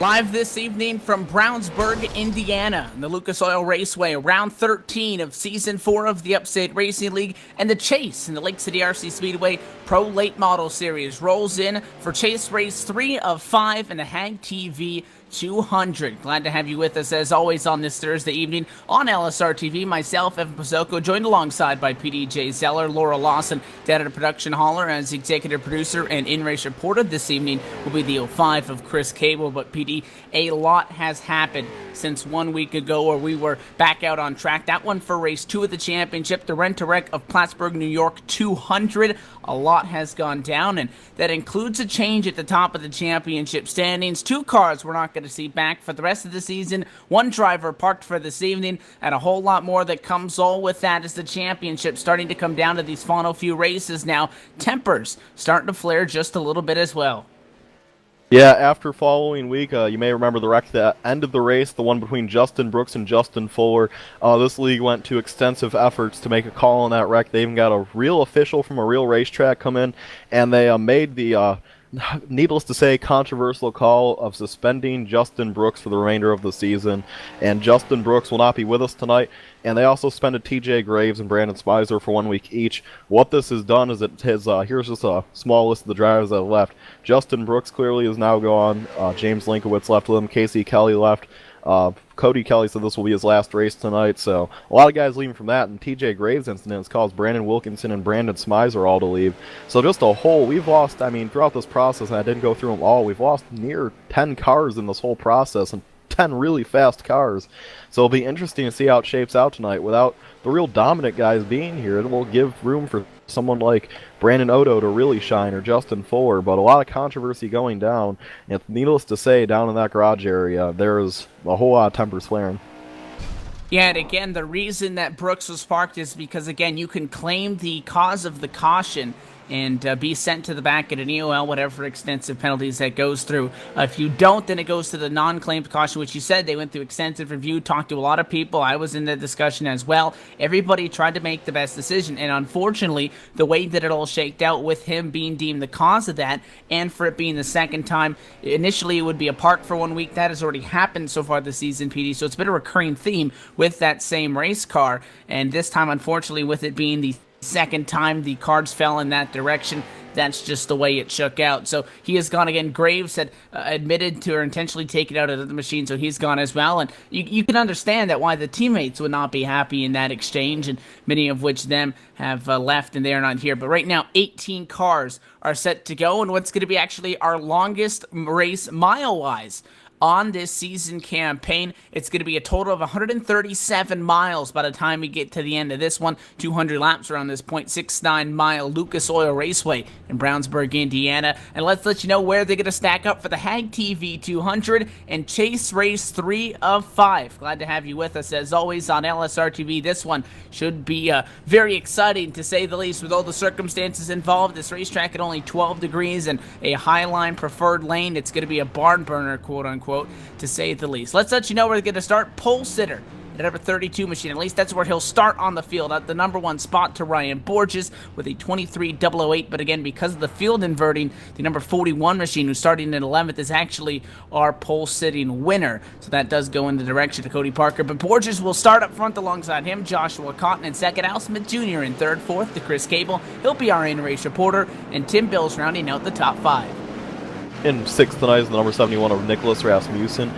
Live this evening from Brownsburg, Indiana, in the Lucas Oil Raceway, round 13 of Season 4 of the Upstate Racing League, and the Chase in the Lake City RC Speedway Pro Late Model Series rolls in for Chase Race 3 of 5 in the HAAGTV 200. Glad to have you with us, as always, on this Thursday evening on LSRTV. Myself, Evan Pizzoco, joined alongside by PDJ Zeller, Laura Lawson, down at a production hauler as executive producer and in-race reporter. This evening will be the 05 of Chris Cable, but PD, a lot has happened since 1 week ago where we were back out on track. That one for race 2 of the championship, the Rent-A-Wreck of Plattsburgh, New York 200. A lot has gone down, and that includes a change at the top of the championship standings. 2 cars we're not going to see back for the rest of the season. 1 driver parked for this evening, and a whole lot more that comes all with that as the championship starting to come down to these final few races now. Tempers starting to flare just a little bit as well. Yeah, after following week, you may remember the wreck that ended the race, the one between Justin Brooks and Justin Fuller. This league went to extensive efforts to make a call on that wreck. They even got a real official from a real racetrack come in, and they made the, needless to say, controversial call of suspending Justin Brooks for the remainder of the season. And Justin Brooks will not be with us tonight. And they also suspended TJ Graves and Brandon Spicer for 1 week each. What this has done is it has, here's just a small list of the drivers that have left. Justin Brooks clearly is now gone. James Linkowitz left with him. Casey Kelly left. Cody Kelly said this will be his last race tonight, so a lot of guys leaving from that, and TJ Graves' incident has caused Brandon Wilkinson and Brandon Smizer all to leave. So just a whole, we've lost, I mean, throughout this process, and I didn't go through them all, we've lost near 10 cars in this whole process, and 10 really fast cars. So it'll be interesting to see how it shapes out tonight. Without the real dominant guys being here, it will give room for someone like Brandon Odo to really shine, or Justin Fuller, but a lot of controversy going down. And needless to say, down in that garage area, there is a whole lot of tempers flaring. Yeah, and again, the reason that Brooks was parked is because, again, you can claim the cause of the caution and be sent to the back at an EOL, whatever extensive penalties that goes through. If you don't, then it goes to the non-claimed caution, which you said they went through extensive review, talked to a lot of people. I was in the discussion as well. Everybody tried to make the best decision, and unfortunately, the way that it all shaked out with him being deemed the cause of that, and for it being the second time, initially it would be a park for 1 week. That has already happened so far this season, PD, so it's been a recurring theme with that same race car, and this time, unfortunately, with it being the second time the cards fell in that direction, that's just the way it shook out. So he has gone again. Graves had admitted to or intentionally taken out of the machine, so he's gone as well. And you can understand that why the teammates would not be happy in that exchange, and many of which them have left and they're not here. But right now, 18 cars are set to go, and what's going to be actually our longest race mile-wise on this season campaign. It's going to be a total of 137 miles by the time we get to the end of this one. 200 laps around this 0.69 mile Lucas Oil Raceway in Brownsburg, Indiana. And let's let you know where they're going to stack up for the HAAGTV 200 and Chase Race 3 of 5. Glad to have you with us, as always, on LSRTV. This one should be very exciting, to say the least, with all the circumstances involved. This racetrack at only 12 degrees and a Highline preferred lane. It's going to be a barn burner, quote-unquote, to say the least. Let's let you know where they're going to start. Pole sitter at number 32 machine. At least that's where he'll start on the field, at the number 1 spot, to Ryan Borges with a 23.008. But again, because of the field inverting, the number 41 machine, who's starting in 11th, is actually our pole sitting winner. So that does go in the direction of Cody Parker. But Borges will start up front alongside him. Joshua Cotton in second. Al Smith Jr. in third. Fourth to Chris Cable. He'll be our in-race reporter. And Tim Bills rounding out the top 5. In 6th tonight is the number 71 of Nicholas Rasmussen.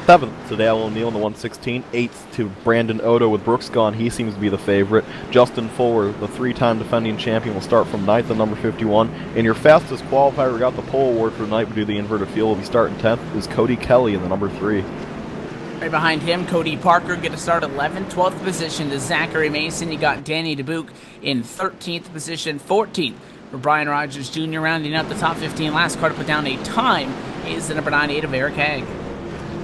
7th to Dale O'Neill in the 116. 8th to Brandon Odo. With Brooks gone, he seems to be the favorite. Justin Fuller, the 3-time defending champion, will start from 9th at number 51. And your fastest qualifier who got the pole award for tonight, we do the inverted field, will be starting 10th, is Cody Kelly in the number 3. Right behind him, Cody Parker get to start 11th. 12th position to Zachary Mason. You got Danny DeBuke in 13th position. 14th for Brian Rogers Jr. rounding out the top 15. Last car to put down a time is the number 98 of Eric Haag.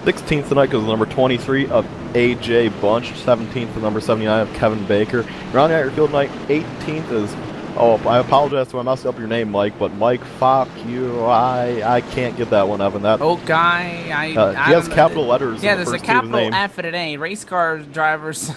16th tonight goes the number 23 of A.J. Bunch. 17th the number 79 of Kevin Baker. Rounding out your field tonight, 18th is, oh, I apologize if I messed up your name, Mike, but Mike, fuck you. I can't get that one, Evan. That guy, he has capital letters. Yeah, in the there's a first capital name. F and an A. Race car drivers,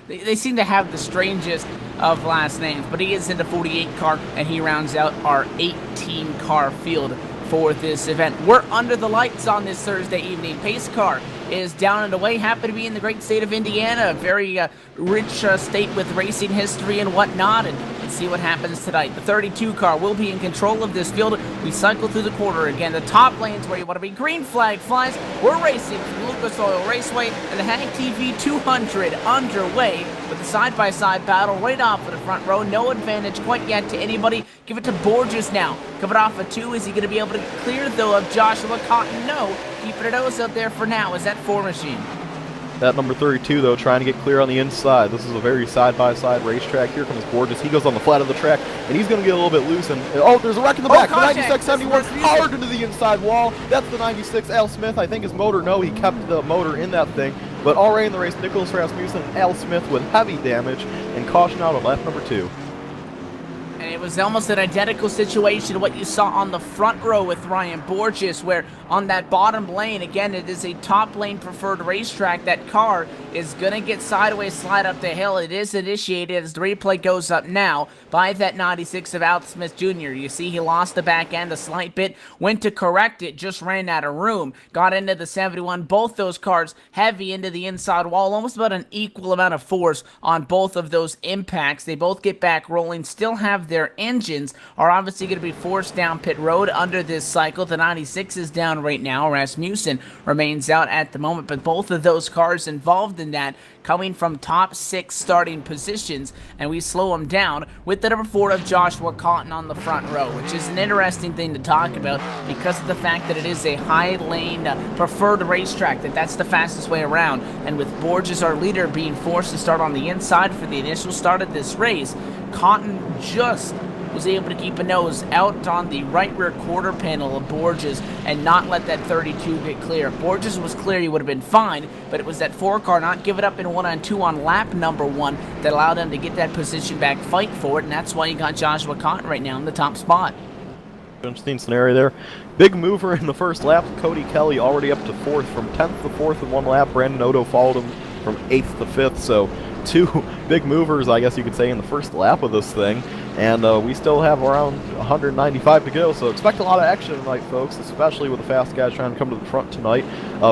they seem to have the strangest of last names, but he is in the 48 car, and he rounds out our 18 car field for this event. We're under the lights on this Thursday evening. Pace car is down and away. Happy to be in the great state of Indiana, a very rich state with racing history and whatnot, and let's see what happens tonight. The 32 car will be in control of this field. We cycle through the quarter again. The top lanes where you want to be. Green flag flies. We're racing from Lucas Oil Raceway, and the HAAGTV 200 underway with the side-by-side battle right off of the front row. No advantage quite yet to anybody. Give it to Borges now. Coming off a 2, is he going to be able to clear, though, of Joshua Cotton? No. Keeping it O's out there for now. Is that 4 machine? That number 32, though, trying to get clear on the inside. This is a very side-by-side racetrack. Here comes Borges. He goes on the flat of the track, and he's going to get a little bit loose. And oh, there's a wreck in the back. The 9671 hard into the inside wall. That's the 96 Al Smith. I think his motor, no, he kept the motor in that thing. But already in the race, Nicholas Rasmussen and Al Smith with heavy damage and caution out on lap number 2. And it was almost an identical situation to what you saw on the front row with Ryan Borges, where on that bottom lane, again, it is a top lane preferred racetrack. That car is going to get sideways, slide up the hill. It is initiated as the replay goes up now by that 96 of Al Smith Jr. You see he lost the back end a slight bit, went to correct it, just ran out of room, got into the 71. Both those cars heavy into the inside wall, almost about an equal amount of force on both of those impacts. They both get back rolling, still have their engines, are obviously going to be forced down pit road under this cycle. The 96 is down right now. Rasmussen remains out at the moment, but both of those cars involved in that coming from top 6 starting positions, and we slow them down with the number 4 of Joshua Cotton on the front row, which is an interesting thing to talk about because of the fact that it is a high lane preferred racetrack, that's the fastest way around. And with Borges, our leader, being forced to start on the inside for the initial start of this race, Cotton just was able to keep a nose out on the right rear quarter panel of Borges and not let that 32 get clear. If Borges was clear, he would have been fine, but it was that 4 car not give it up in 1-on-2 on lap number 1 that allowed him to get that position back, fight for it, and that's why you got Joshua Cotton right now in the top spot. Interesting scenario there. Big mover in the first lap. Cody Kelly already up to 4th, from 10th to 4th in 1 lap. Brandon Odo followed him from 8th to 5th, so 2 big movers, I guess you could say, in the first lap of this thing. And we still have around 195 to go, so expect a lot of action tonight, folks, especially with the fast guys trying to come to the front tonight.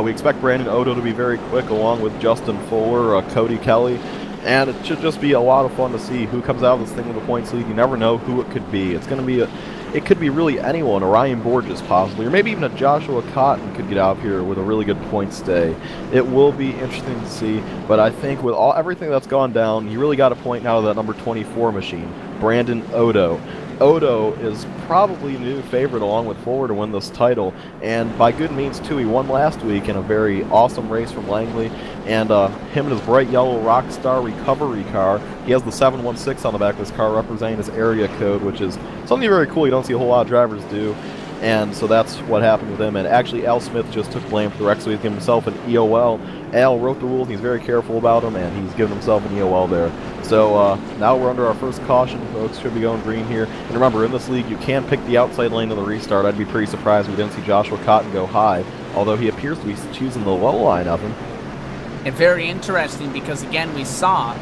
We expect Brandon Odo to be very quick, along with Justin Fuller, Cody Kelly, and it should just be a lot of fun to see who comes out of this thing with a points lead. You never know who it could be. It's going to be it could be really anyone, a Ryan Borges possibly, or maybe even a Joshua Cotton could get out here with a really good point stay. It will be interesting to see, but I think with everything that's gone down, you really got to point now to that number 24 machine, Brandon Odo. Odo is probably the new favorite along with Fuller to win this title, and by good means too. He won last week in a very awesome race from Langley, and him and his bright yellow Rockstar recovery car, he has the 716 on the back of his car representing his area code, which is something very cool you don't see a whole lot of drivers do. And so that's what happened with him. And actually, Al Smith just took blame for the wreck, so he's given himself an EOL. Al wrote the rules, and he's very careful about them, and he's given himself an EOL there. So now we're under our first caution. Folks should be going green here. And remember, in this league, you can pick the outside lane of the restart. I'd be pretty surprised if we didn't see Joshua Cotton go high, although he appears to be choosing the low line of him. And very interesting because, again, we saw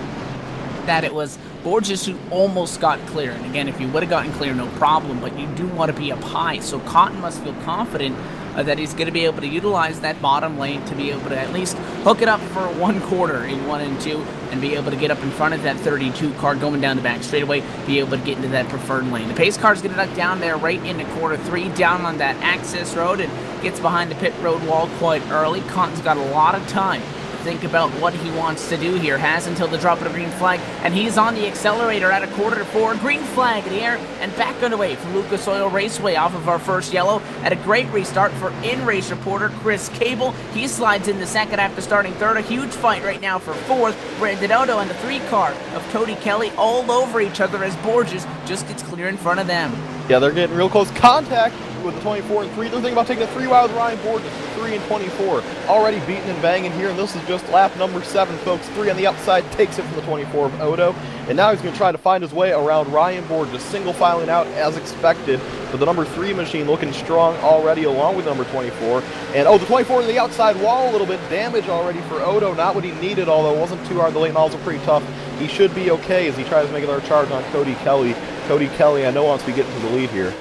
that it was Borges who almost got clear. And again, if you would have gotten clear, no problem, but you do want to be up high. So Cotton must feel confident that he's going to be able to utilize that bottom lane to be able to at least hook it up for 1 quarter in 1 and 2 and be able to get up in front of that 32 car going down the back straightaway, be able to get into that preferred lane. The pace car's going to duck down there right into quarter 3, down on that access road, and gets behind the pit road wall quite early. Cotton's got a lot of time think about what he wants to do here. Has until the drop of the green flag, and he's on the accelerator at a quarter to 4. Green flag in the air and back underway from Lucas Oil Raceway off of our first yellow at a great restart for in-race reporter Chris Cable. He slides in the second after starting third. A huge fight right now for 4th. Brandon Odo and the 3 car of Cody Kelly all over each other as Borges just gets clear in front of them. Yeah, they're getting real close contact with the 24 and 3. They're thinking about taking the 3 wide with Ryan Borges, 3 and 24. Already beating and banging here, and this is just lap number 7, folks. 3 on the outside, takes it from the 24 of Odo. And now he's going to try to find his way around Ryan Borges, single filing out as expected. But the number 3 machine looking strong already along with number 24. And oh, the 24 to the outside wall, a little bit damage already for Odo. Not what he needed, although it wasn't too hard. The late models are pretty tough. He should be okay as he tries to make another charge on Cody Kelly. Cody Kelly, I know, wants to be getting to the lead here.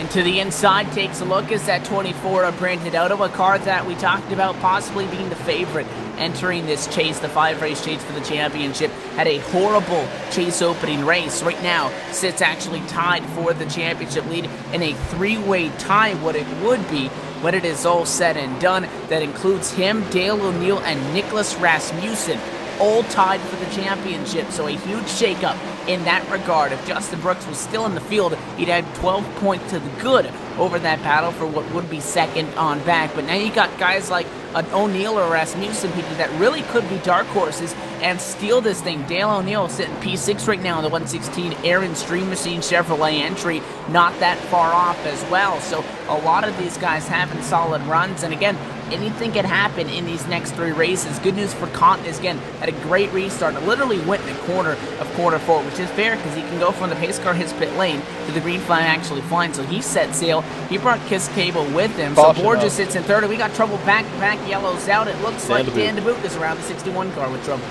And to the inside, takes a look, is that 24 of Brandon Auto, a car that we talked about possibly being the favorite entering this chase, the 5-race chase for the championship. Had a horrible chase opening race. Right now, sits actually tied for the championship lead in a 3-way tie, what it would be when it is all said and done. That includes him, Dale O'Neill, and Nicholas Rasmussen, all tied for the championship. So a huge shakeup in that regard. If Justin Brooks was still in the field, he'd have 12 points to the good over that battle for what would be second on back. But now you got guys like an O'Neill or Rasmussen, people that really could be dark horses and steal this thing. Dale O'Neill sitting P6 right now in the 116 Aaron Stream Machine Chevrolet entry, not that far off as well. So a lot of these guys having solid runs, and again, anything can happen in these next 3 races. Good news for Cotton is, again, had a great restart. It literally went in the corner of quarter 4, which is fair because he can go from the pace car hits pit lane to the green flag actually flying. So he set sail. He brought Kiss Cable with him. So Borges sits in 3rd. We got trouble back yellows out. It looks like Dan DeBook is around the 61 car with trouble.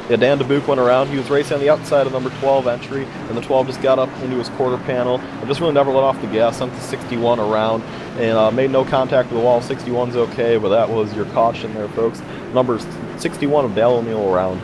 Yeah, Dan DeBook went around. He was racing on the outside of number 12 entry, and the 12 just got up into his quarter panel and just really never let off the gas, sent the 61 around, and made no contact with the wall. 61's okay, but that was your caution there, folks. Number 61 of Dale O'Neill around.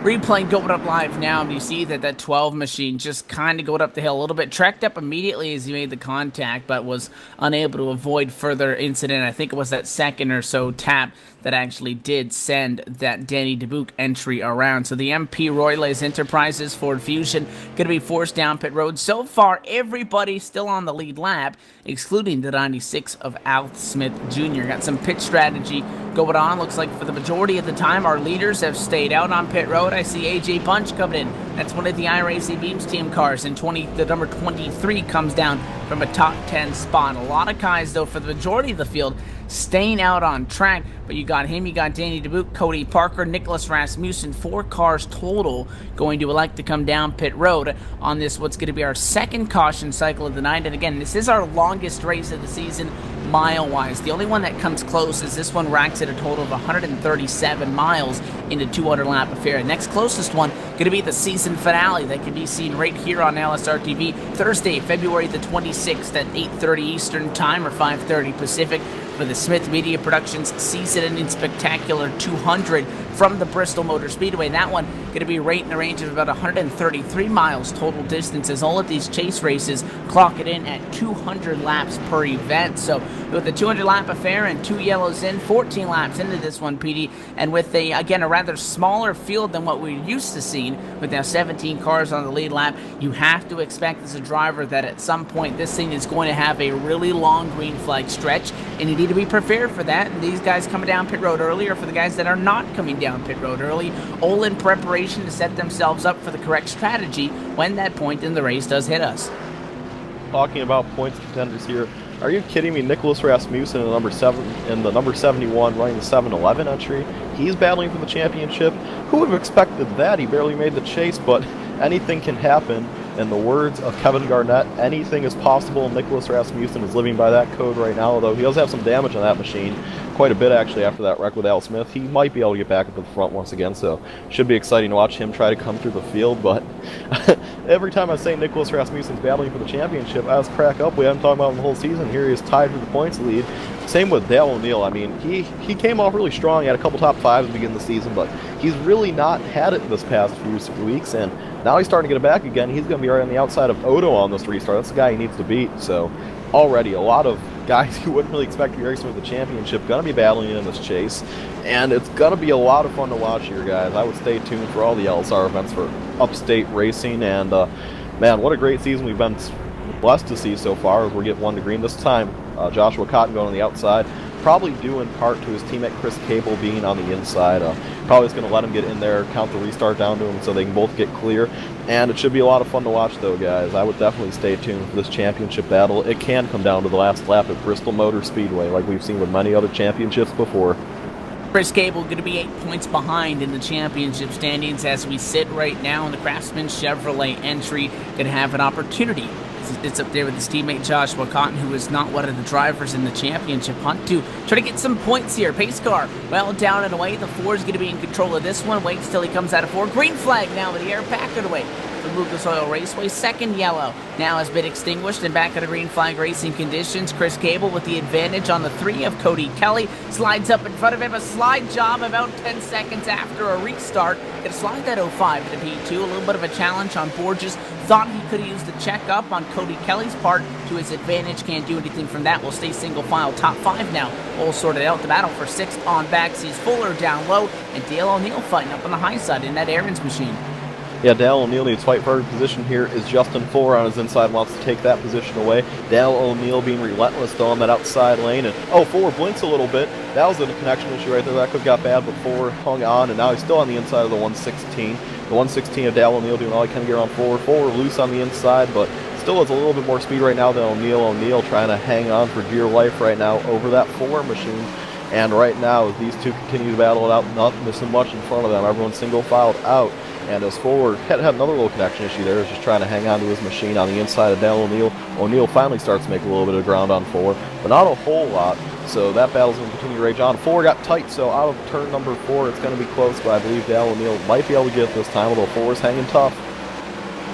Replay going up live now, and you see that 12 machine just kind of going up the hill a little bit, tracked up immediately as he made the contact, but was unable to avoid further incident. I think it was that second or so tap that actually did send that Danny DeBook entry around. So the MP Royles Enterprises Ford Fusion going to be forced down pit road. So far, everybody still on the lead lap, excluding the 96 of Al Smith Jr. Got some pit strategy going on. Looks like for the majority of the time, our leaders have stayed out on pit road. I see AJ Punch coming in. That's one of the iRacing Beams team cars. And the number 23 comes down from a top 10 spot. A lot of guys, though, for the majority of the field, staying out on track. But you got him, you got Danny DeBook, Cody Parker, Nicholas Rasmussen, 4 cars total going to elect to come down pit road on this, what's going to be our second caution cycle of the night. And again, this is our longest race of the season mile-wise. The only one that comes close is this one, racks at a total of 137 miles in a 200-lap affair. Next closest one going to be the season finale that can be seen right here on LSRTV Thursday, February the 26th at 8:30 Eastern Time or 5:30 Pacific for the Smith Media Productions Season-Ending Spectacular 200 from the Bristol Motor Speedway. That one going to be right in the range of about 133 miles total distance, as all of these chase races clock it in at 200 laps per event. So with the 200-lap affair and 2 yellows in, 14 laps into this one, PD, and with again a rather smaller field than what we're used to seeing, with now 17 cars on the lead lap, you have to expect as a driver that at some point this thing is going to have a really long green flag stretch, and you need to be prepared for that. And these guys coming down pit road early, or for the guys that are not coming down pit road early, all in preparation to set themselves up for the correct strategy when that point in the race does hit us. Talking about points contenders here, are you kidding me? Nicholas Rasmussen in the number 71 running the 711 entry. He's battling for the championship. Who would have expected that? He barely made the chase, but anything can happen. In the words of Kevin Garnett, anything is possible. Nicholas Rasmussen is living by that code right now, although he does have some damage on that machine. Quite a bit, actually, after that wreck with Al Smith. He might be able to get back up to the front once again, so should be exciting to watch him try to come through the field. But every time I say Nicholas Rasmussen's battling for the championship, I just crack up. We haven't talked about him the whole season. Here he is tied for the points lead. Same with Dale O'Neill. I mean, he came off really strong. He had a couple top 5s at the beginning of the season, but he's really not had it this past few weeks, and now he's starting to get it back again. He's going to be right on the outside of Odo on this restart. That's the guy he needs to beat. So already a lot of guys you wouldn't really expect to be racing for the championship going to be battling in this chase, and it's going to be a lot of fun to watch here, guys. I would stay tuned for all the LSR events for Upstate racing, and man, what a great season we've been blessed to see so far as we're getting 1 to green this time. Joshua Cotton going on the outside, probably due in part to his teammate Chris Cable being on the inside. Probably just going to let him get in there, count the restart down to him so they can both get clear. And it should be a lot of fun to watch, though, guys. I would definitely stay tuned for this championship battle. It can come down to the last lap at Bristol Motor Speedway, like we've seen with many other championships before. Chris Cable going to be 8 points behind in the championship standings as we sit right now in the Craftsman Chevrolet entry. Going to have an opportunity. It's up there with his teammate Joshua Cotton, who is not one of the drivers in the championship hunt, to try to get some points here. Pace car, well, down and away. The 4 is going to be in control of this one. Waits till he comes out of 4. Green flag now in the air, back and away of Lucas Oil Raceway. Second yellow now has been extinguished, and back at a green flag racing conditions. Chris Cable with the advantage on the 3 of Cody Kelly. Slides up in front of him, a slide job about 10 seconds after a restart. Gonna slide that 05 into P2. A little bit of a challenge on Borges. Thought he could have used the checkup on Cody Kelly's part to his advantage. Can't do anything from that. We'll stay single file. Top 5 now. All sorted out. The battle for 6th on back sees Fuller down low, and Dale O'Neill fighting up on the high side in that Aaron's machine. Yeah, Dale O'Neill needs fight for position here is Justin Fuller on his inside, wants to take that position away. Dale O'Neill being relentless though on that outside lane, and Fuller blinks a little bit. That was a connection issue right there. That could have got bad, but Fuller hung on, and now he's still on the inside of the 116. The 116 of Dale O'Neill doing all he can to get around Fuller. Fuller loose on the inside, but still has a little bit more speed right now than O'Neill. O'Neill trying to hang on for dear life right now over that Fuller machine. And right now, as these two continue to battle it out, not missing much in front of them. Everyone's single filed out. And as Fuller had another little connection issue there, is just trying to hang on to his machine on the inside of Dale O'Neill. O'Neill finally starts to make a little bit of ground on Fuller, but not a whole lot. So that battle's going to continue to rage on. Fuller got tight, so out of turn number 4, it's going to be close, but I believe Dale O'Neill might be able to get it this time, although Fuller's hanging tough.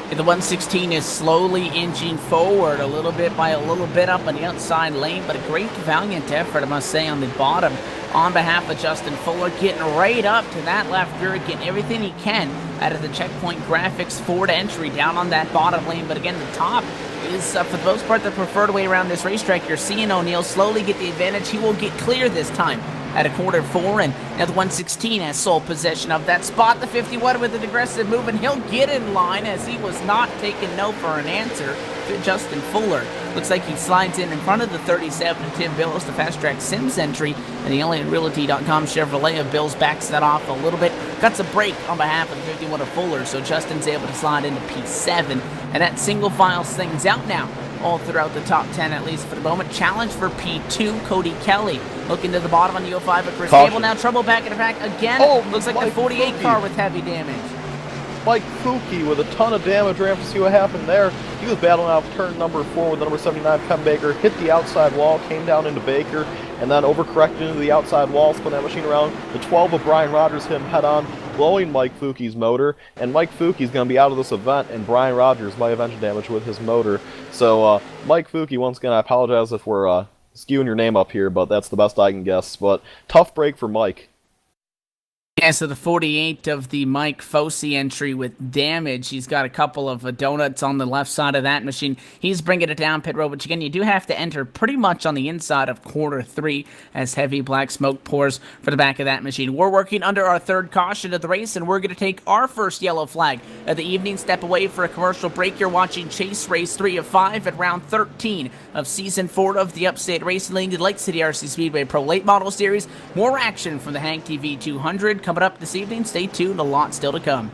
The 116 is slowly inching forward a little bit by a little bit up on the outside lane, but a great valiant effort, I must say, on the bottom on behalf of Justin Fuller, getting right up to that left rear, getting everything he can out of the checkpoint graphics Ford entry down on that bottom lane. But again, the top is, for the most part, the preferred way around this racetrack. You're seeing O'Neill slowly get the advantage. He will get clear this time at a quarter 4, and now the 116 has sole possession of that spot. The 51 with an aggressive move, and he'll get in line as he was not taking no for an answer to Justin Fuller. Looks like he slides in front of the 37 of Tim Bills, the Fast Track Sims entry, and the ElliotRealty.com Chevrolet of Bills backs that off a little bit. Cuts a break on behalf of the 51 of Fuller, so Justin's able to slide into P7, and that single files things out now all throughout the top 10, at least for the moment. Challenge for P2, Cody Kelly. Looking to the bottom on the 05 of Chris Cable. Now trouble back in the back again. Looks like the 48 car with heavy damage. Mike Fuki with a ton of damage. We're going to have to see what happened there. He was battling out turn number 4 with the number 79 Ken Baker. Hit the outside wall, came down into Baker, and then overcorrected into the outside wall, spun that machine around. The 12 of Brian Rogers hit him head on, blowing Mike Fuki's motor. And Mike Fuki's going to be out of this event, and Brian Rogers might have engine damage with his motor. So Mike Fuki, once again, I apologize if we're skewing your name up here, but that's the best I can guess. But tough break for Mike. Yeah, so the 48 of the Mike Fossey entry with damage. He's got a couple of donuts on the left side of that machine. He's bringing it down pit road, which again, you do have to enter pretty much on the inside of quarter 3 as heavy black smoke pours for the back of that machine. We're working under our 3rd caution of the race, and we're going to take our first yellow flag of the evening. Step away for a commercial break. You're watching Chase Race 3 of 5 at round 13 of Season 4 of the Upstate Racing League, the Lake City RC Speedway Pro Late Model Series. More action from the HAAGTV 200 coming up this evening. Stay tuned, a lot still to come.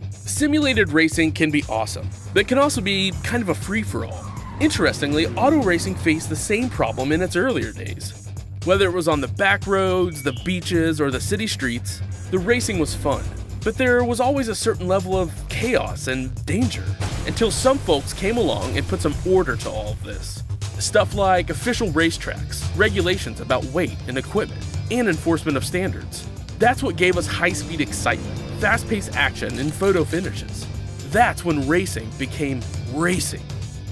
Simulated racing can be awesome, but it can also be kind of a free-for-all. Interestingly, auto racing faced the same problem in its earlier days. Whether it was on the back roads, the beaches, or the city streets, the racing was fun. But there was always a certain level of chaos and danger, until some folks came along and put some order to all of this. Stuff like official racetracks, regulations about weight and equipment, and enforcement of standards. That's what gave us high-speed excitement, fast-paced action, and photo finishes. That's when racing became racing.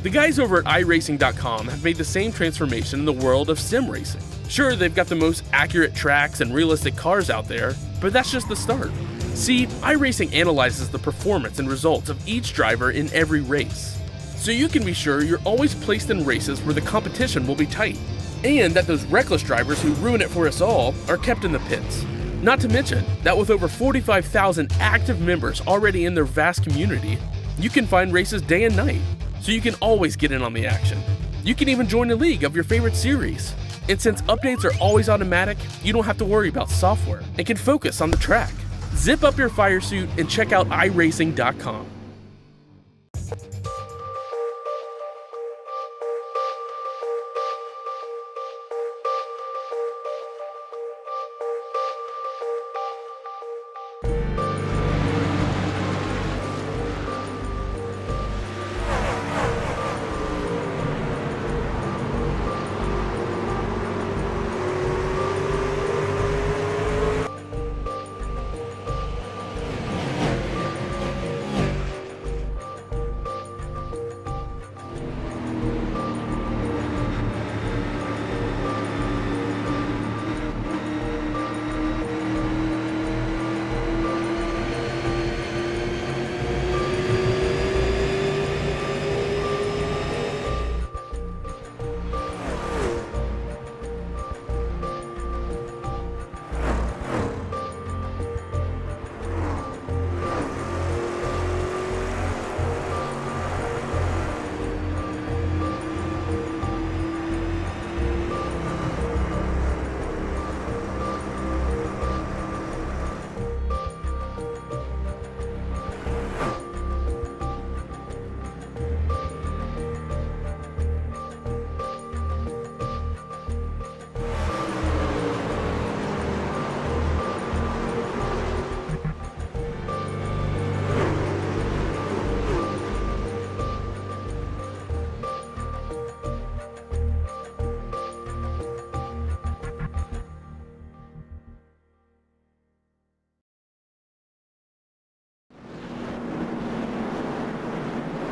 The guys over at iRacing.com have made the same transformation in the world of sim racing. Sure, they've got the most accurate tracks and realistic cars out there, but that's just the start. See, iRacing analyzes the performance and results of each driver in every race, so you can be sure you're always placed in races where the competition will be tight, and that those reckless drivers who ruin it for us all are kept in the pits. Not to mention that with over 45,000 active members already in their vast community, you can find races day and night, so you can always get in on the action. You can even join a league of your favorite series. And since updates are always automatic, you don't have to worry about software and can focus on the track. Zip up your fire suit and check out iRacing.com.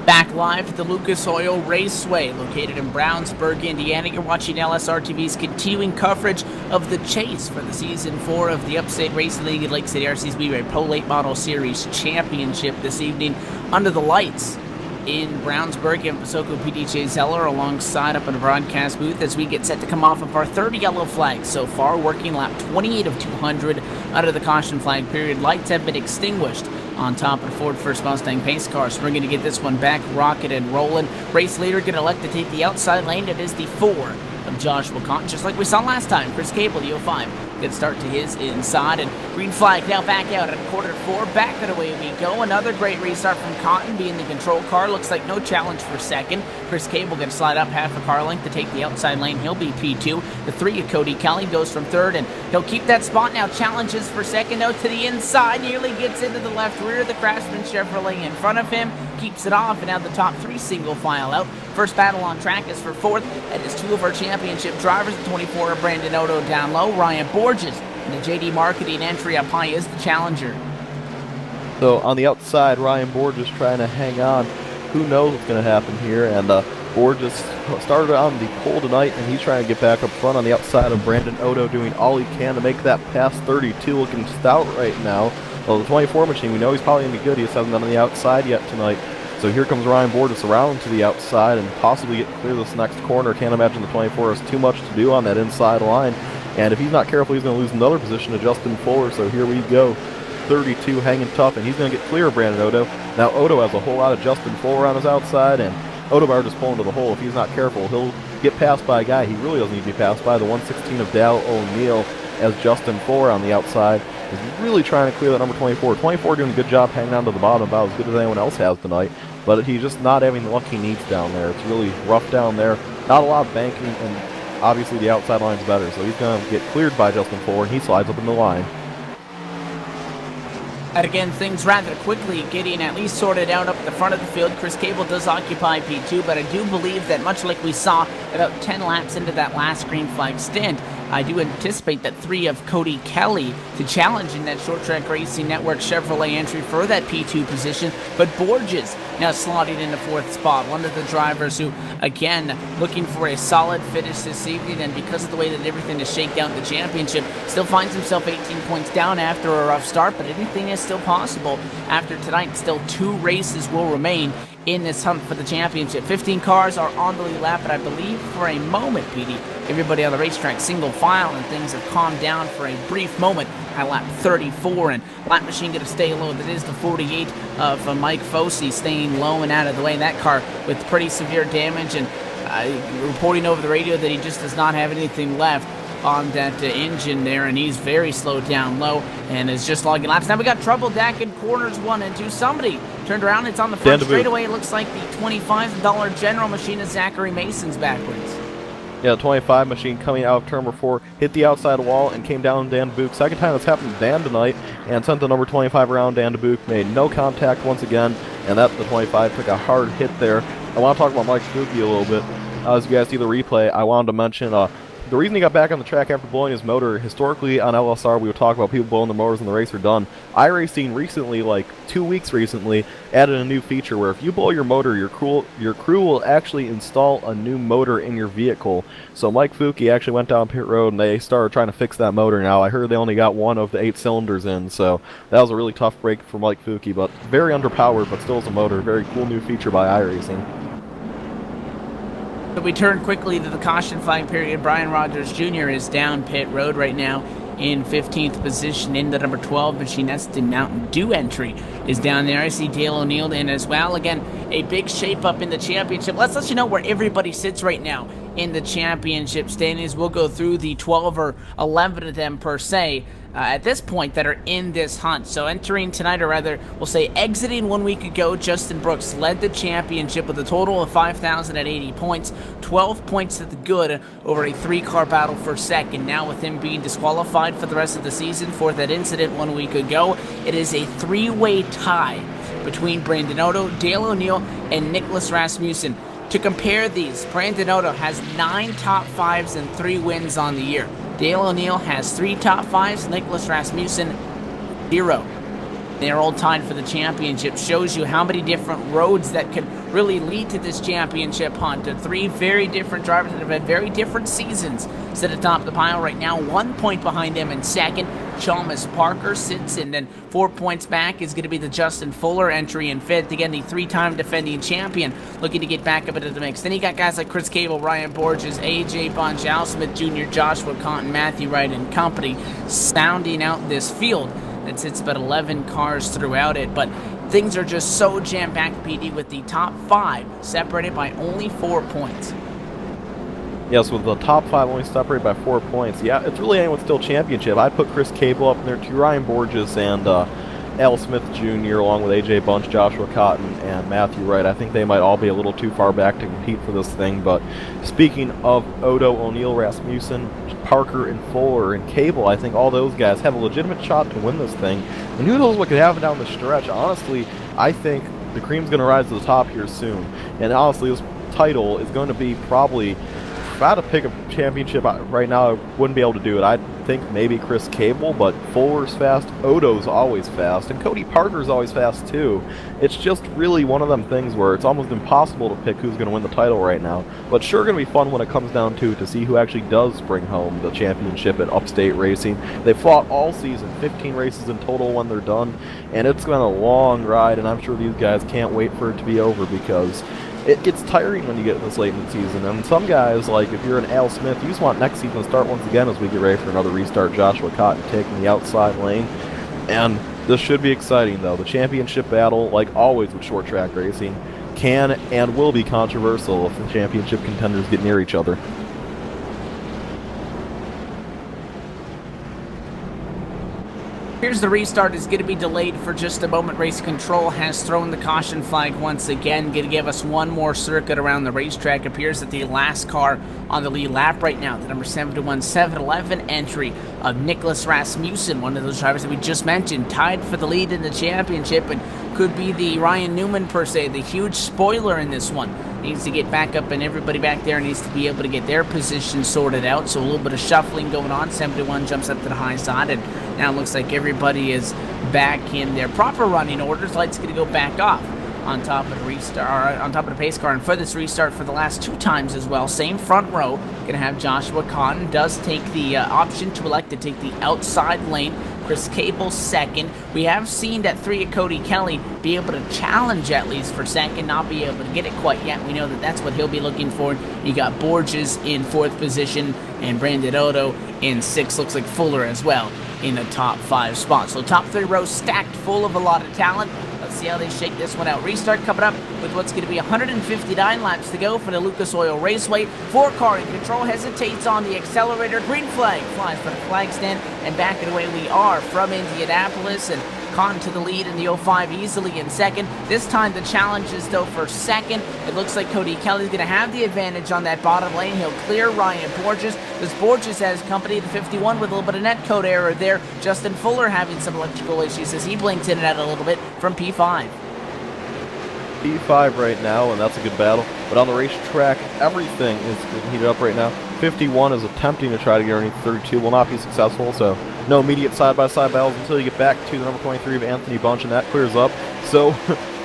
Back live at the Lucas Oil Raceway, located in Brownsburg, Indiana. You're watching LSRTV's continuing coverage of the chase for the Season 4 of the Upstate Racing League at Lake City RC Speedway Pro Late Model Series Championship this evening under the lights in Brownsburg. And Pasoko PDJ Zeller alongside up in the broadcast booth as we get set to come off of our third yellow flag so far, working lap 28 of 200 under the caution flag period. Lights have been extinguished on top of the Ford First Mustang pace car, so we're going to get this one back rocket and rolling. Race leader going to elect to take the outside lane. It is the 4 of Joshua Cotton, just like we saw last time. Chris Cable, the 05. Good start to his inside, and green flag now back out at quarter 4. Back and away we go. Another great restart from Cotton, being the control car. Looks like no challenge for second. Chris Cable going to slide up half a car length to take the outside lane. He'll be P2. The 3 of Cody Kelly goes from third, and he'll keep that spot now. Challenges for second, though, to the inside. Nearly gets into the left rear of the Craftsman Chevrolet in front of him. Keeps it off, and now the top 3 single file out. First battle on track is for 4th. That is 2 of our championship drivers. The 24 of Brandon Odo down low. Ryan Borges and the JD Marketing entry up high is the challenger. So on the outside, Ryan Borges trying to hang on. Who knows what's going to happen here? And Borges started on the pole tonight, and he's trying to get back up front on the outside of Brandon Odo, doing all he can to make that past 32, looking stout right now. Well, the 24 machine, we know he's probably going to be good. He just hasn't done on the outside yet tonight. So here comes Ryan Borges around to the outside and possibly get clear this next corner. Can't imagine the 24 has too much to do on that inside line. And if he's not careful, he's going to lose another position to Justin Fuller. So here we go. 32 hanging tough, and he's going to get clear of Brandon Odo. Now Odo has a whole lot of Justin Fuller on his outside, and Odo Bar just pulling to the hole. If he's not careful, he'll get passed by a guy he really doesn't need to be passed by. The 116 of Dal O'Neill, as Justin Fuller on the outside is really trying to clear that number 24. 24 doing a good job hanging on to the bottom, about as good as anyone else has tonight. But he's just not having the luck he needs down there. It's really rough down there. Not a lot of banking, and obviously the outside line's better. So he's going to get cleared by Justin Fuller, and he slides up in the line. And again, things rather quickly getting at least sorted out up at the front of the field. Chris Cable does occupy P2, but I do believe that much like we saw about 10 laps into that last green flag stint, I do anticipate that 3 of Cody Kelly to challenge in that Short Track Racing Network Chevrolet entry for that P2 position. But Borges now slotting in the 4th spot. One of the drivers who, again, looking for a solid finish this evening, and because of the way that everything is shaked out in the championship, still finds himself 18 points down after a rough start, but anything is still possible after tonight. Still 2 races will remain in this hunt for the championship. 15 cars are on the lead lap, but I believe for a moment, PD, everybody on the racetrack single file, and things have calmed down for a brief moment at lap 34, and lap machine going to stay low. That is the 48 of Mike Fossey staying low and out of the way. That car with pretty severe damage, and reporting over the radio that he just does not have anything left on that engine there, and he's very slowed down low and is just logging laps. Now we got trouble back in corners 1 and 2. Somebody turned around. It's on the front straightaway. It looks like the $25 General Machine of Zachary Mason's backwards. Yeah, the 25 machine coming out of turn number 4, hit the outside wall and came down Dan DeBuke. Second time that's happened to Dan tonight, and sent the number 25 around. Dan DeBuke made no contact once again, and the 25 took a hard hit there. I want to talk about Mike Spooky a little bit. As you guys see the replay, I wanted to mention the reason he got back on the track after blowing his motor. Historically on LSR, we would talk about people blowing their motors when the race are done. iRacing recently, like 2 weeks recently, added a new feature where if you blow your motor, your crew will actually install a new motor in your vehicle. So Mike Fuki actually went down pit road and they started trying to fix that motor now. I heard they only got 1 of the 8 cylinders in, so that was a really tough break for Mike Fuki, but very underpowered, but still is a motor. Very cool new feature by iRacing. So we turn quickly to the caution flag period. Brian Rogers Jr. is down pit road right now in 15th position in the number 12 machine. That's the Mountain Dew entry is down there. I see Dale O'Neill in as well. Again, a big shape up in the championship. Let's let you know where everybody sits right now in the championship standings. We'll go through the 12 or 11 of them per se at this point that are in this hunt. So entering tonight, or rather we'll say exiting 1 week ago, Justin Brooks led the championship with a total of 5,080 points, 12 points to the good over a 3-car battle for second. Now with him being disqualified for the rest of the season for that incident 1 week ago, it is a 3-way tie between Brandon Odo, Dale O'Neill, and Nicholas Rasmussen. To compare these, Brandon Odo has 9 top 5s and 3 wins on the year. Dale O'Neill has 3 top 5s, Nicholas Rasmussen, 0. They're all tied for the championship. Shows you how many different roads that could really lead to this championship hunt. Three very different drivers that have had very different seasons sit atop the pile right now. 1 point behind them in second. Chalmers Parker sits, and then 4 points back is going to be the Justin Fuller entry in fifth. Again, the three-time defending champion looking to get back up into the mix. Then you got guys like Chris Cable, Ryan Borges, AJ Bunch, Al Smith Jr., Joshua Cotton, Matthew Wright, and company sounding out this field. It sits about 11 cars throughout it, but things are just so jam-packed, PD, with the top 5 separated by only 4 points. Yes, with the top 5 only separated by 4 points. Yeah, it's really anyone's still championship. I'd put Chris Cable up in there too, Ryan Borges and Al Smith Jr., along with AJ Bunch, Joshua Cotton, and Matthew Wright. I think they might all be a little too far back to compete for this thing, but speaking of Odo, O'Neill, Rasmussen, Parker, and Fuller, and Cable, I think all those guys have a legitimate shot to win this thing. And who knows what could happen down the stretch. Honestly, I think the cream's going to rise to the top here soon. And honestly, this title is going to be probably, if I had to pick a championship right now, I wouldn't be able to do it. I'd think maybe Chris Cable, but Fuller's fast, Odo's always fast, and Cody Parker's always fast too. It's just really one of them things where it's almost impossible to pick who's going to win the title right now. But sure going to be fun when it comes down to see who actually does bring home the championship at Upstate Racing. They fought all season, 15 races in total when they're done, and it's been a long ride, and I'm sure these guys can't wait for it to be over because it gets tiring when you get this late in the season. And some guys, like if you're an Al Smith, you just want next season to start once again as we get ready for another restart. Joshua Cotton taking the outside lane. And this should be exciting, though. The championship battle, like always with short track racing, can and will be controversial if the championship contenders get near each other. Here's the restart. Is going to be delayed for just a moment. Race control has thrown the caution flag once again. Going to give us one more circuit around the racetrack. Appears that the last car on the lead lap right now, the number 71711 entry of Nicholas Rasmussen, one of those drivers that we just mentioned, tied for the lead in the championship and could be the Ryan Newman per se, the huge spoiler in this one. Needs to get back up, and everybody back there needs to be able to get their position sorted out. So a little bit of shuffling going on. 71 jumps up to the high side, and now it looks like everybody is back in their proper running orders. Light's going to go back off on top of the restart, on top of the pace car, and for this restart for the last 2 times as well. Same front row. Going to have Joshua Cotton does take the option to elect to take the outside lane. Chris Cable second. We have seen that 3 of Cody Kelly be able to challenge at least for second, not be able to get it quite yet. We know that that's what he'll be looking for. You got Borges in 4th position and Brandon Odo in 6th. Looks like Fuller as well in the top 5 spots. So top 3 rows stacked full of a lot of talent. Let's see how they shake this one out. Restart coming up with what's going to be 159 laps to go for the Lucas Oil Raceway. 4-car in control hesitates on the accelerator. Green flag flies for the flag stand, and back and away we are from Indianapolis. And Cotton to the lead in the 05 easily in second. This time the challenge is though for second. It looks like Cody Kelly's going to have the advantage on that bottom lane. He'll clear Ryan Borges. This Borges has company, the 51, with a little bit of net code error there. Justin Fuller having some electrical issues as he blinks in and out a little bit from P5. P5 right now, and that's a good battle. But on the racetrack, everything is heated up right now. 51 is attempting to try to get underneath 32, will not be successful, so no immediate side-by-side battles until you get back to the number 23 of Anthony Bunch, and that clears up. So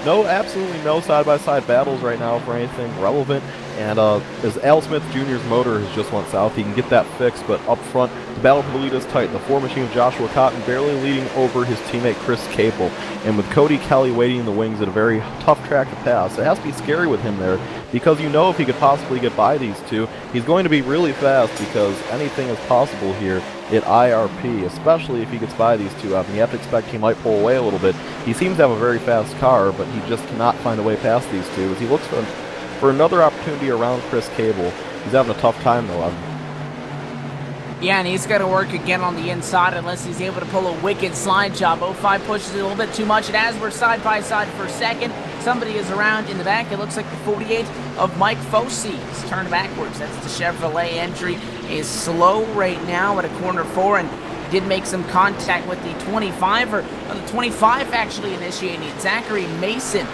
absolutely no side-by-side battles right now for anything relevant. And as Al Smith Jr.'s motor has just went south, he can get that fixed, but up front, the battle for the lead is tight. The 4 machine of Joshua Cotton barely leading over his teammate Chris Cable. And with Cody Kelly waiting in the wings at a very tough track to pass, it has to be scary with him there, because you know if he could possibly get by these two, he's going to be really fast, because anything is possible here at IRP, especially if he gets by these two up. And you have to expect he might pull away a little bit. He seems to have a very fast car, but he just cannot find a way past these two as he looks for another opportunity around Chris Cable. He's having a tough time though. Yeah, and he's got to work again on the inside unless he's able to pull a wicked slide job. 05 pushes it a little bit too much, and as we're side by side for second, somebody is around in the back. It looks like the 48 of Mike Fosse is turned backwards. That's the Chevrolet entry. Is slow right now at a corner 4, and did make some contact with the 25, or the 25 actually initiating it. Zachary Mason,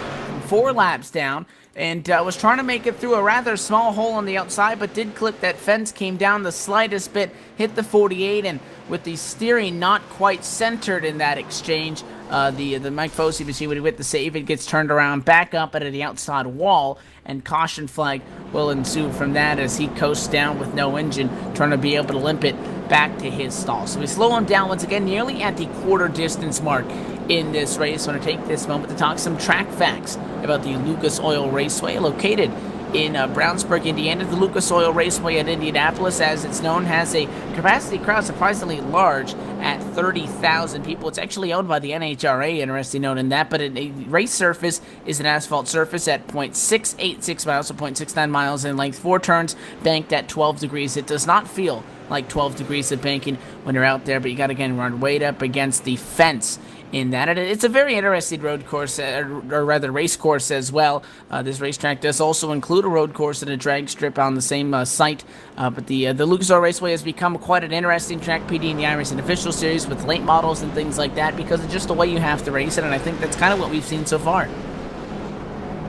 4 laps down, and was trying to make it through a rather small hole on the outside, but did clip that fence, came down the slightest bit, hit the 48, and with the steering not quite centered in that exchange, the Mike Fossey machine when he went to save it, gets turned around back up into the outside wall, and caution flag will ensue from that as he coasts down with no engine, trying to be able to limp it back to his stall. So we slow him down once again, nearly at the quarter distance mark in this race. I want to take this moment to talk some track facts about the Lucas Oil Raceway, located in Brownsburg, Indiana. The Lucas Oil Raceway at Indianapolis, as it's known, has a capacity crowd surprisingly large at 30,000 people. It's actually owned by the NHRA, interesting note in that, but a race surface is an asphalt surface at 0.686 miles, so 0.69 miles in length, 4 turns, banked at 12 degrees. It does not feel like 12 degrees of banking when you're out there, but you got to, again, run right up against the fence in that. And it's a very interesting road course, or rather race course as well. This racetrack does also include a road course and a drag strip on the same site, but the Lucas Oil Raceway has become quite an interesting track, PD, in the iRacing official series with late models and things like that, because of just the way you have to race it, and I think that's kind of what we've seen so far.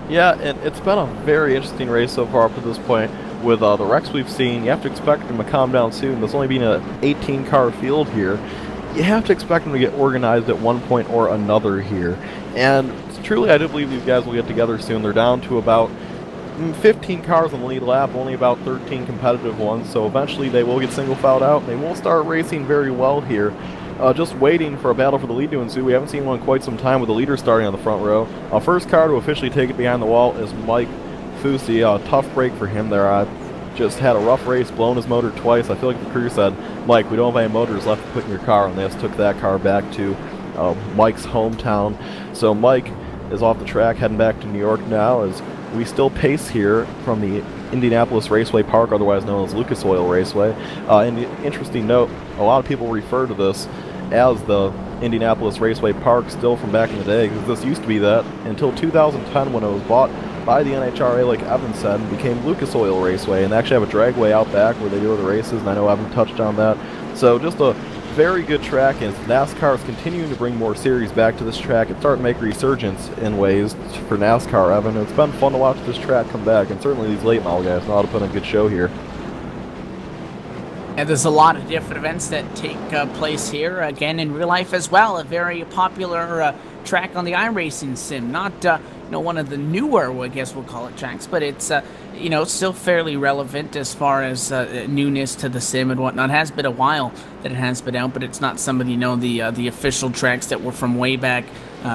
Yeah, and it's been a very interesting race so far up to this point. With the wrecks we've seen, you have to expect them to calm down soon. There's only been an 18-car field here. You have to expect them to get organized at one point or another here. And truly, I do believe these guys will get together soon. They're down to about 15 cars on the lead lap, only about 13 competitive ones, so eventually they will get single filed out, and they will start racing very well here. Just waiting for a battle for the lead to ensue. We haven't seen one in quite some time with the leader starting on the front row. First car to officially take it behind the wall is Mike Fossey. Tough break for him there. Just had a rough race, blown his motor twice. I feel like the crew said, Mike, we don't have any motors left to put in your car, and they just took that car back to Mike's hometown. So Mike is off the track, heading back to New York now, as we still pace here from the Indianapolis Raceway Park, otherwise known as Lucas Oil Raceway. And the interesting note, a lot of people refer to this as the Indianapolis Raceway Park still from back in the day, because this used to be that until 2010 when it was bought by the NHRA, like Evan said, and became Lucas Oil Raceway, and they actually have a dragway out back where they do the races, and I know Evan touched on that. So just a very good track, and NASCAR is continuing to bring more series back to this track. It's starting to make a resurgence in ways for NASCAR, Evan. It's been fun to watch this track come back, and certainly these late model guys know how to put on a good show here. And there's a lot of different events that take place here, again, in real life as well. A very popular track on the iRacing sim. Not one of the newer, I guess we'll call it, tracks, but it's still fairly relevant as far as newness to the sim and whatnot. It has been a while that it has been out, but it's not some of the official tracks that were from way back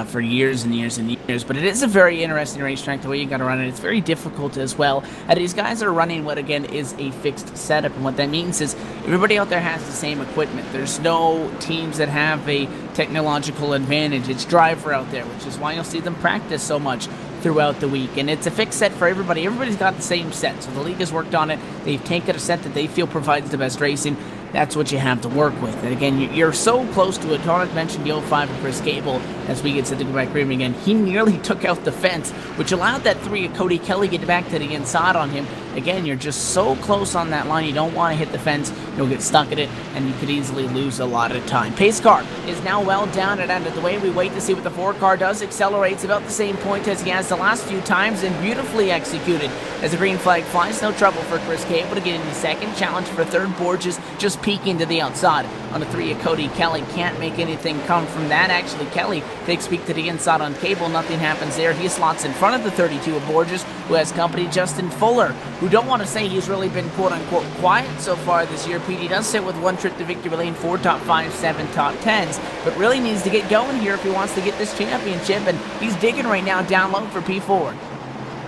for years and years and years. But it is a very interesting racetrack, the way you got to run it. It's very difficult as well. And these guys are running what, again, is a fixed setup. And what that means is everybody out there has the same equipment. There's no teams that have a technological advantage. It's driver out there, which is why you'll see them practice so much throughout the week. And it's a fixed set for everybody. Everybody's got the same set. So the league has worked on it. They've taken a set that they feel provides the best racing. That's what you have to work with. And again, you're so close to it. Tonic mentioned the 05 of Chris Cable as we get to the goodbye cream again. He nearly took out the fence, which allowed that 3 of Cody Kelly get back to the inside on him. Again, you're just so close on that line. You don't want to hit the fence. You'll get stuck in it, and you could easily lose a lot of time. Pace car is now well down and out of the way. We wait to see what the 4 car does. Accelerates about the same point as he has the last few times, and beautifully executed as the green flag flies. No trouble for Chris Cable to get into second. Challenge for third. Borges just peeking to the outside on the 3 of Cody Kelly. Can't make anything come from that. Actually, Kelly takes peek to the inside on Cable. Nothing happens there. He slots in front of the 32 of Borges, who has company Justin Fuller, who don't want to say he's really been quote-unquote quiet so far this year. PD does sit with 1 trip to victory lane, 4 top 5, 7 top 10s, but really needs to get going here if he wants to get this championship, and he's digging right now down low for P4.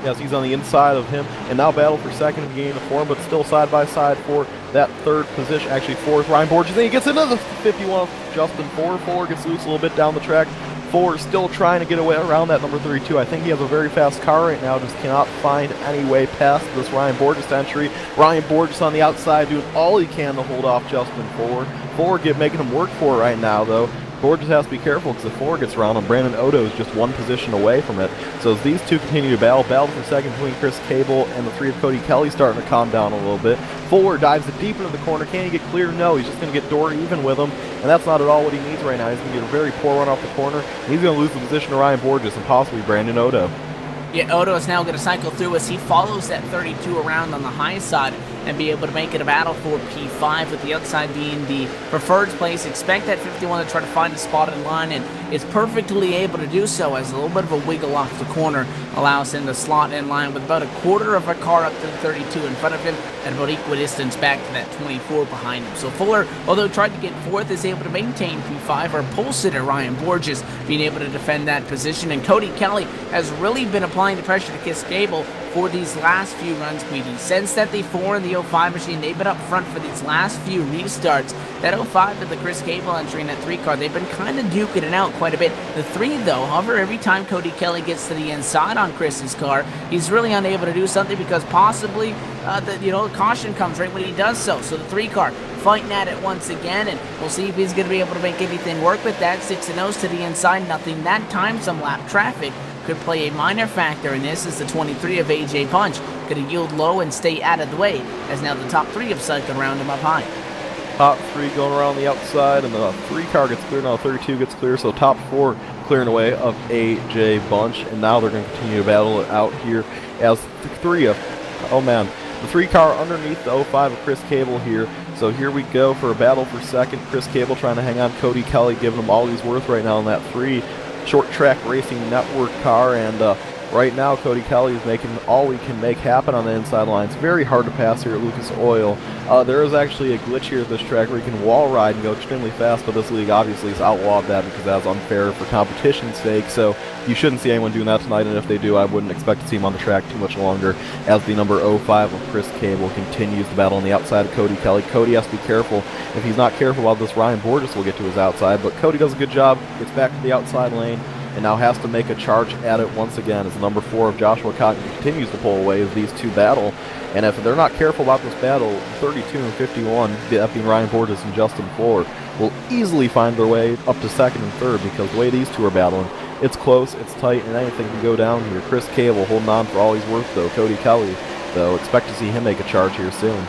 Yes, he's on the inside of him, and now battle for second and gain of form, but still side by side for that third position, actually fourth, Ryan Borges. Then he gets into the 51, Justin Ford. Ford gets loose a little bit down the track. Ford still trying to get away around that number 32. I think he has a very fast car right now, just cannot find any way past this Ryan Borges entry. Ryan Borges on the outside doing all he can to hold off Justin Ford. Ford making him work for it right now, though. Borges has to be careful because if Ford gets around him, Brandon Odo is just 1 position away from it. So as these two continue to battle for second between Chris Cable and the 3 of Cody Kelly starting to calm down a little bit. Ford dives it deep into the corner. Can he get clear? No, he's just going to get door even with him, and that's not at all what he needs right now. He's going to get a very poor run off the corner, and he's going to lose the position to Ryan Borges and possibly Brandon Odo. Yeah, Odo is now going to cycle through as he follows that 32 around on the high side and be able to make it a battle for P5, with the outside being the preferred place. Expect that 51 to try to find a spot in line, and is perfectly able to do so, as a little bit of a wiggle off the corner allows him to slot in line with about a quarter of a car up to the 32 in front of him and about equidistance back to that 24 behind him. So Fuller, although tried to get fourth, is able to maintain P5. Our pole sitter, Ryan Borges, being able to defend that position. And Cody Kelly has really been applying the pressure to Chris Gable for these last few runs, Petey. Since that the 4 and the 05 machine, they've been up front for these last few restarts. That 05 with the Chris Gable entry in that 3 car, they've been kind of duking it out quite a bit. The 3, though, however, every time Cody Kelly gets to the inside on Chris's car, he's really unable to do something because possibly the caution comes right when he does so. So the 3 car fighting at it once again, and we'll see if he's going to be able to make anything work with that. 6 and 0s to the inside, nothing that time. Some lap traffic could play a minor factor in this, as the 23 of AJ Punch going to yield low and stay out of the way, as now the top 3 of cycle around him up high. Top 3 going around the outside, and the 3 car gets clear. Now 32 gets clear, so top 4 clearing away of AJ Bunch, and now they're going to continue to battle it out here as the 3 of, the 3 car underneath the 05 of Chris Cable here. So here we go for a battle for second. Chris Cable trying to hang on Cody Kelly, giving him all he's worth right now in that 3 short track racing network car, and right now Cody Kelly is making all he can make happen on the inside lines. Very hard to pass here at Lucas Oil. There is actually a glitch here at this track where you can wall ride and go extremely fast, but this league obviously has outlawed that because that's unfair for competition's sake, so you shouldn't see anyone doing that tonight, and if they do, I wouldn't expect to see him on the track too much longer, as the number 05 of Chris Cable continues to battle on the outside of Cody Kelly. Cody has to be careful. If he's not careful about this, Ryan Borges will get to his outside, but Cody does a good job, gets back to the outside lane, and now has to make a charge at it once again, as the number 4 of Joshua Cotton continues to pull away as these 2 battle. And if they're not careful about this battle, 32 and 51, that being Ryan Borges and Justin Fuller, will easily find their way up to second and third, because the way these 2 are battling, it's close, it's tight, and anything can go down here. Chris Cable holding on for all he's worth, though. Cody Kelly, though, expect to see him make a charge here soon.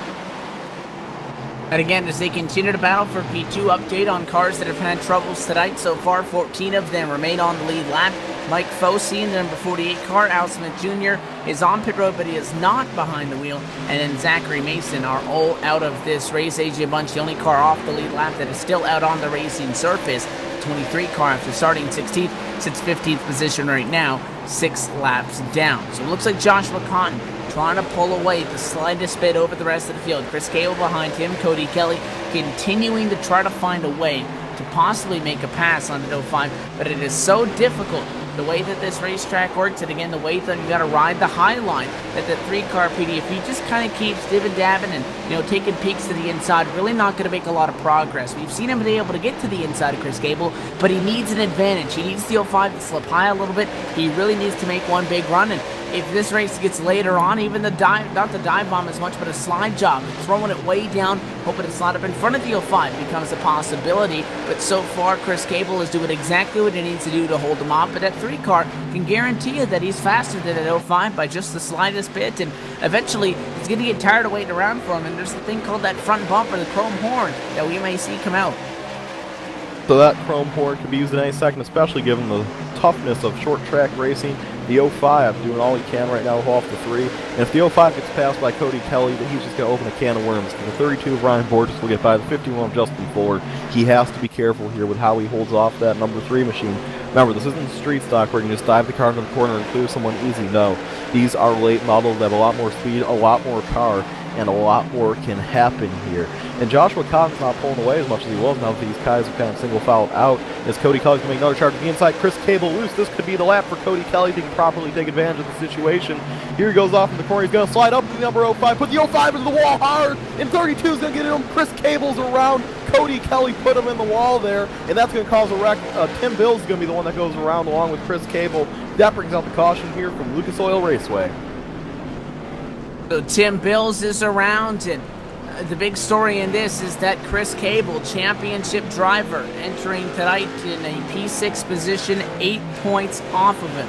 And again, as they continue to battle for P2, update on cars that have had troubles tonight. So far, 14 of them remain on the lead lap. Mike Fossey in the number 48 car, Al Smith Jr. is on pit road, but he is not behind the wheel. And then Zachary Mason are all out of this race. AJ Bunch, the only car off the lead lap that is still out on the racing surface. 23 car, after starting 16th, sits 15th position right now, 6 laps down. So it looks like Joshua Cotton trying to pull away the slightest bit over the rest of the field. Chris Cable behind him, Cody Kelly continuing to try to find a way to possibly make a pass on the 05, but it is so difficult the way that this racetrack works, and again, the way that you got to ride the high line, that the 3-car PD, if he just kind of keeps dibbing-dabbing and, taking peeks to the inside, really not going to make a lot of progress. We've seen him be able to get to the inside of Chris Gable, but he needs an advantage. He needs the 05 to slip high a little bit. He really needs to make one big run, and if this race gets later on, even the dive, not the dive bomb as much, but a slide job, throwing it way down, hoping to slide up in front of the 05 becomes a possibility. But so far, Chris Cable is doing exactly what he needs to do to hold him off. But that 3-car can guarantee you that he's faster than that 05 by just the slightest bit. And eventually, he's going to get tired of waiting around for him. And there's a thing called that front bumper, the chrome horn, that we may see come out. So that chrome horn could be used in any second, especially given the toughness of short track racing. The 05 doing all he can right now off the 3. And if the 05 gets passed by Cody Kelly, then he's just going to open a can of worms. The 32 of Ryan Borges will get by the 51 of Justin Fuller. He has to be careful here with how he holds off that number 3 machine. Remember, this isn't street stock where you can just dive the car into the corner and clear someone easy. No, these are late models that have a lot more speed, a lot more power, and a lot more can happen here. And Joshua Cotton's not pulling away as much as he was now that these guys are kind of single fouled out. As Cody Kelly's going to make another charge to the inside, Chris Cable loose. This could be the lap for Cody Kelly to properly take advantage of the situation. Here he goes off in the corner. He's going to slide up to the number 05, put the 05 into the wall hard, and 32 is going to get him. Chris Cable's around. Cody Kelly put him in the wall there, and that's going to cause a wreck. Tim Bill's going to be the one that goes around along with Chris Cable. That brings out the caution here from Lucas Oil Raceway. So Tim Bills is around, and the big story in this is that Chris Cable, championship driver, entering tonight in a P6 position, 8 points off of him,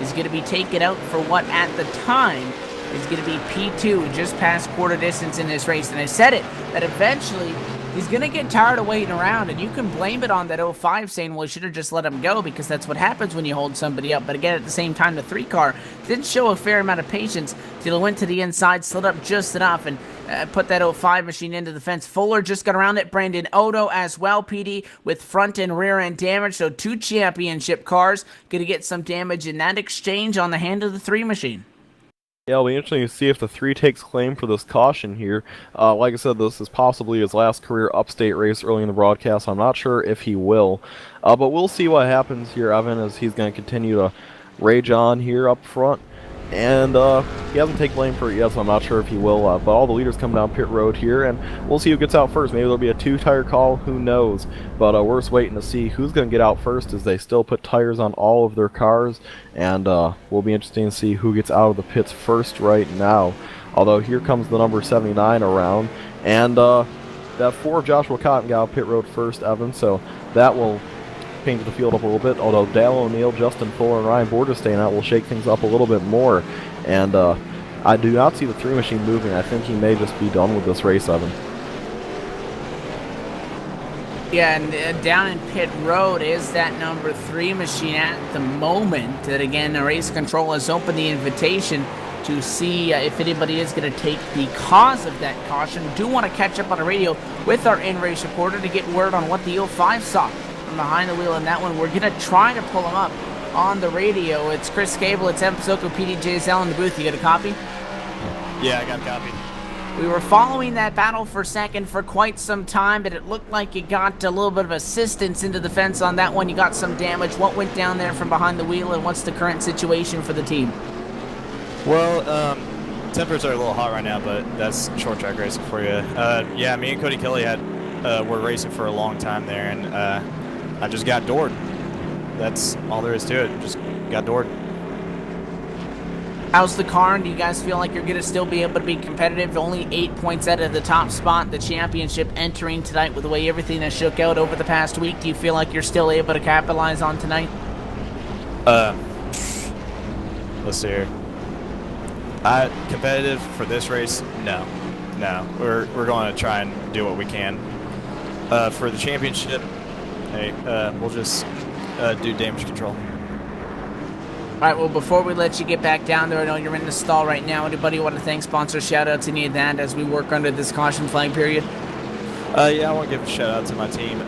is going to be taken out for what at the time is going to be P2, just past quarter distance in this race. And I said it, that eventually he's going to get tired of waiting around, and you can blame it on that 05 saying, well, you should have just let him go, because that's what happens when you hold somebody up. But again, at the same time, the 3 car did show a fair amount of patience till it went to the inside, slid up just enough, and put that 05 machine into the fence. Fuller just got around it. Brandon Odo as well, PD, with front and rear end damage. So 2 championship cars going to get some damage in that exchange on the hand of the 3 machine. Yeah, it'll be interesting to see if the 3 takes claim for this caution here. Like I said, this is possibly his last career Upstate race early in the broadcast. I'm not sure if he will. But we'll see what happens here, Evan, as he's going to continue to rage on here up front. And he hasn't taken blame for it yet, so I'm not sure if he will. But all the leaders come down pit road here, and we'll see who gets out first. Maybe there'll be a 2-tire call, who knows. But we're just waiting to see who's going to get out first, as they still put tires on all of their cars. And will be interesting to see who gets out of the pits first right now. Although here comes the number 79 around. And that 4 of Joshua Cotton got out pit road first, Evan, so that will painted the field up a little bit, although Dale O'Neill, Justin Fuller, and Ryan Borges staying out will shake things up a little bit more. And I do not see the 3 machine moving. I think he may just be done with this race, Evan. Yeah, and down in pit road is that number 3 machine at the moment. That again, the race control has opened the invitation to see if anybody is going to take the cause of that caution. We do want to catch up on the radio with our in-race reporter to get word on what the 05 saw behind the wheel in that one. We're going to try to pull him up on the radio. It's Chris Cable, it's M. Soko, PDJSL in the booth. You got a copy? Yeah, I got a copy. We were following that battle for second for quite some time, but it looked like you got a little bit of assistance into the fence on that one. You got some damage. What went down there from behind the wheel, and what's the current situation for the team? Well, temperatures are a little hot right now, but that's short track racing for you. Yeah, me and Cody Kelly were racing for a long time there, and I just got doored. That's all there is to it. Just got doored. How's the car, and do you guys feel like you're going to still be able to be competitive? Only 8 points out of the top spot, the championship entering tonight with the way everything has shook out over the past week. Do you feel like you're still able to capitalize on tonight? Let's see here. Competitive for this race? No. We're going to try and do what we can. For the championship, hey, we'll just do damage control. All right, well, before we let you get back down there, I know you're in the stall right now. Anybody want to thank sponsor shout-outs, any of that, as we work under this caution flag period? Yeah, I want to give a shout-out to my team,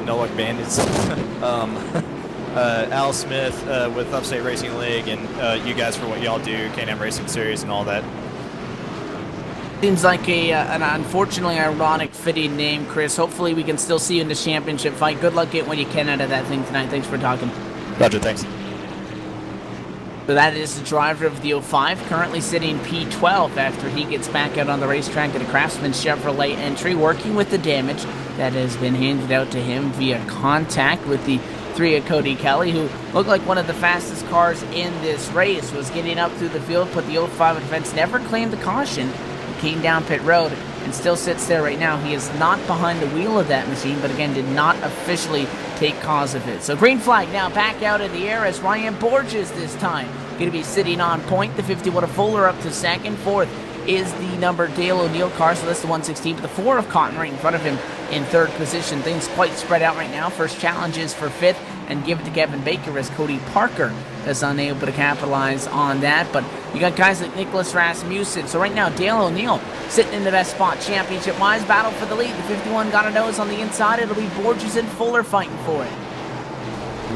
No Luck Bandits, Al Smith with Upstate Racing League, and you guys for what y'all do, K&M Racing Series and all that. Seems like an unfortunately ironic fitting name, Chris. Hopefully we can still see you in the championship fight. Good luck getting what you can out of that thing tonight. Thanks for talking. Roger, thanks. So that is the driver of the 05, currently sitting P12 after he gets back out on the racetrack at a Craftsman Chevrolet entry, working with the damage that has been handed out to him via contact with the 3 of Cody Kelly, who looked like one of the fastest cars in this race, was getting up through the field, put the 05 in fence, never claimed the caution. Came down pit road and still sits there right now. He is not behind the wheel of that machine, but again did not officially take cause of it. So green flag now back out of the air as Ryan Borges this time going to be sitting on point. The 51 of Fuller up to second. Fourth is the number Dale O'Neill car, so that's the 116, but the 4 of Cotton right in front of him in third position. Things quite spread out right now. First challenge is for fifth, and give it to Kevin Baker as Cody Parker is unable to capitalize on that. But you got guys like Nicholas Rasmussen. So right now, Dale O'Neill sitting in the best spot championship-wise. Battle for the lead. The 51 got a nose on the inside. It'll be Borges and Fuller fighting for it.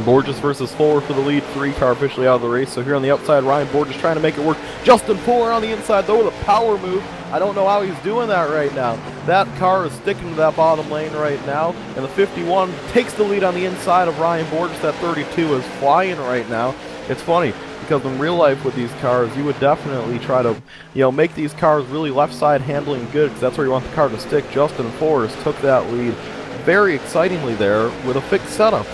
Borges versus Fuller for the lead. 3 car officially out of the race. So here on the outside, Ryan Borges trying to make it work. Justin Fuller on the inside, though, with a power move. I don't know how he's doing that right now. That car is sticking to that bottom lane right now. And the 51 takes the lead on the inside of Ryan Borges. That 32 is flying right now. It's funny, because in real life with these cars, you would definitely try to, make these cars really left side handling good, because that's where you want the car to stick. Justin Fuller took that lead very excitingly there with a fixed setup.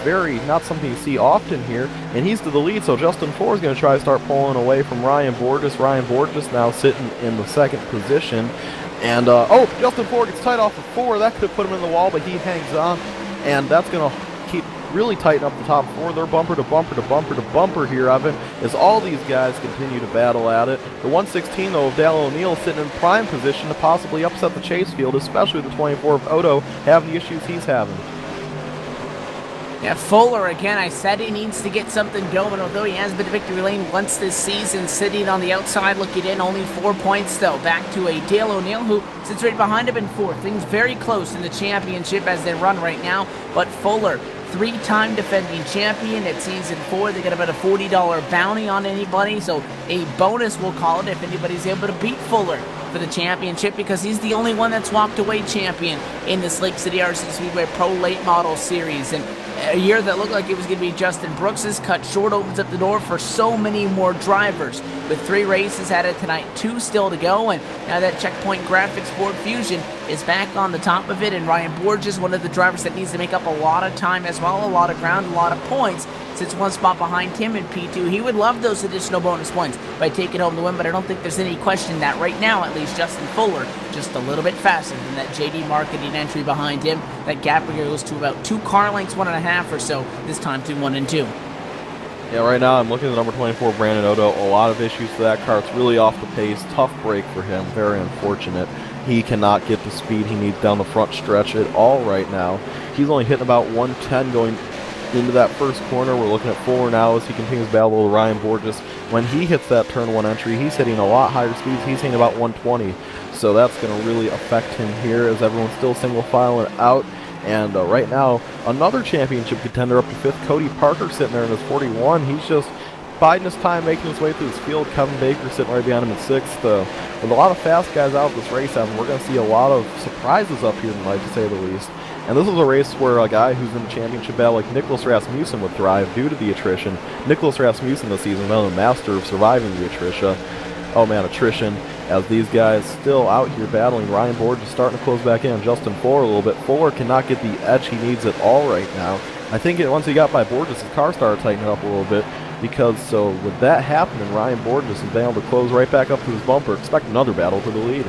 Not something you see often here, and he's to the lead, so Justin Fuller is going to try to start pulling away from Ryan Borges. Ryan Borges now sitting in the second position, and Justin Fuller gets tight off of 4. That could have put him in the wall, but he hangs on, and that's going to keep really tighten up the top 4. They're bumper to bumper to bumper to bumper here, Evan, as all these guys continue to battle at it. The 116, though, of Dale O'Neill sitting in prime position to possibly upset the chase field, especially with the 24 of Odo having the issues he's having. Yeah, Fuller, again, I said he needs to get something going, although he has been to victory lane once this season, sitting on the outside looking in, only 4 points, though. Back to a Dale O'Neill, who sits right behind him in 4th. Things very close in the championship as they run right now, but Fuller, 3-time defending champion at Season 4. They got about a $40 bounty on anybody, so a bonus, we'll call it, if anybody's able to beat Fuller for the championship, because he's the only one that's walked away champion in this Lake City RC Speedway Pro Late Model Series. And a year that looked like it was going to be Justin Brooks's cut short opens up the door for so many more drivers. With 3 races added tonight, 2 still to go, and now that Checkpoint Graphics Ford Fusion is back on the top of it, and Ryan Borges, one of the drivers that needs to make up a lot of time as well, a lot of ground, a lot of points, sits 1 spot behind him in P2. He would love those additional bonus points by taking home the win, but I don't think there's any question that right now, at least, Justin Fuller just a little bit faster than that JD Marketing entry behind him. That gap goes to about 2 car lengths, 1.5 or so, this time to 1 and 2. Yeah, right now I'm looking at the number 24, Brandon Odo. A lot of issues for that car. It's really off the pace. Tough break for him. Very unfortunate. He cannot get the speed he needs down the front stretch at all right now. He's only hitting about 110 going into that first corner. We're looking at Fuller now as he continues to battle with Ryan Borges. When he hits that turn 1 entry, he's hitting a lot higher speeds. He's hitting about 120. So that's going to really affect him here as everyone's still single filing out. And right now, another championship contender up to 5th, Cody Parker, sitting there in his 41. He's just biding his time, making his way through this field. Kevin Baker sitting right behind him in 6th. With a lot of fast guys out of this race, Evan, we're going to see a lot of surprises up here tonight, to say the least. And this is a race where a guy who's in the championship battle like Nicholas Rasmussen would thrive due to the attrition. Nicholas Rasmussen this season has been a master of surviving the attrition. Oh man, attrition. As these guys still out here battling. Ryan Borges starting to close back in. Justin Fuller a little bit. Fuller cannot get the edge he needs at all right now. I think once he got by Borges, his car started tightening up a little bit. Because so with that happening, Ryan Borges has been able to close right back up to his bumper. Expect another battle for the lead.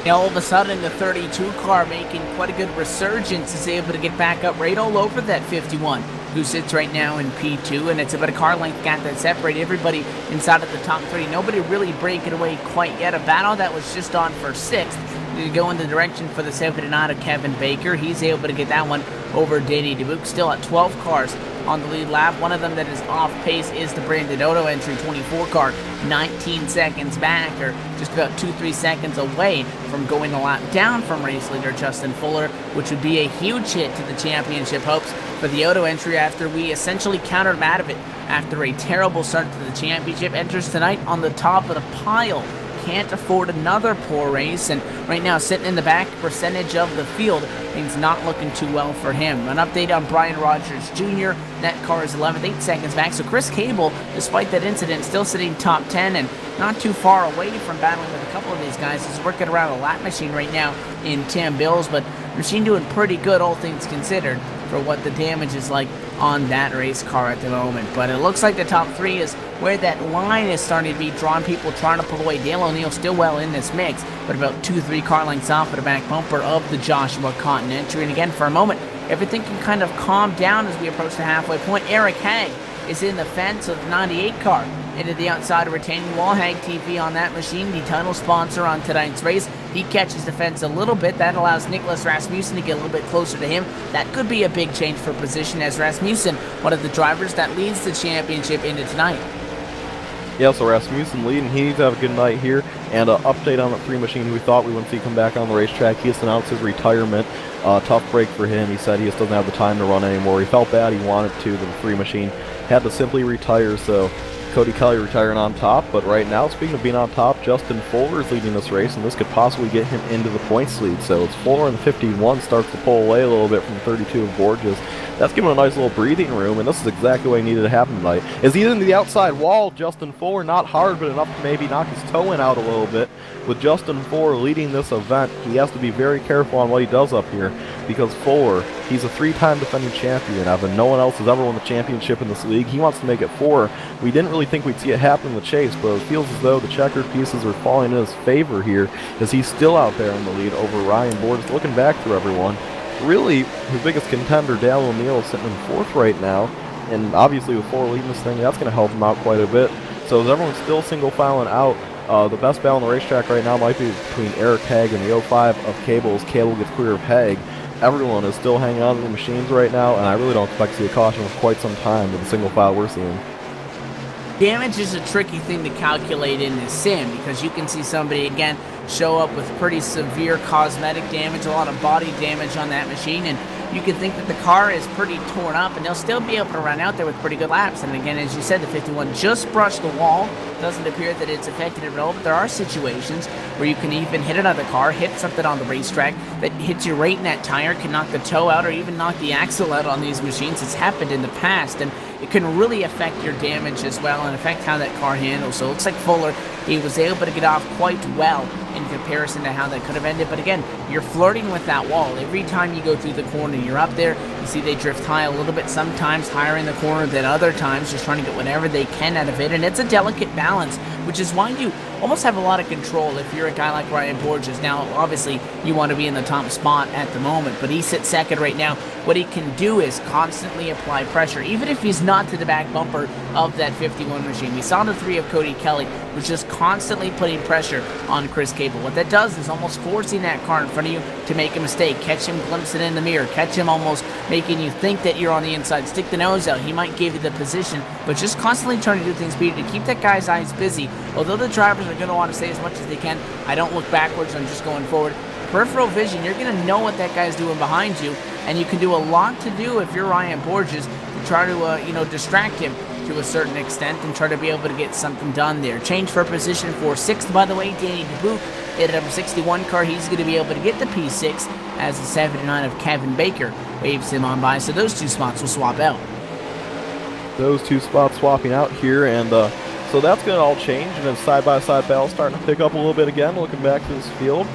All of a sudden, the 32 car making quite a good resurgence is able to get back up right all over that 51, who sits right now in P2, and it's about a car length gap that separates everybody inside of the top 3. Nobody really breaking away quite yet. A battle that was just on for 6th to go in the direction for the 79 of Kevin Baker. He's able to get that one over Danny Dubuque, still at 12 cars on the lead lap. One of them that is off pace is the Brandon Odo entry 24 car, 19 seconds back, or just about 2-3 seconds away from going a lap down from race leader Justin Fuller, which would be a huge hit to the championship hopes for the Odo entry after we essentially countered him out of it after a terrible start to the championship. Enters tonight on the top of the pile. Can't afford another poor race, and right now sitting in the back percentage of the field, things not looking too well for him. An update on Brian Rogers Jr. That car is 11th, 8 seconds back. So Chris Cable, despite that incident, still sitting top 10 and not too far away from battling with a couple of these guys. He's working around a lap machine right now in Tim Bills, but machine doing pretty good, all things considered, for what the damage is like on that race car at the moment. But it looks like the top 3 is where that line is starting to be drawn. People trying to pull away. Dale O'Neill still well in this mix, but about 2-3 car lengths off of the back bumper of the Joshua Cotton entry. And again, for a moment, everything can kind of calm down as we approach the halfway point. Eric Haag is in the fence of the 98 car into the outside retaining wall. HAAGTV on that machine, the title sponsor on tonight's race. He catches the fence a little bit. That allows Nicholas Rasmussen to get a little bit closer to him. That could be a big change for position, as Rasmussen, one of the drivers that leads the championship into tonight. Yeah, so Rasmussen leading. He needs to have a good night here. And an update on the 3 machine we thought we wouldn't see come back on the racetrack. He just announced his retirement. Tough break for him. He said he just doesn't have the time to run anymore. He felt bad. He wanted to, but the 3 machine had to simply retire. So Cody Kelly retiring on top, but right now, speaking of being on top, Justin Fuller is leading this race, and this could possibly get him into the points lead. So it's Fuller in the 51, starts to pull away a little bit from 32 of Borges. That's giving him a nice little breathing room, and this is exactly what he needed to happen tonight. Is he into the outside wall? Justin Fuller, not hard, but enough to maybe knock his toe in out a little bit. With Justin Fuller leading this event, he has to be very careful on what he does up here, because Fuller, he's a 3-time defending champion, Evan. No one else has ever won the championship in this league. He wants to make it 4. We didn't really think we'd see it happen in the chase, but it feels as though the checkered pieces are falling in his favor here, as he's still out there in the lead over Ryan Borges. Looking back through everyone, really, his biggest contender, Dale O'Neill, is sitting in 4th right now. And obviously with Fuller leading this thing, that's going to help him out quite a bit. So as everyone's still single filing out, the best battle on the racetrack right now might be between Eric Haag and the 05 of Cable, as Cable gets clear of Haag. Everyone is still hanging on to the machines right now, and I really don't expect to see a caution for quite some time with the single file we're seeing. Damage is a tricky thing to calculate in this sim, because you can see somebody, again, show up with pretty severe cosmetic damage, a lot of body damage on that machine, and you can think that the car is pretty torn up, and they'll still be able to run out there with pretty good laps. And again, as you said, the 51 just brushed the wall. Doesn't appear that it's affected it at all, but there are situations where you can even hit another car, hit something on the racetrack that hits you right in that tire, can knock the toe out or even knock the axle out on these machines. It's happened in the past, and it can really affect your damage as well and affect how that car handles. So it looks like Fuller, he was able to get off quite well in comparison to how that could have ended. But again, you're flirting with that wall. Every time you go through the corner, you're up there. You see they drift high a little bit, sometimes higher in the corner than other times, just trying to get whatever they can out of it. And it's a delicate balance, which is why you almost have a lot of control if you're a guy like Ryan Borges. Now, obviously, you want to be in the top spot at the moment, but he sits second right now. What he can do is constantly apply pressure, even if he's not to the back bumper of that 51 machine. We saw the 3 of Cody Kelly was just constantly putting pressure on Chris Cable. What that does is almost forcing that car in front of you to make a mistake, catch him glimpsing in the mirror, catch him almost making you think that you're on the inside, stick the nose out. He might give you the position, but just constantly trying to do things speedy to keep that guy's eyes busy. Although the drivers are going to want to say as much as they can, I don't look backwards, I'm just going forward. Peripheral vision, you're going to know what that guy's doing behind you, and you can do a lot to do if you're Ryan Borges to try to, distract him to a certain extent and try to be able to get something done there. Change for position for 6th, by the way, Danny DeBook in a number 61 car. He's going to be able to get the P6 as the 79 of Kevin Baker waves him on by. So those 2 spots will swap out. Those 2 spots swapping out here, and so that's going to all change, and then side-by-side battle starting to pick up a little bit again, looking back to this field.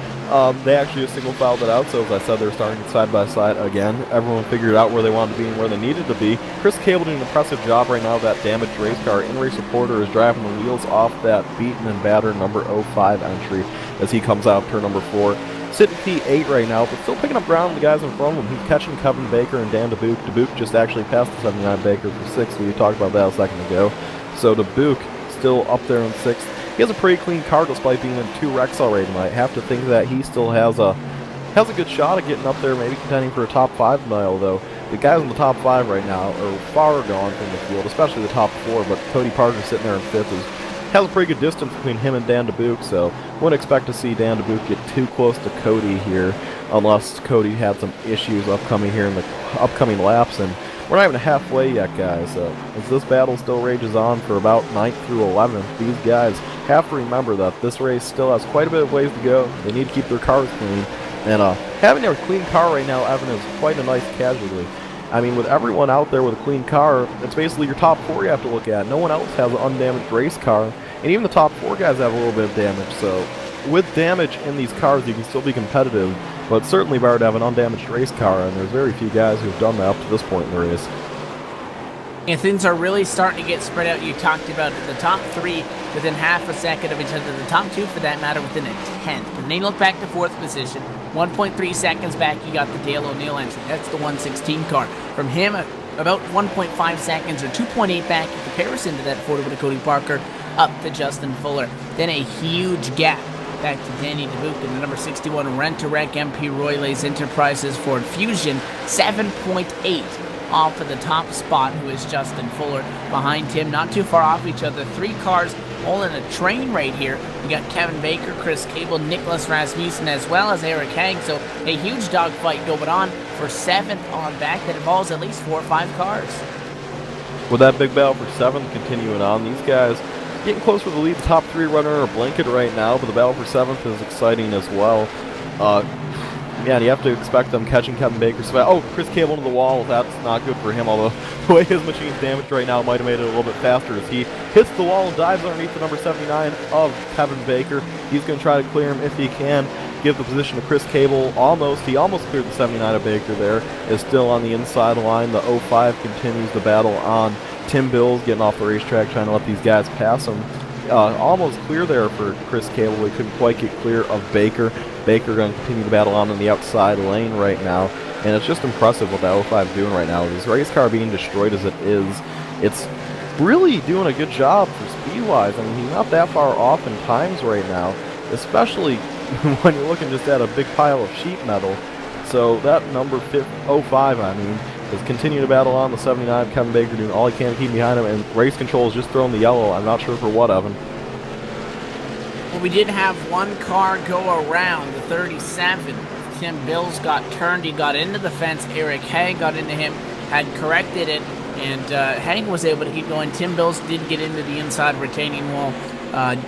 They actually just single filed it out, so as I said, they're starting side-by-side again. Everyone figured out where they wanted to be and where they needed to be. Chris Cable doing an impressive job right now. That damaged race car. In-race reporter is driving the wheels off that beaten and battered number 05 entry as he comes out turn number 4. Sitting P8 right now, but still picking up ground with the guys in front of him. He's catching Kevin Baker and Dan DeBook. DeBook just actually passed the 79 Baker for 6th. We talked about that a second ago. So DeBook still up there in 6th. He has a pretty clean car despite being in 2 wrecks already tonight. Have to think that he still has a good shot of getting up there, maybe contending for a top 5 mile, though. The guys in the top 5 right now are far gone from the field, especially the top 4, but Cody Parker sitting there in 5th has a pretty good distance between him and Dan DeBook, so wouldn't expect to see Dan DeBook get too close to Cody here unless Cody had some issues upcoming here in the upcoming laps, and we're not even halfway yet, guys. So as this battle still rages on for about 9th through 11th, these guys have to remember that this race still has quite a bit of ways to go. They need to keep their cars clean, and having a clean car right now, Evan, is quite a nice casualty. I mean, with everyone out there with a clean car, it's basically your top 4 you have to look at. No one else has an undamaged race car, and even the top 4 guys have a little bit of damage. So with damage in these cars, you can still be competitive, but it's certainly better to have an undamaged race car, and there's very few guys who've done that up to this point in the race. And things are really starting to get spread out. You talked about the top 3 within half a second of each other. The top 2, for that matter, within a tenth. But then you look back to 4th position. 1.3 seconds back, you got the Dale O'Neill entry. That's the 116 car. From him, about 1.5 seconds or 2.8 back in comparison to that 40 with Cody Parker up to Justin Fuller. Then a huge gap back to Danny DeBook in the number 61 Rent-to-Wreck MP Royales Enterprises Ford Fusion. 7.8 off of the top spot, who is Justin Fuller. Behind him, not too far off each other, 3 cars all in a train right here. We got Kevin Baker, Chris Cable, Nicholas Rasmussen, as well as Eric Haag. So a huge dogfight going on for 7th on back that involves at least 4 or 5 cars. With that big battle for 7th continuing on, these guys getting close for the lead. The top 3 runner are blanket right now, but the battle for 7th is exciting as well. Yeah, you have to expect them catching Kevin Baker. Oh, Chris Cable into the wall. That's not good for him, although the way his machine's damaged right now might have made it a little bit faster as he hits the wall and dives underneath the number 79 of Kevin Baker. He's going to try to clear him if he can. Give the position to Chris Cable. He almost cleared the 79 of Baker there. Is still on the inside line. The 05 continues the battle on. Tim Bills getting off the racetrack, trying to let these guys pass him. Almost clear there for Chris Cable. He couldn't quite get clear of Baker. Baker going to continue the battle on in the outside lane right now. and it's just impressive what that 05 is doing right now. This race car being destroyed as it is, it's really doing a good job for speed-wise. I mean, he's not that far off in times right now, especially when you're looking just at a big pile of sheet metal. So that number 05, I mean, is continuing to battle on the 79. Kevin Baker doing all he can to keep behind him, and race control is just throwing the yellow. I'm not sure for what, Evan. Well, we did have one car go around, the 37. Tim Bills got turned. He got into the fence. Eric Haag got into him, had corrected it, and Haag was able to keep going. Tim Bills did get into the inside retaining wall,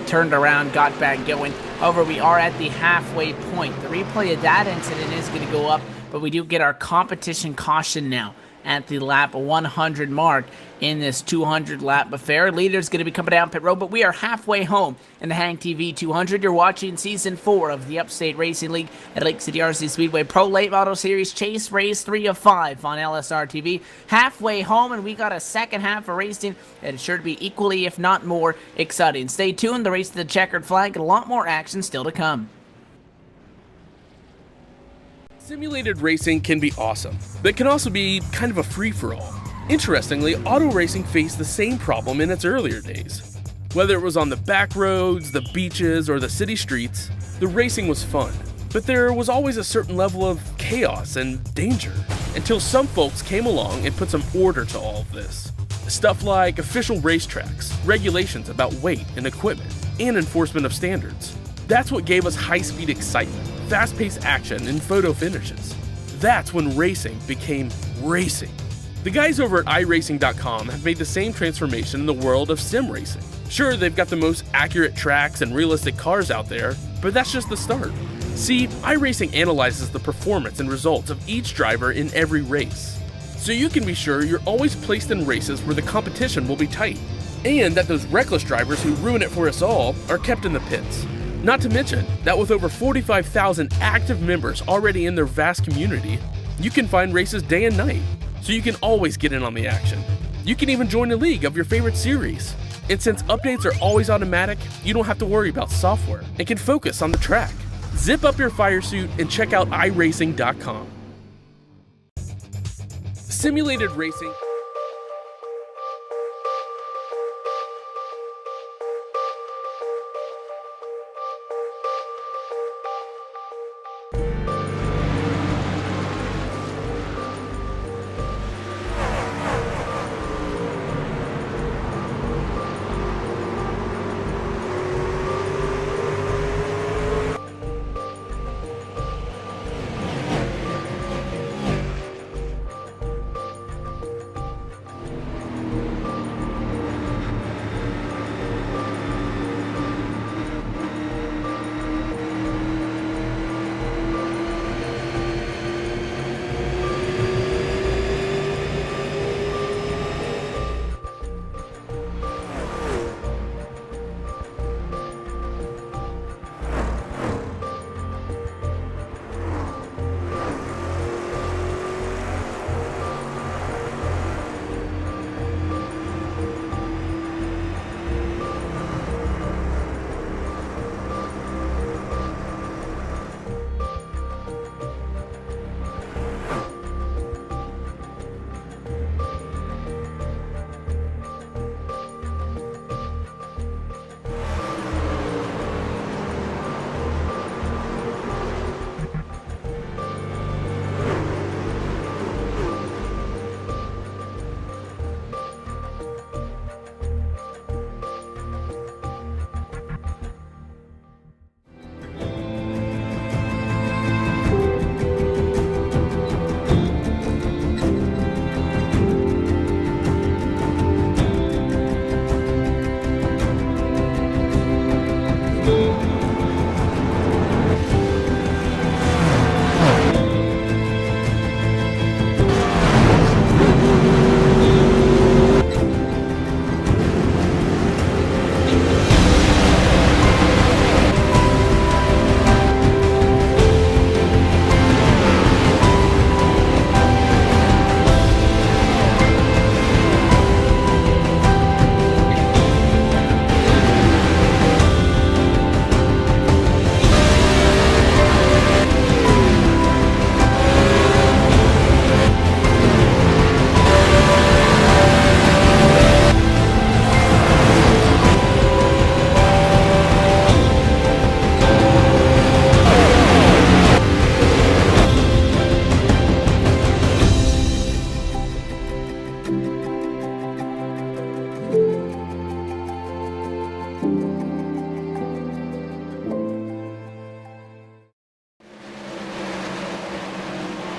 turned around, got back going. However, we are at the halfway point. The replay of that incident is going to go up, but we do get our competition caution now at the lap 100 mark in this 200 lap affair. Leader's going to be coming down pit road, but we are halfway home in the HAAGTV 200. You're watching season 4 of the Upstate Racing League at Lake City RC Speedway Pro Late Model Series Chase Race 3 of 5 on LSRTV. Halfway home, and we got a second half of racing that is sure to be equally, if not more, exciting. Stay tuned. The race to the checkered flag, and a lot more action still to come. Simulated racing can be awesome, but it can also be kind of a free-for-all. Interestingly, auto racing faced the same problem in its earlier days. Whether it was on the back roads, the beaches, or the city streets, the racing was fun, but there was always a certain level of chaos and danger, until some folks came along and put some order to all of this. Stuff like official racetracks, regulations about weight and equipment, and enforcement of standards. That's what gave us high-speed excitement, fast-paced action, and photo finishes. That's when racing became racing. The guys over at iRacing.com have made the same transformation in the world of sim racing. Sure, they've got the most accurate tracks and realistic cars out there, but that's just the start. See, iRacing analyzes the performance and results of each driver in every race, so you can be sure you're always placed in races where the competition will be tight, and that those reckless drivers who ruin it for us all are kept in the pits. Not to mention that with over 45,000 active members already in their vast community, you can find races day and night, so you can always get in on the action. You can even join a league of your favorite series. And since updates are always automatic, you don't have to worry about software and can focus on the track. Zip up your fire suit and check out iRacing.com. Simulated racing.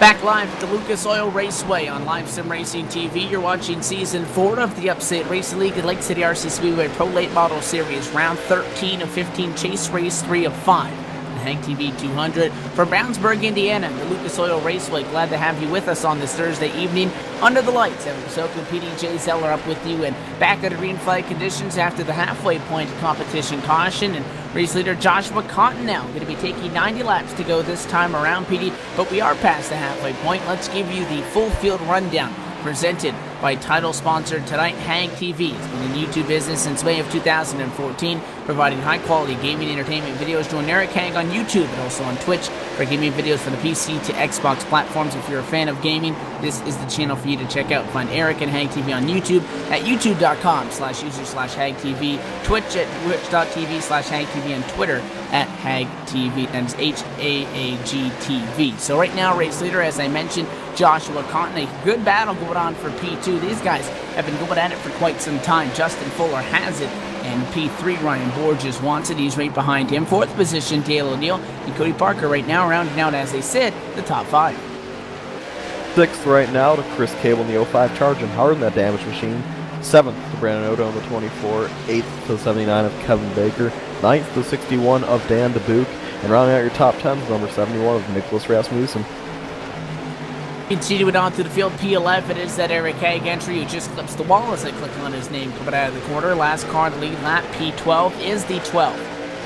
Back live at the Lucas Oil Raceway on Live Sim Racing TV. You're watching Season 4 of the Upstate Racing League at Lake City RC Speedway Pro Late Model Series, Round 13 of 15, Chase Race 3 of 5. HAAGTV 200 from Brownsburg, Indiana, the Lucas Oil Raceway. Glad to have you with us on this Thursday evening under the lights. Evan Pasoka and PDJ Zeller up with you, and back at the green flag conditions after the halfway point competition caution. And race leader Joshua Cotton now going to be taking 90 laps to go this time around, PD, but we are past the halfway point. Let's give you the full field rundown presented by title sponsor tonight, HAAGTV. It's been in the YouTube business since May of 2014, providing high-quality gaming entertainment videos. Join Eric Haag on YouTube and also on Twitch for gaming videos for the PC to Xbox platforms. If you're a fan of gaming, this is the channel for you to check out. Find Eric and HAAGTV on YouTube at youtube.com/user/HAAGTV, Twitch at twitch.tv/HAAGTV, and Twitter at HAAGTV. That's HAAGTV. So right now, race leader, as I mentioned, Joshua Cotton. A good battle going on for P2. These guys have been going at it for quite some time. Justin Fuller has it, and P3, Ryan Borges wants it. He's right behind him. Fourth position, Dale O'Neill and Cody Parker right now rounding out, as they said, the top 5. Sixth right now to Chris Cable in the 05, charging hard in that damaged machine. Seventh to Brandon Odo in the 24. Eighth to the 79 of Kevin Baker. Ninth to 61 of Dan DeBuke. And rounding out your top 10 is number 71 of Nicholas Rasmussen. Continuing on to the field, P11 is that Eric Haag entry who just clips the wall as I click on his name coming out of the corner. Last car to lead lap, P12 is the 12th.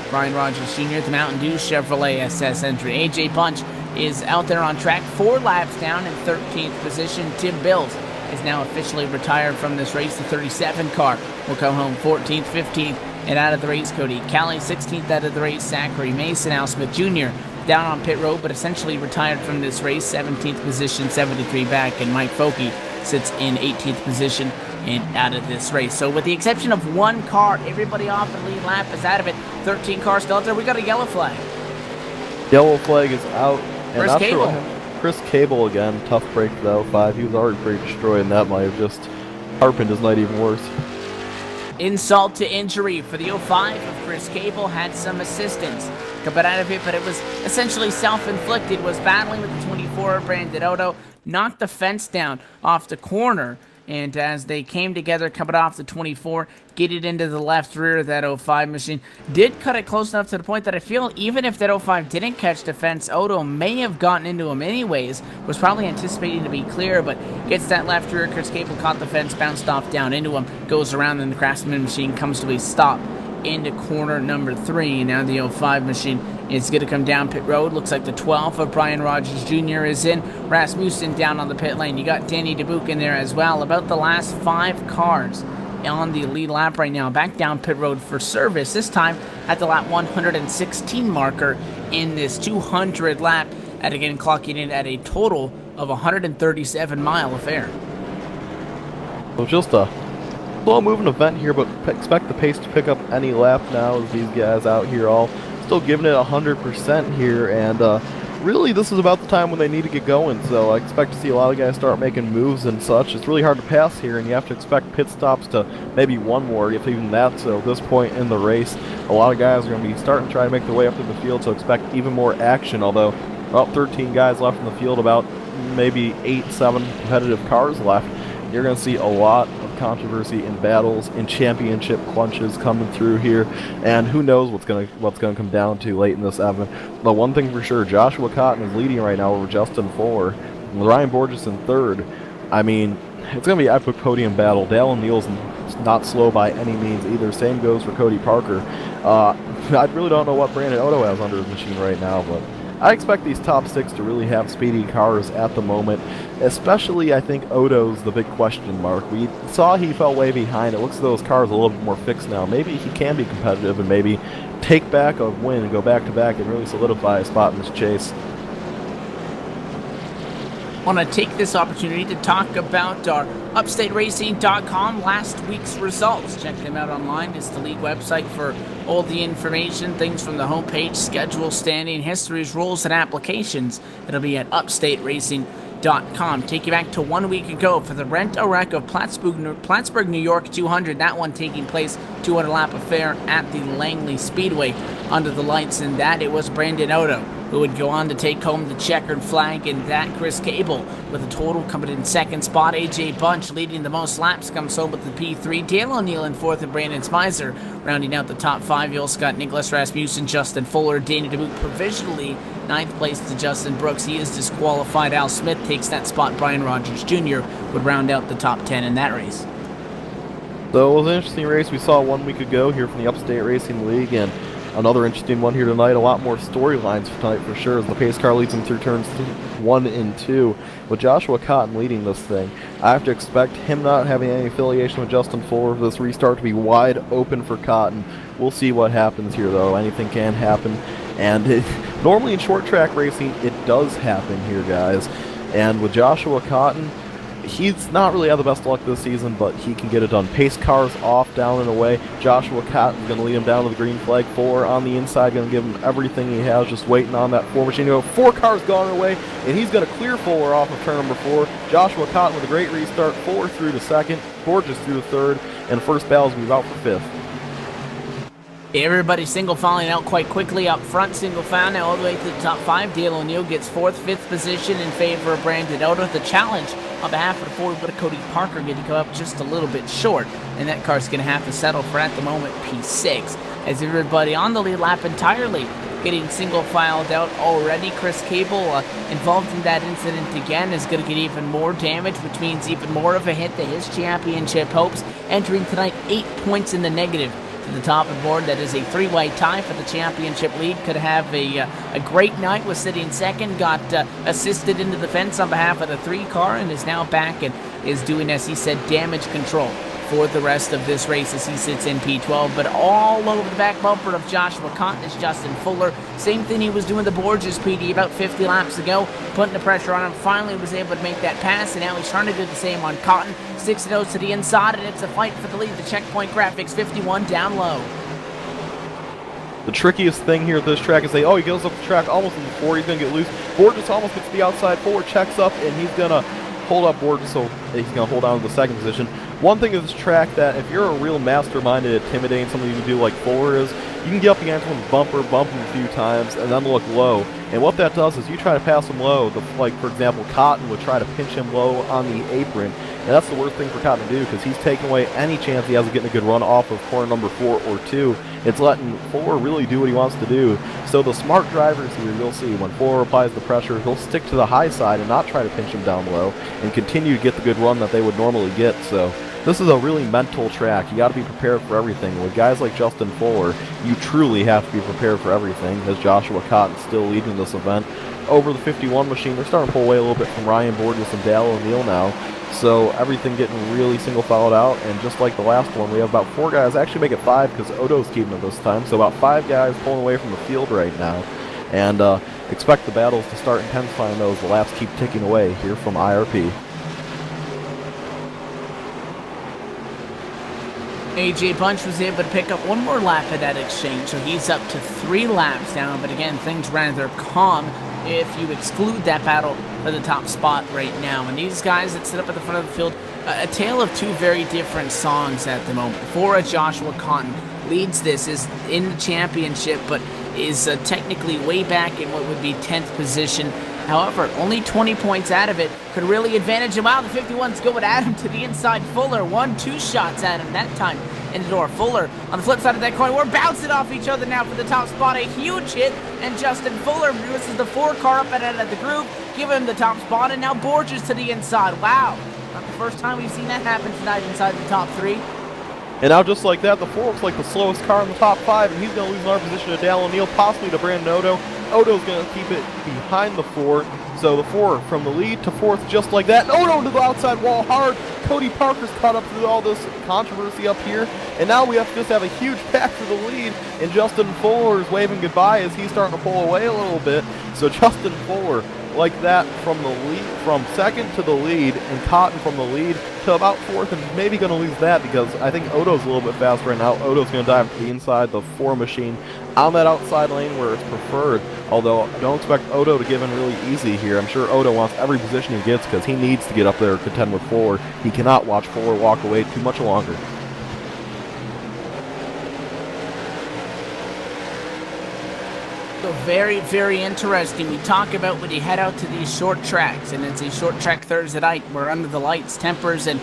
Brian Rogers Jr., the Mountain Dew Chevrolet SS entry. AJ Punch is out there on track, 4 laps down in 13th position. Tim Bills is now officially retired from this race. The 37 car will come home 14th, 15th, and out of the race, Cody Kelly. 16th out of the race, Zachary Mason. Al Smith Jr. down on pit road, but essentially retired from this race. 17th position, 73 back, and Mike Foke sits in 18th position and out of this race. So with the exception of one car, everybody off the lead lap is out of it. 13 cars still out there. We got a yellow flag. Yellow flag is out. And Chris Cable. Chris Cable again, tough break for the 05. He was already pretty destroyed, and that might have just harpened his night even worse. Insult to injury for the 05 of Chris Cable. Had some assistance coming out of it, but it was essentially self-inflicted. Was battling with the 24, Brandon Odo, knocked the fence down off the corner, and as they came together coming off the 24, get it into the left rear of that 05 machine. Did cut it close enough to the point that I feel even if that 05 didn't catch the fence, Odo may have gotten into him anyways. Was probably anticipating to be clear, but gets that left rear. Chris Cable caught the fence, bounced off down into him, goes around, and the Craftsman machine comes to a stop into corner number 3. Now the 05 machine is going to come down pit road. Looks like the 12th of Brian Rogers Jr. is in. Rasmussen down on the pit lane. You got Danny DeBuke in there as well. About the last 5 cars on the lead lap right now. Back down pit road for service, this time at the lap 116 marker in this 200 lap, and again clocking in at a total of 137-mile affair. So just a slow-moving event here, but expect the pace to pick up any lap now as these guys out here all still giving it 100% here, and really this is about the time when they need to get going, so I expect to see a lot of guys start making moves and such. It's really hard to pass here, and you have to expect pit stops to maybe one more, if even that, so at this point in the race, a lot of guys are going to be starting to try to make their way up to the field, so expect even more action, although about 13 guys left in the field, about maybe 8-7 competitive cars left. You're going to see a lot of controversy in battles, in championship clutches coming through here, and who knows what's going to come down to late in this event. But one thing for sure, Joshua Cotton is leading right now over Justin Fuller, and Ryan Borges in third. I mean, it's going to be an epic podium battle. Dale O'Neill's not slow by any means either. Same goes for Cody Parker. I really don't know what Brandon Odo has under his machine right now, but I expect these top 6 to really have speedy cars at the moment, especially I think Odo's the big question mark. We saw he fell way behind. It looks as though his car is a little bit more fixed now. Maybe he can be competitive and maybe take back a win and go back-to-back and really solidify a spot in this chase. Want to take this opportunity to talk about our UpstateRacing.com last week's results. Check them out online. It's the league website for all the information, things from the homepage, schedule, standing, histories, rules, and applications. It'll be at UpstateRacing.com. Take you back to 1 week ago for the Rent-A-Wreck of Plattsburgh, New York 200. That one taking place 200 lap affair at the Langley Speedway under the lights, and that it was Brandon Odo who would go on to take home the checkered flag, and that Chris Cable with a total coming in second spot. AJ Bunch leading the most laps comes home with the P3. Dale O'Neill in fourth, and Brandon Spicer rounding out the top five. You also got Nicholas Rasmussen, Justin Fuller, Danny DeMoot provisionally ninth place to Justin Brooks. He is disqualified. Al Smith takes that spot. Brian Rogers Jr. would round out the top 10 in that race. So it was an interesting race we saw 1 week ago here from the Upstate Racing League, and another interesting one here tonight. A lot more storylines for tonight for sure, as the pace car leads them through turns 1 and 2. With Joshua Cotton leading this thing, I have to expect him not having any affiliation with Justin Fuller for this restart to be wide open for Cotton. We'll see what happens here, though. Anything can happen, and normally in short track racing, it does happen here, guys. And with Joshua Cotton, he's not really had the best luck this season, but he can get it done. Pace cars off, down and away. Joshua Cotton's going to lead him down to the green flag. Fuller on the inside, going to give him everything he has, just waiting on that 4 machine. 4 cars gone away, and he's going to clear Fuller off of turn number 4. Joshua Cotton with a great restart. Fuller through to second, Borges through to third, and first battles move out for fifth. Everybody single filing out quite quickly up front. Single file now all the way to the top 5. Dale O'Neill gets 4th, 5th position in favor of Brandon Odo. The challenge on behalf of the Ford with Cody Parker getting to come up just a little bit short, and that car's going to have to settle for, at the moment, P6. As everybody on the lead lap entirely getting single filed out already. Chris Cable involved in that incident again is going to get even more damage, which means even more of a hit to his championship hopes. Entering tonight 8 points in the negative to the top of the board. That is a 3-way tie for the championship lead. Could have a great night, was sitting second, got assisted into the fence on behalf of the 3 car, and is now back and is doing, as he said, damage control for the rest of this race as he sits in P12. But all over the back bumper of Joshua Cotton is Justin Fuller. Same thing he was doing the Borges PD about 50 laps ago, putting the pressure on him. Finally was able to make that pass, and now he's trying to do the same on Cotton. 6-0 to the inside, and it's a fight for the lead. The checkpoint graphics, 51 down low. The trickiest thing here at this track is he goes up the track almost in the 4. He's going to get loose. Borges almost gets to the outside. Fuller checks up, and he's going to hold up Borges, so he's going to hold on to the second position. One thing of this track that if you're a real mastermind at intimidating somebody you can do like Fuller is, you can get up against him, bump him a few times, and then look low. And what that does is you try to pass him low. Like, for example, Cotton would try to pinch him low on the apron. And that's the worst thing for Cotton to do, because he's taking away any chance he has of getting a good run off of corner number 4 or 2. It's letting Fuller really do what he wants to do. So the smart drivers here, you'll see, when Fuller applies the pressure, he'll stick to the high side and not try to pinch him down low and continue to get the good run that they would normally get. So this is a really mental track. You got to be prepared for everything. With guys like Justin Fuller, you truly have to be prepared for everything, as Joshua Cotton's still leading this event. Over the 51 machine, they're starting to pull away a little bit from Ryan Borges and Dale O'Neill now. So everything getting really single filed out, and just like the last one, we have about 4 guys, actually make it 5 because Odo's keeping it this time, so about 5 guys pulling away from the field right now. And expect the battles to start intensifying those. The laps keep ticking away here from IRP. AJ Bunch was able to pick up 1 more lap at that exchange, so he's up to 3 laps down. But again, things rather calm if you exclude that battle for the top spot right now. And these guys that sit up at the front of the field, a tale of 2 very different songs at the moment. For Joshua Cotton leads this, is in the championship, but is technically way back in what would be 10th position. However, only 20 points out of it could really advantage him. Wow, the 51's going at him to the inside. Fuller, 1-2 shots at him that time in the door. Fuller on the flip side of that coin. We're bouncing off each other now for the top spot. A huge hit, and Justin Fuller misses the 4 car up at the groove, giving him the top spot, and now Borges to the inside. Wow, not the first time we've seen that happen tonight inside the top 3. And now just like that, the 4 looks like the slowest car in the top 5, and he's going to lose another position to Dale O'Neill, possibly to Brandon Odo. Odo's going to keep it behind the 4. So the 4 from the lead to 4th just like that. And Odo to the outside wall hard. Cody Parker's caught up through all this controversy up here. And now we have to just have a huge pack for the lead. And Justin Fuller is waving goodbye as he's starting to pull away a little bit. So Justin Fuller, like that, from the lead, from second to the lead, and Cotton from the lead to about 4th, and maybe going to lose that because I think Odo's a little bit faster right now. Odo's going to dive to the inside, the 4 machine, on that outside lane where it's preferred. Although I don't expect Odo to give in really easy here. I'm sure Odo wants every position he gets because he needs to get up there and contend with Fuller. He cannot watch Fuller walk away too much longer. So very, very interesting. We talk about when you head out to these short tracks, and it's a short track Thursday night, we're under the lights, tempers, and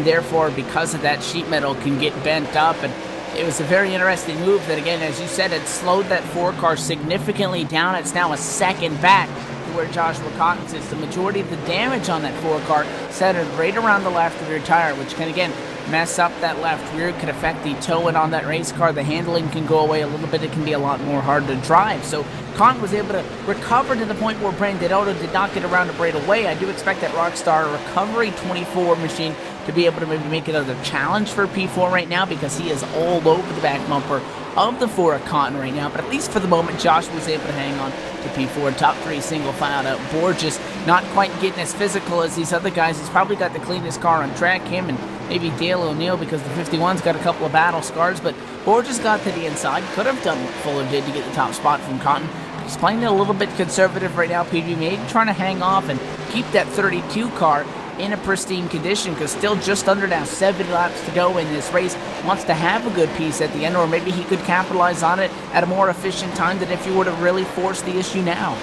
therefore, because of that, sheet metal can get bent up. And it was a very interesting move that, again, as you said, it slowed that 4-car significantly down. It's now a second back to where Joshua Cotton sits. The majority of the damage on that 4-car centered right around the left of your tire, which can, again, mess up that left rear, could affect the toe-in on that race car. The handling can go away a little bit. It can be a lot more hard to drive. So Cotton was able to recover to the point where Brandon Otto did not get around to braid away. I do expect that Rockstar Recovery 24 machine to be able to maybe make another challenge for P4 right now, because he is all over the back bumper of the 4 at Cotton right now. But at least for the moment, Josh was able to hang on to P4. Top 3 single file out. Borges not quite getting as physical as these other guys. He's probably got the cleanest car on track. Him and maybe Dale O'Neill, because the 51's got a couple of battle scars. But Borges got to the inside. Could have done what Fuller did to get the top spot from Cotton. He's playing it a little bit conservative right now, PB. Maybe trying to hang off and keep that 32 car in a pristine condition, because still just under now 70 laps to go in this race. Wants to have a good piece at the end, or maybe he could capitalize on it at a more efficient time than if he were to really force the issue now.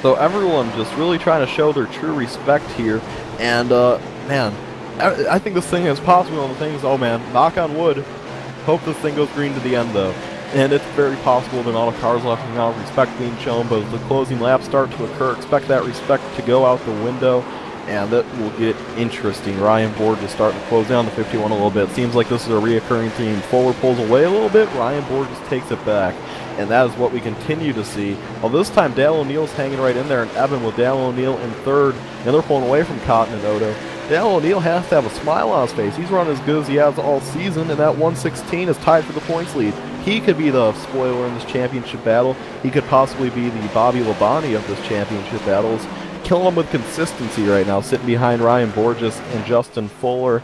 So everyone just really trying to show their true respect here, and man, I think this thing is possibly one of the things, oh man, knock on wood, hope this thing goes green to the end though. And it's very possible that all the cars left now, respect being shown, but as the closing laps start to occur, expect that respect to go out the window. And that will get interesting. Ryan Borges starting to close down the 51 a little bit. Seems like this is a reoccurring theme. Fuller pulls away a little bit, Ryan Borges takes it back. And that is what we continue to see. Well, this time Dale O'Neill's hanging right in there, and Evan with Dale O'Neill in third. And they're pulling away from Cotton and Odo. Dale O'Neill has to have a smile on his face. He's run as good as he has all season, and that 116 is tied for the points lead. He could be the spoiler in this championship battle. He could possibly be the Bobby Labonte of this championship battle. Killing him with consistency right now, sitting behind Ryan Borges and Justin Fuller.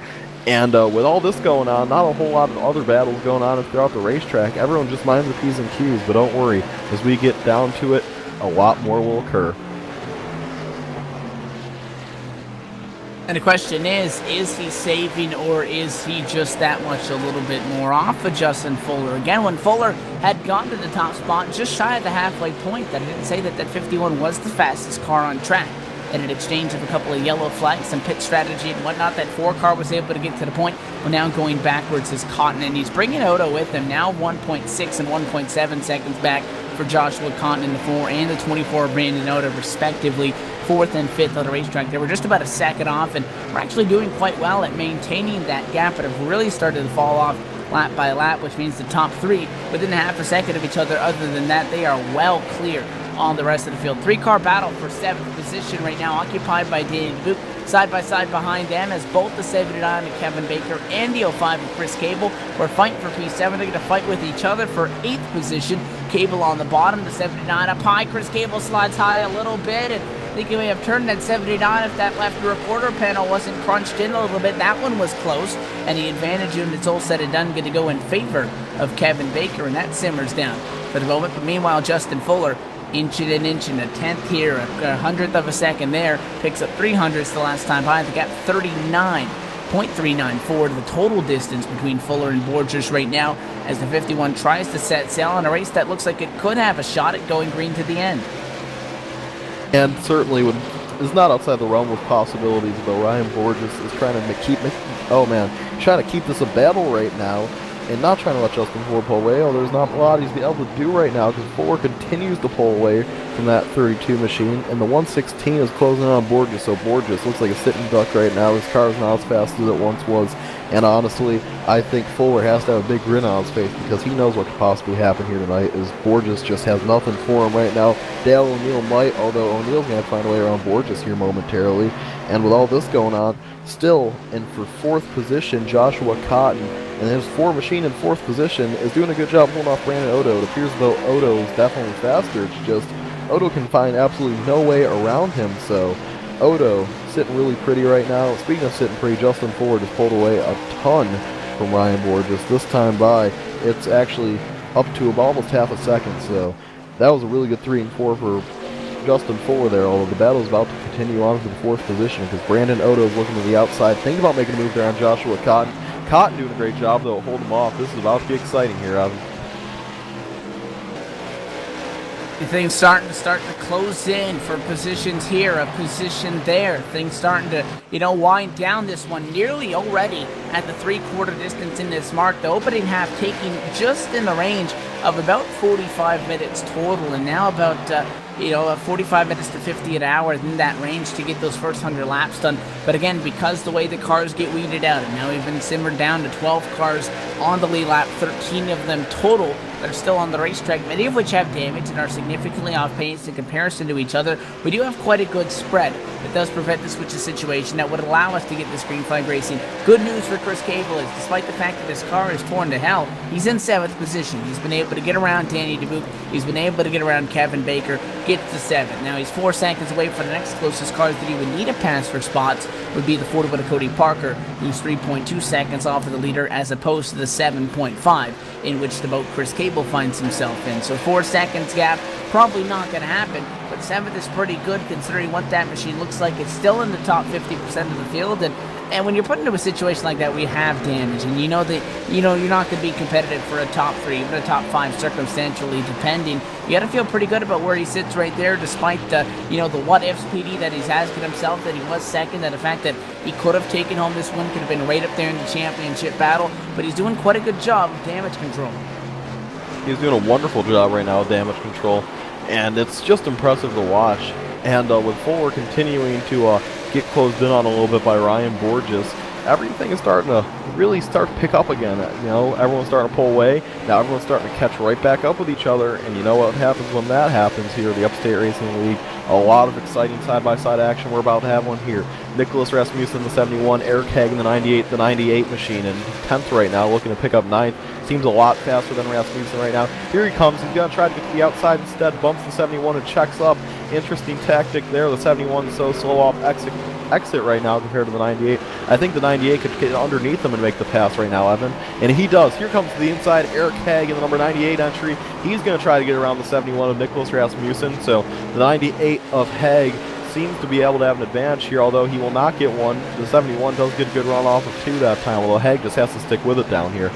And with all this going on, not a whole lot of other battles going on throughout the racetrack. Everyone just minds the P's and Q's, but don't worry. As we get down to it, a lot more will occur. And the question is he saving, or is he just that much a little bit more off of Justin Fuller? Again, when Fuller had gotten to the top spot, just shy of the halfway point, that I didn't say that that 51 was the fastest car on track. And in exchange of a couple of yellow flags, some pit strategy and whatnot, that 4 car was able to get to the point. Well, now going backwards is Cotton, and he's bringing Odo with him. Now 1.6 and 1.7 seconds back for Joshua Cotton in the 4 and the 24 Brandon Odo, respectively. 4th and 5th on the racetrack. They were just about a second off, and we're actually doing quite well at maintaining that gap, but have really started to fall off lap by lap, which means the top 3 within half a second of each other. Other than that, they are well clear on the rest of the field. 3-car battle for 7th position right now, occupied by Danny Boop. Side by side behind them as both the 79 of Kevin Baker and the 05 of Chris Cable were fighting for P7. They're going to fight with each other for 8th position. Cable on the bottom, the 79 up high. Chris Cable slides high a little bit, and I think he may have turned that 79 if that left rear quarter panel wasn't crunched in a little bit. That one was close, and the advantage when it's all said and done going to go in favor of Kevin Baker, and that simmers down for the moment. But meanwhile, Justin Fuller inching and inching, a 10th here, a 100th of a second there, picks up 300ths the last time by. The gap 39.39 forward. The total distance between Fuller and Borges right now as the 51 tries to set sail on a race that looks like it could have a shot at going green to the end. And certainly is not outside the realm of possibilities, though. Ryan Borges is trying to trying to keep this a battle right now, and not trying to let Justin Fuller pull away. Oh, there's not a lot he's able to do right now, because Fuller continues to pull away from that 32 machine, and the 116 is closing in on Borges, so Borges looks like a sitting duck right now. His car is not as fast as it once was, and honestly, I think Fuller has to have a big grin on his face, because he knows what could possibly happen here tonight, as Borges just has nothing for him right now. Dale O'Neill might, although O'Neill's going to find a way around Borges here momentarily, and with all this going on, still in for 4th position, Joshua Cotton, and his 4 machine in 4th position is doing a good job holding off Brandon Odo. It appears as though Odo is definitely faster. It's just Odo can find absolutely no way around him, so Odo sitting really pretty right now. Speaking of sitting pretty, Justin Fuller just pulled away a ton from Ryan Borges. This time by, it's actually up to almost half a second, so that was a really good 3 and 4 for Justin Fuller there, although the battle is about to continue on to the 4th position, because Brandon Odo is looking to the outside, thinking about making a move there on Joshua Cotton. Cotton doing a great job, though, holding him off. This is about to be exciting here, Evan. Things starting to close in for positions here, a position there. Things starting to, wind down this one nearly already at the 3/4 distance in this mark. The opening half taking just in the range of about 45 minutes total, and now about 45 minutes to 50 an hour in that range to get those first 100 laps done. But again, because the way the cars get weeded out, and now we've been simmered down to 12 cars on the lead lap, 13 of them total that are still on the racetrack, many of which have damage and are significantly off pace in comparison to each other. We do have quite a good spread that does prevent the switches situation that would allow us to get this green flag racing. Good news for Chris Cable is, despite the fact that his car is torn to hell, he's in 7th position. He's been able to get around Danny Dubuque. He's been able to get around Kevin Baker, gets to 7th. Now he's 4 seconds away from the next closest cars that he would need a pass for spots would be the 41 of Cody Parker, who's 3.2 seconds off of the leader, as opposed to the 7.5 in which the boat Chris Cable finds himself in. So 4 seconds gap, probably not going to happen, but 7th is pretty good considering what that machine looks like. It's still in the top 50% of the field, and when you're put into a situation like that, we have damage, and you're not going to be competitive for a top 3, even a top 5, circumstantially depending. You got to feel pretty good about where he sits right there, despite the what-ifs PD that he's asking himself, that he was second, and the fact that he could have taken home this one, could have been right up there in the championship battle, but he's doing quite a good job of damage control. He's doing a wonderful job right now of damage control, and it's just impressive to watch. And with Fuller continuing to get closed in on a little bit by Ryan Borges, everything is starting to really pick up again. Everyone's starting to pull away. Now everyone's starting to catch right back up with each other, and you know what happens when that happens here, the Upstate Racing League. A lot of exciting side-by-side action. We're about to have one here. Nicholas Rasmussen, the 71, Eric Hagen, the 98 machine, and 10th right now, looking to pick up 9th. Seems a lot faster than Rasmussen right now. Here he comes. He's going to try to get to the outside instead. Bumps the 71 and checks up. Interesting tactic there. The 71 is so slow off exit right now compared to the 98. I think the 98 could get underneath him and make the pass right now, Evan. And he does. Here comes to the inside Eric Hagen, the number 98 entry. He's going to try to get around the 71 of Nicholas Rasmussen. So the 98 of Haig seems to be able to have an advantage here, although he will not get one. The 71 does get a good run off of 2 that time, although Haig just has to stick with it down here.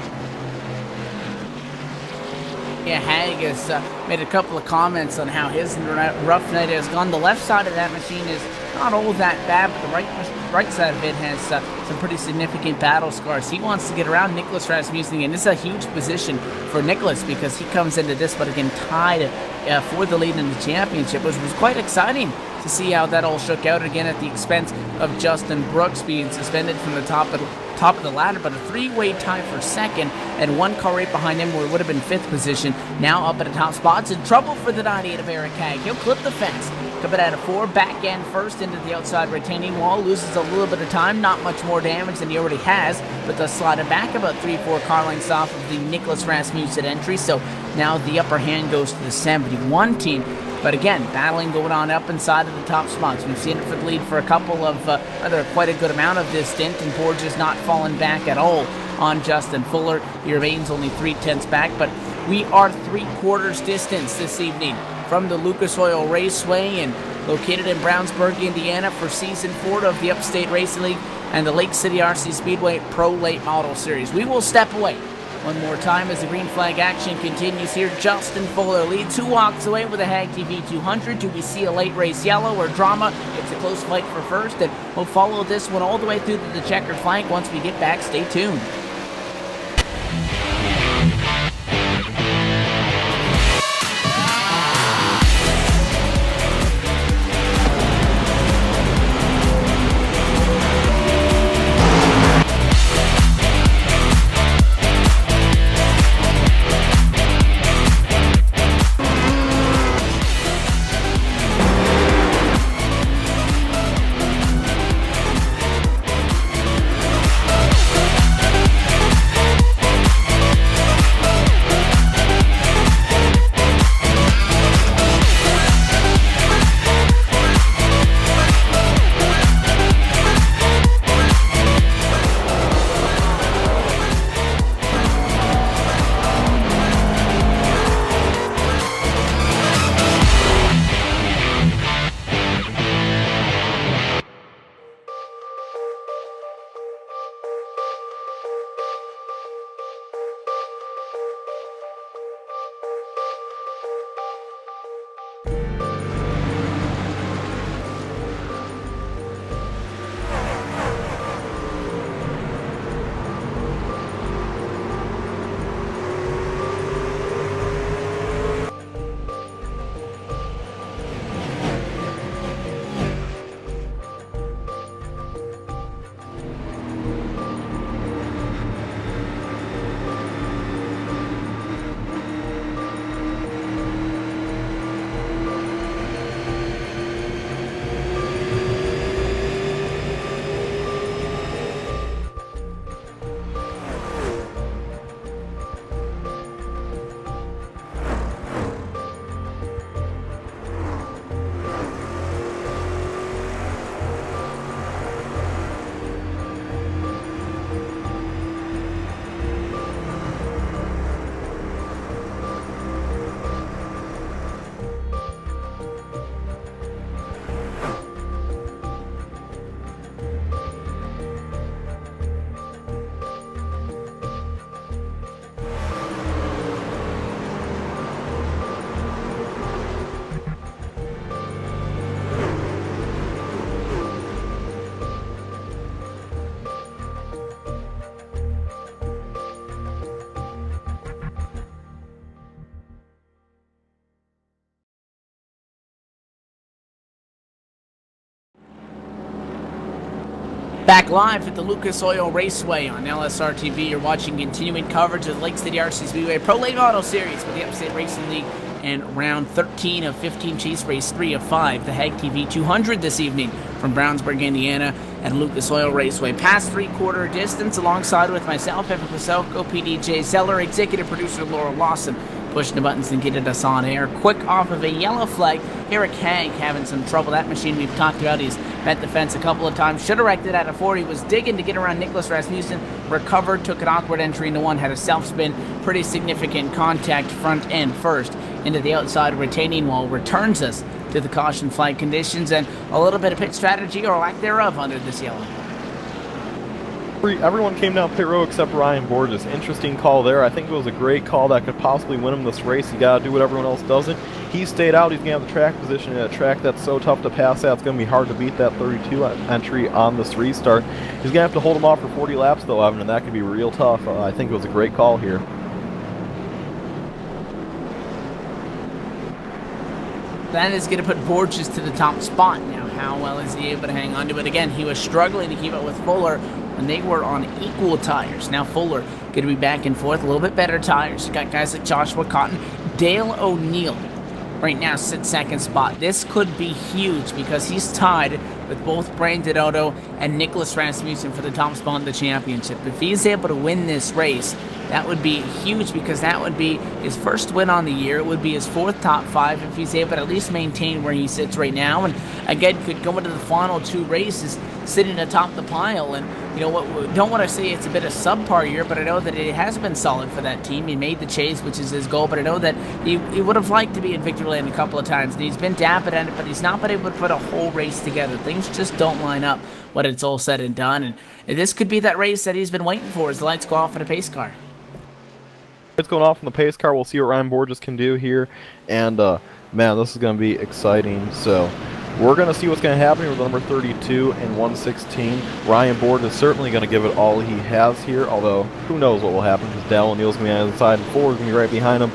Yeah, Haig has made a couple of comments on how his rough night has gone. The left side of that machine is not all that bad, but the right side of it has some pretty significant battle scars. He wants to get around Nicholas Rasmussen, and this is a huge position for Nicholas because he comes into this, but again, tied for the lead in the championship, which was quite exciting to see how that all shook out, again at the expense of Justin Brooks being suspended from the top of the ladder, but a 3-way tie for second, and 1 car right behind him where it would have been 5th position, now up at the top spot. It's in trouble for the 98 of Eric Haig. He'll clip the fence, coming out of 4, back end first into the outside retaining wall, loses a little bit of time, not much more damage than he already has, but does slide it back about 3-4 car lengths off of the Nicholas Rasmussen entry, so now the upper hand goes to the 71 team. But again, battling going on up inside of the top spots. We've seen it for the lead for a couple of, quite a good amount of this stint, and Borges not falling back at all on Justin Fuller. He remains only 3/10 back, but we are 3/4 distance this evening from the Lucas Oil Raceway, and located in Brownsburg, Indiana, for Season 4 of the Upstate Racing League and the Lake City RC Speedway Pro Late Model Series. We will step away one more time as the green flag action continues here. Justin Fuller leads. Who walks away with a HAAGTV 200? Do we see a late race yellow or drama? It's a close fight for first, and we'll follow this one all the way through to the checkered flank once we get back. Stay tuned. Back live at the Lucas Oil Raceway on LSRTV, you're watching continuing coverage of the Lake City RC Speedway Pro Late Auto Series with the Upstate Racing League and round 13 of 15 Chase Race 3 of 5, the HAAGTV 200 this evening from Brownsburg, Indiana at Lucas Oil Raceway. Past three-quarter distance alongside with myself, Evan Paselko, PDJ Zeller, executive producer Laura Lawson, pushing the buttons and getting us on air. Quick off of a yellow flag. Eric Haag having some trouble. That machine we've talked about, he's met the fence a couple of times. Should have wrecked it at a 40. Was digging to get around Nicholas Rasmussen. Recovered, took an awkward entry into one. Had a self-spin. Pretty significant contact front end first into the outside retaining wall. Returns us to the caution flag conditions and a little bit of pit strategy or lack thereof under this yellow. Everyone came down pit row except Ryan Borges. Interesting call there. I think it was a great call that could possibly win him this race. You got to do what everyone else doesn't. He stayed out. He's going to have the track position in a track that's so tough to pass at. It's going to be hard to beat that 32 entry on this restart. He's going to have to hold him off for 40 laps though, Evan, and that could be real tough. I think it was a great call here. That is going to put Borges to the top spot. Now, how well is he able to hang on to it? Again, he was struggling to keep up with Fuller when they were on equal tires. Now Fuller going to be back and forth, a little bit better tires. You got guys like Joshua Cotton. Dale O'Neill right now sits second spot. This could be huge because he's tied with both Brandon Otto and Nicholas Rasmussen for the top spot in the championship. If he's able to win this race, that would be huge because that would be his first win on the year. It would be his fourth top five if he's able to at least maintain where he sits right now. And again, could go into the final two races sitting atop the pile. And you know what? Don't want to say it's a bit of subpar year, but I know that it has been solid for that team. He made the chase, which is his goal, but I know that he would have liked to be in victory lane a couple of times. And he's been dapping at it, but he's not been able to put a whole race together. Things just don't line up when it's all said and done. And this could be that race that he's been waiting for as the lights go off in a pace car. It's going off in the pace car. We'll see what Ryan Borges can do here. And, man, this is going to be exciting. So we're going to see what's going to happen with number 32 and 116. Ryan Borges is certainly going to give it all he has here, although who knows what will happen because Dale O'Neill's going to be on the side and Ford is going to be right behind him.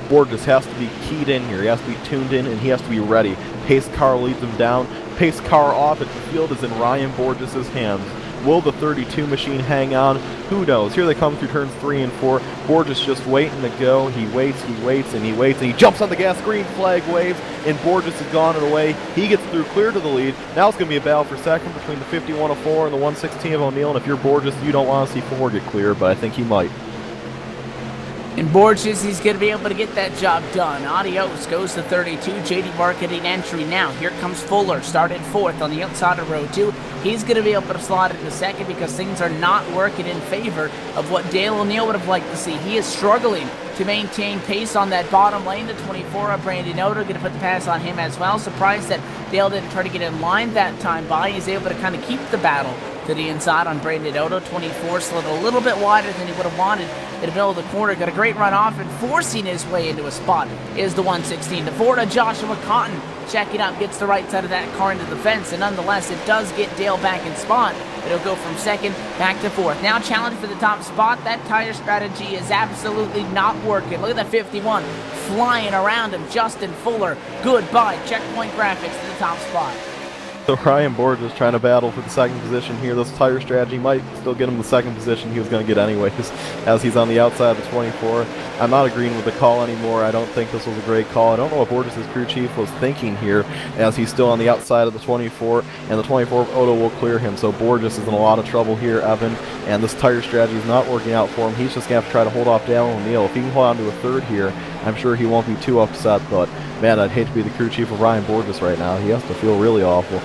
Borges has to be keyed in here. He has to be tuned in, and he has to be ready. Pace car leads him down. Pace car off at the field is in Ryan Borges' hands. Will the 32 machine hang on? Who knows? Here they come through turns 3 and 4. Borges just waiting to go. He waits, and he jumps on the gas. Green flag waves, and Borges has gone it away. He gets through clear to the lead. Now it's going to be a battle for second between the 51 of 4 and the 116 of O'Neill. And if you're Borges, you don't want to see Ford get clear, but I think he might. And Borges, he's going to be able to get that job done. Adios goes to 32. JD Marketing entry now. Here comes Fuller, started fourth on the outside of row 2. He's going to be able to slot into second because things are not working in favor of what Dale O'Neill would have liked to see. He is struggling to maintain pace on that bottom lane. The 24 of Brandon Otto going to put the pass on him as well. Surprised that Dale didn't try to get in line that time by. He's able to kind of keep the battle to the inside on Brandon Otto. 24 slid a little bit wider than he would have wanted in the middle of the corner. Got a great run off and forcing his way into a spot is the 116. The Ford of Joshua Cotton checking up, gets the right side of that car into the fence, and nonetheless it does get Dale back in spot. It'll go from second back to fourth. Now challenge for the top spot. That tire strategy is absolutely not working. Look at that 51 flying around him. Justin Fuller, goodbye. Checkpoint graphics to the top spot. So Ryan Borges trying to battle for the second position here. This tire strategy might still get him the second position he was going to get anyways, as he's on the outside of the 24. I'm not agreeing with the call anymore. I don't think this was a great call. I don't know what Borges' crew chief was thinking here, as he's still on the outside of the 24, and the 24 Odo will clear him. So Borges is in a lot of trouble here, Evan, and this tire strategy is not working out for him. He's just going to have to try to hold off Dale O'Neill. If he can hold on to a third here, I'm sure he won't be too upset, but man, I'd hate to be the crew chief of Ryan Borges right now. He has to feel really awful.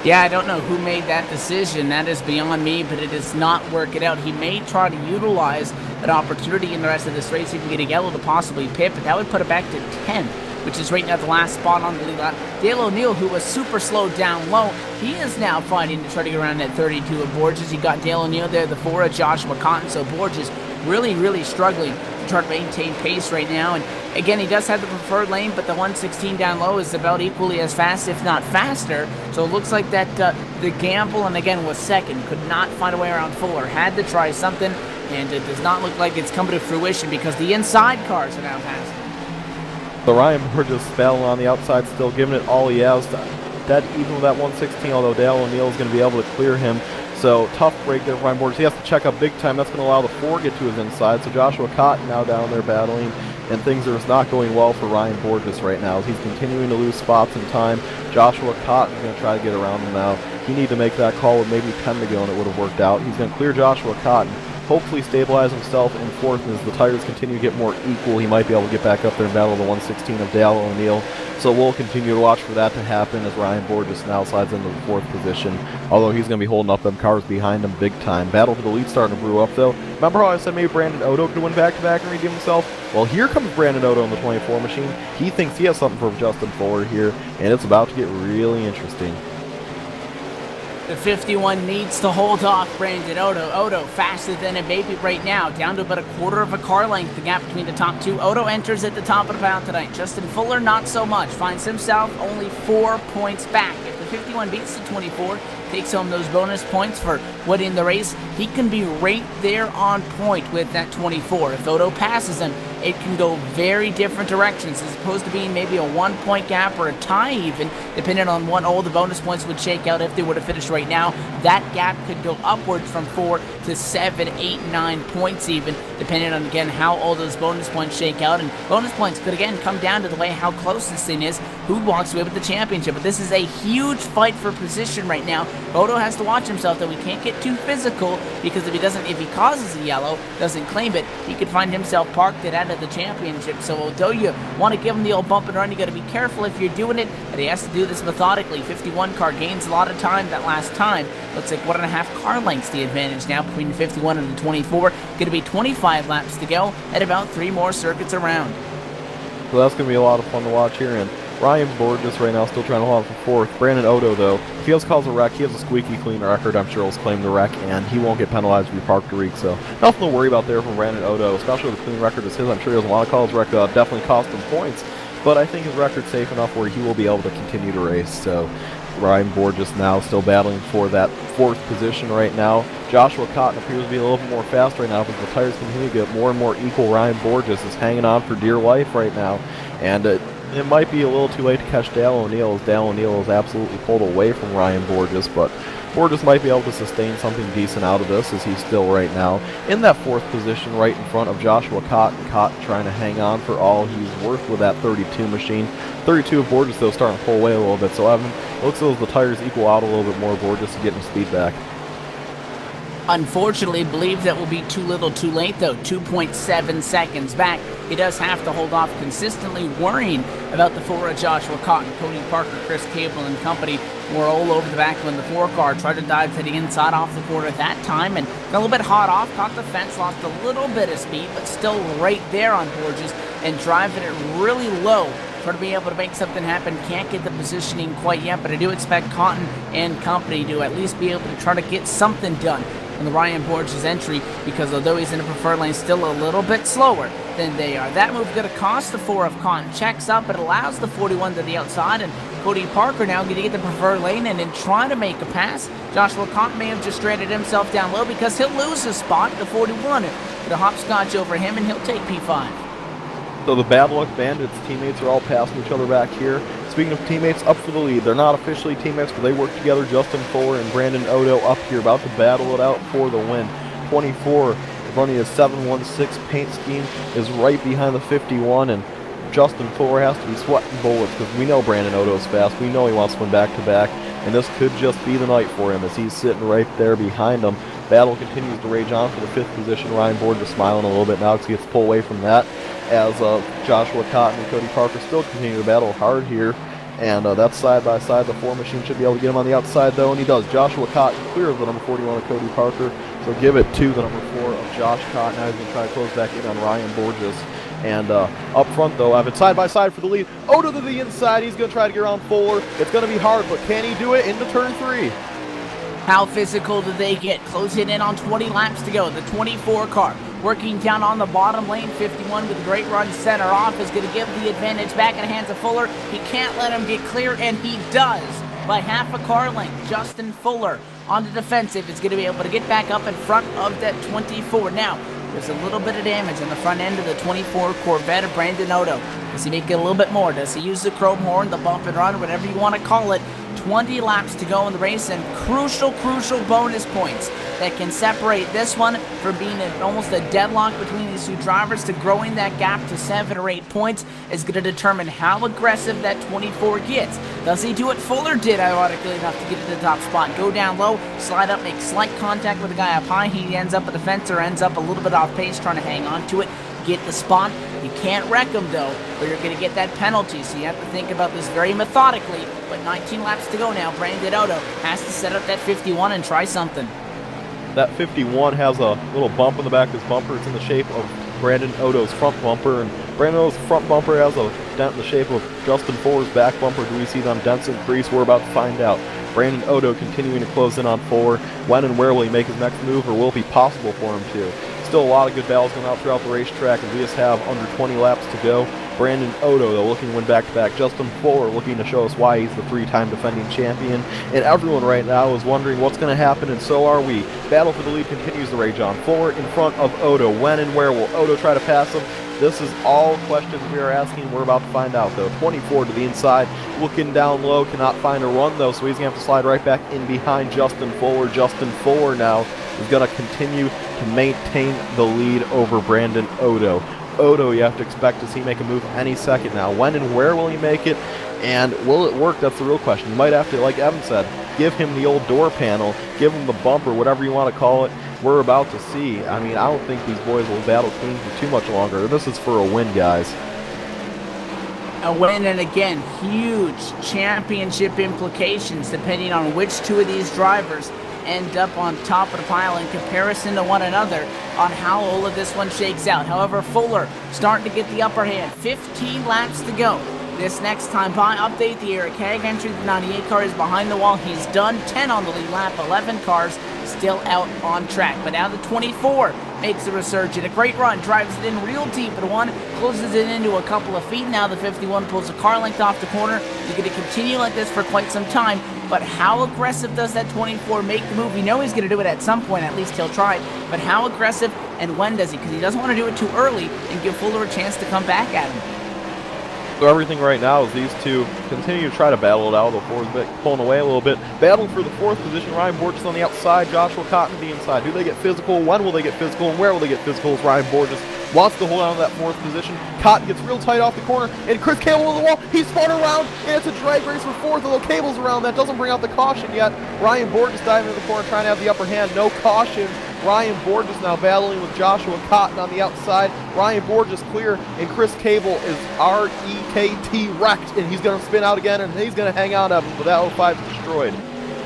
Yeah, I don't know who made that decision. That is beyond me, but it is not working out. He may try to utilize an opportunity in the rest of this race if he can get a yellow to possibly pit, but that would put it back to 10th, which is right now the last spot on the lead lap. Dale O'Neill, who was super slowed down low, he is now fighting to try to get around that 32 of Borges. You got Dale O'Neill there, the 4 of Joshua Cotton, so Borges really struggling to try to maintain pace right now. And again, he does have the preferred lane, but the 116 down low is about equally as fast, if not faster. So it looks like that the gamble, and again, was second, could not find a way around Fuller. Had to try something, and it does not look like it's coming to fruition because the inside cars are now passing. So Ryan Borges battling on the outside, still giving it all he has. dead even with that 116, although Dale O'Neill is going to be able to clear him. So tough break there for Ryan Borges. He has to check up big time. That's going to allow the 4 to get to his inside. So Joshua Cotton now down there battling, and things are not going well for Ryan Borges right now. He's continuing to lose spots in time. Joshua Cotton is going to try to get around him now. He needed to make that call with maybe 10 to go, and it would have worked out. He's going to clear Joshua Cotton, hopefully stabilize himself in 4th, and as the tires continue to get more equal, he might be able to get back up there and battle the 116 of Dale O'Neill. So we'll continue to watch for that to happen as Ryan Borges now slides into the 4th position, although he's going to be holding up them cars behind him big time. Battle for the lead starting to brew up, though. Remember how I said maybe Brandon Odo could win back-to-back and redeem himself? Well, here comes Brandon Odo in the 24 machine. He thinks he has something for Justin Fuller here, and it's about to get really interesting. The 51 needs to hold off Brandon Odo. Odo faster than a baby right now, down to about a quarter of a car length, the gap between the top 2. Odo enters at the top of the pile tonight. Justin Fuller, not so much. Finds himself only 4 points back. If the 51 beats the 24, takes home those bonus points for winning the race, he can be right there on point with that 24. If Odo passes him, it can go very different directions, as opposed to being maybe a 1-point gap or a tie even, depending on what all the bonus points would shake out if they were to finish right now. That gap could go upwards from 4 to 7, 8, 9 points even, depending on, again, how all those bonus points shake out. And bonus points could, again, come down to the way how close this thing is, who walks away with the championship. But this is a huge fight for position right now. Odo has to watch himself, though. He can't get too physical, because if he causes a yellow, doesn't claim it, he could find himself parked at end of the championship. So although you want to give him the old bump and run, you got to be careful if you're doing it, but he has to do this methodically. 51 car gains a lot of time that last time. Looks like 1.5 car lengths the advantage now between the 51 and the 24. Going to be 25 laps to go and about 3 more circuits around. So that's going to be a lot of fun to watch here, and Ryan Borges right now still trying to hold on for 4th. Brandon Odo, though, if he has calls a wreck, he has a squeaky clean record. I'm sure he'll claim the wreck, and he won't get penalized if he parked a week. So nothing to worry about there from Brandon Odo, especially with a clean record as his. I'm sure he has a lot of calls wreck, definitely cost him points, but I think his record's safe enough where he will be able to continue to race. So Ryan Borges now still battling for that 4th position right now. Joshua Cotton appears to be a little bit more fast right now, but the tires continue to get more and more equal. Ryan Borges is hanging on for dear life right now, and it might be a little too late to catch Dale O'Neill, as Dale O'Neill is absolutely pulled away from Ryan Borges, but Borges might be able to sustain something decent out of this, as he's still right now in that 4th position right in front of Joshua Cotton. Cotton trying to hang on for all he's worth with that 32 machine. 32 of Borges, though, starting to pull away a little bit, so Evan, it looks as though the tires equal out a little bit more. Borges to get his speed back. Unfortunately, believe that will be too little too late, though. 2.7 seconds back. He does have to hold off, consistently worrying about the 4 of Joshua Cotton. Cody Parker, Chris Cable, and company were all over the back when the 4 car tried to dive to the inside off the corner at that time, and got a little bit hot off, caught the fence, lost a little bit of speed, but still right there on Borges, and driving it really low. Try to be able to make something happen. Can't get the positioning quite yet, but I do expect Cotton and company to at least be able to try to get something done on the Ryan Borges entry, because although he's in the preferred lane, still a little bit slower than they are. That move going to cost the 4 of Cotton. Checks up, it allows the 41 to the outside, and Cody Parker now going to get the preferred lane and then try to make a pass. Joshua Cotton may have just stranded himself down low, because he'll lose his spot. The 41 the hopscotch over him, and he'll take P5. So the Bad Luck Bandits teammates are all passing each other back here. Speaking of teammates up for the lead, they're not officially teammates, but they work together. Justin Fuller and Brandon Odo up here, about to battle it out for the win. 24, running a 716 paint scheme, is right behind the 51, and Justin Fuller has to be sweating bullets, because we know Brandon Odo's fast. We know he wants to win back-to-back, and this could just be the night for him, as he's sitting right there behind him. Battle continues to rage on for the 5th position. Ryan Borges smiling a little bit now because he gets to pull away from that, as Joshua Cotton and Cody Parker still continue to battle hard here. And that's side by side. The 4 machine should be able to get him on the outside, though, and he does. Joshua Cotton clears the number 41 of Cody Parker, so give it to the number 4 of Josh Cotton. Now he's going to try to close back in on Ryan Borges. And up front, though, Evan, side by side for the lead. Odo to the inside. He's going to try to get around Fuller. It's going to be hard, but can he do it into turn 3? How physical do they get? Closing in on 20 laps to go. The 24 car working down on the bottom lane. 51 with a great run center off is going to give the advantage back in the hands of Fuller. He can't let him get clear, and he does by half a car length. Justin Fuller on the defensive is going to be able to get back up in front of that 24. Now, there's a little bit of damage on the front end of the 24 Corvette of Brandon Odo. Does he make it a little bit more? Does he use the chrome horn, the bump and run, whatever you want to call it? 20 laps to go in the race, and crucial bonus points that can separate this one from being almost a deadlock between these two drivers to growing that gap to 7 or 8 points is going to determine how aggressive that 24 gets. Does he do what Fuller did, ironically enough, to get to the top spot? Go down low, slide up, make slight contact with the guy up high. He ends up at the fence or ends up a little bit off pace trying to hang on to it, get the spot. You can't wreck him, though, or you're going to get that penalty, so you have to think about this very methodically. But 19 laps to go now. Brandon Otto has to set up that 51 and try something. That 51 has a little bump in the back of his bumper. It's in the shape of Brandon Otto's front bumper, and Brandon Otto's front bumper has a dent in the shape of Justin Fuller's back bumper. Do we see them dents increase? We're about to find out. Brandon Otto continuing to close in on Fuller. When and where will he make his next move, or will it be possible for him to? Still a lot of good battles going out throughout the racetrack, and we just have under 20 laps to go. Brandon Otto, though, looking to win back-to-back. Justin Fuller looking to show us why he's the 3-time defending champion. And everyone right now is wondering what's going to happen, and so are we. Battle for the lead continues to rage on. Fuller in front of Otto. When and where will Otto try to pass him? This is all questions we are asking. We're about to find out, though. 24 to the inside, looking down low, cannot find a run, though, so he's going to have to slide right back in behind Justin Fuller. Justin Fuller now is going to continue to maintain the lead over Brandon Otto. Otto, you have to expect to see make a move any second now. When and where will he make it? And will it work? That's the real question. You might have to, like Evan said, give him the old door panel, give him the bumper, whatever you want to call it. We're about to see. I mean, I don't think these boys will battle clean for too much longer. This is for a win, guys. A win, and again, huge championship implications depending on which two of these drivers end up on top of the pile in comparison to one another on how all of this one shakes out. However, Fuller starting to get the upper hand. 15 laps to go. This next time by, update the Eric Haag entry. The 98 car is behind the wall. He's done 10 on the lead lap. 11 cars still out on track. But now the 24 makes a resurgence. A great run. Drives it in real deep at one. Closes it into a couple of feet. Now the 51 pulls a car length off the corner. You're going to continue like this for quite some time. But how aggressive does that 24 make the move? We know he's going to do it at some point. At least he'll try. But how aggressive and when does he? Because he doesn't want to do it too early and give Fuller a chance to come back at him. So everything right now is these two continue to try to battle it out. The Fuller's pulling away a little bit. Battling for the 4th position. Ryan Borges on the outside. Joshua Cotton the inside. Do they get physical? When will they get physical? And where will they get physical? As Ryan Borges wants to hold on to that 4th position. Cotton gets real tight off the corner. And Chris Cable on the wall. He's spun around. And it's a drag race for 4th. Although Cable's around. That doesn't bring out the caution yet. Ryan Borges diving in the corner trying to have the upper hand. No caution. Ryan Borges now battling with Joshua Cotton on the outside. Ryan Borges clear, and Chris Cable is R-E-K-T wrecked, and he's going to spin out again, and he's going to hang out of him, but that 05 is destroyed.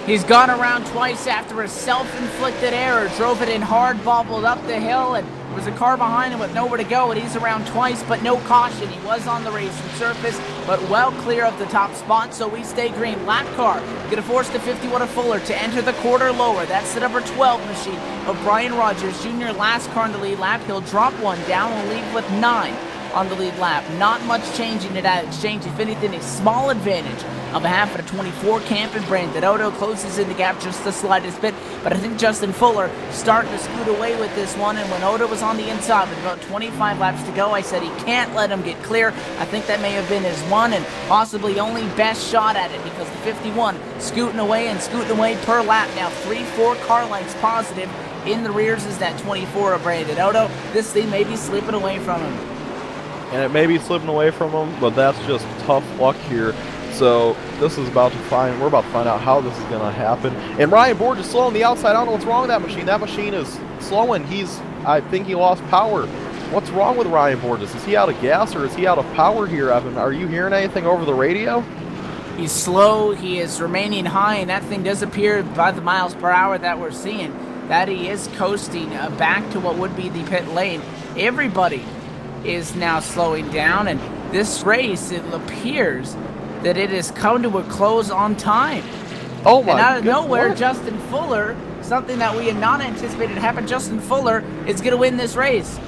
He's gone around twice after a self-inflicted error. Drove it in hard, bobbled up the hill, and there was a car behind him with nowhere to go, and he's around twice, but no caution. He was on the racing surface, but well clear of the top spot, so we stay green. Lap car going to force the 51 of Fuller to enter the quarter lower. That's the number 12 machine of Brian Rogers Jr. Last car in the lead lap. He'll drop one down and leave with 9 on the lead lap. Not much changing at that exchange. If anything, a small advantage on behalf of the 24 camp and Brandon Otto closes in the gap just the slightest bit, but I think Justin Fuller starting to scoot away with this one, and when Otto was on the inside with about 25 laps to go, I said he can't let him get clear. I think that may have been his one and possibly only best shot at it, because the 51 scooting away per lap. Now 3-4 car lengths positive. In the rears is that 24 of Brandon Otto. This thing may be slipping away from him. And it may be slipping away from him, but that's just tough luck here. So this is we're about to find out how this is going to happen. And Ryan Borges slowing the outside. I don't know what's wrong with that machine. That machine is slowing. I think he lost power. What's wrong with Ryan Borges? Is he out of gas or is he out of power here, Evan? Are you hearing anything over the radio? He's slow. He is remaining high, and that thing does appear by the miles per hour that we're seeing that he is coasting back to what would be the pit lane. Everybody is now slowing down, and this race, it appears that it has come to a close on time. Oh my! And out of nowhere, Lord. Justin Fuller, something that we had not anticipated happen, Justin Fuller is going to win this race.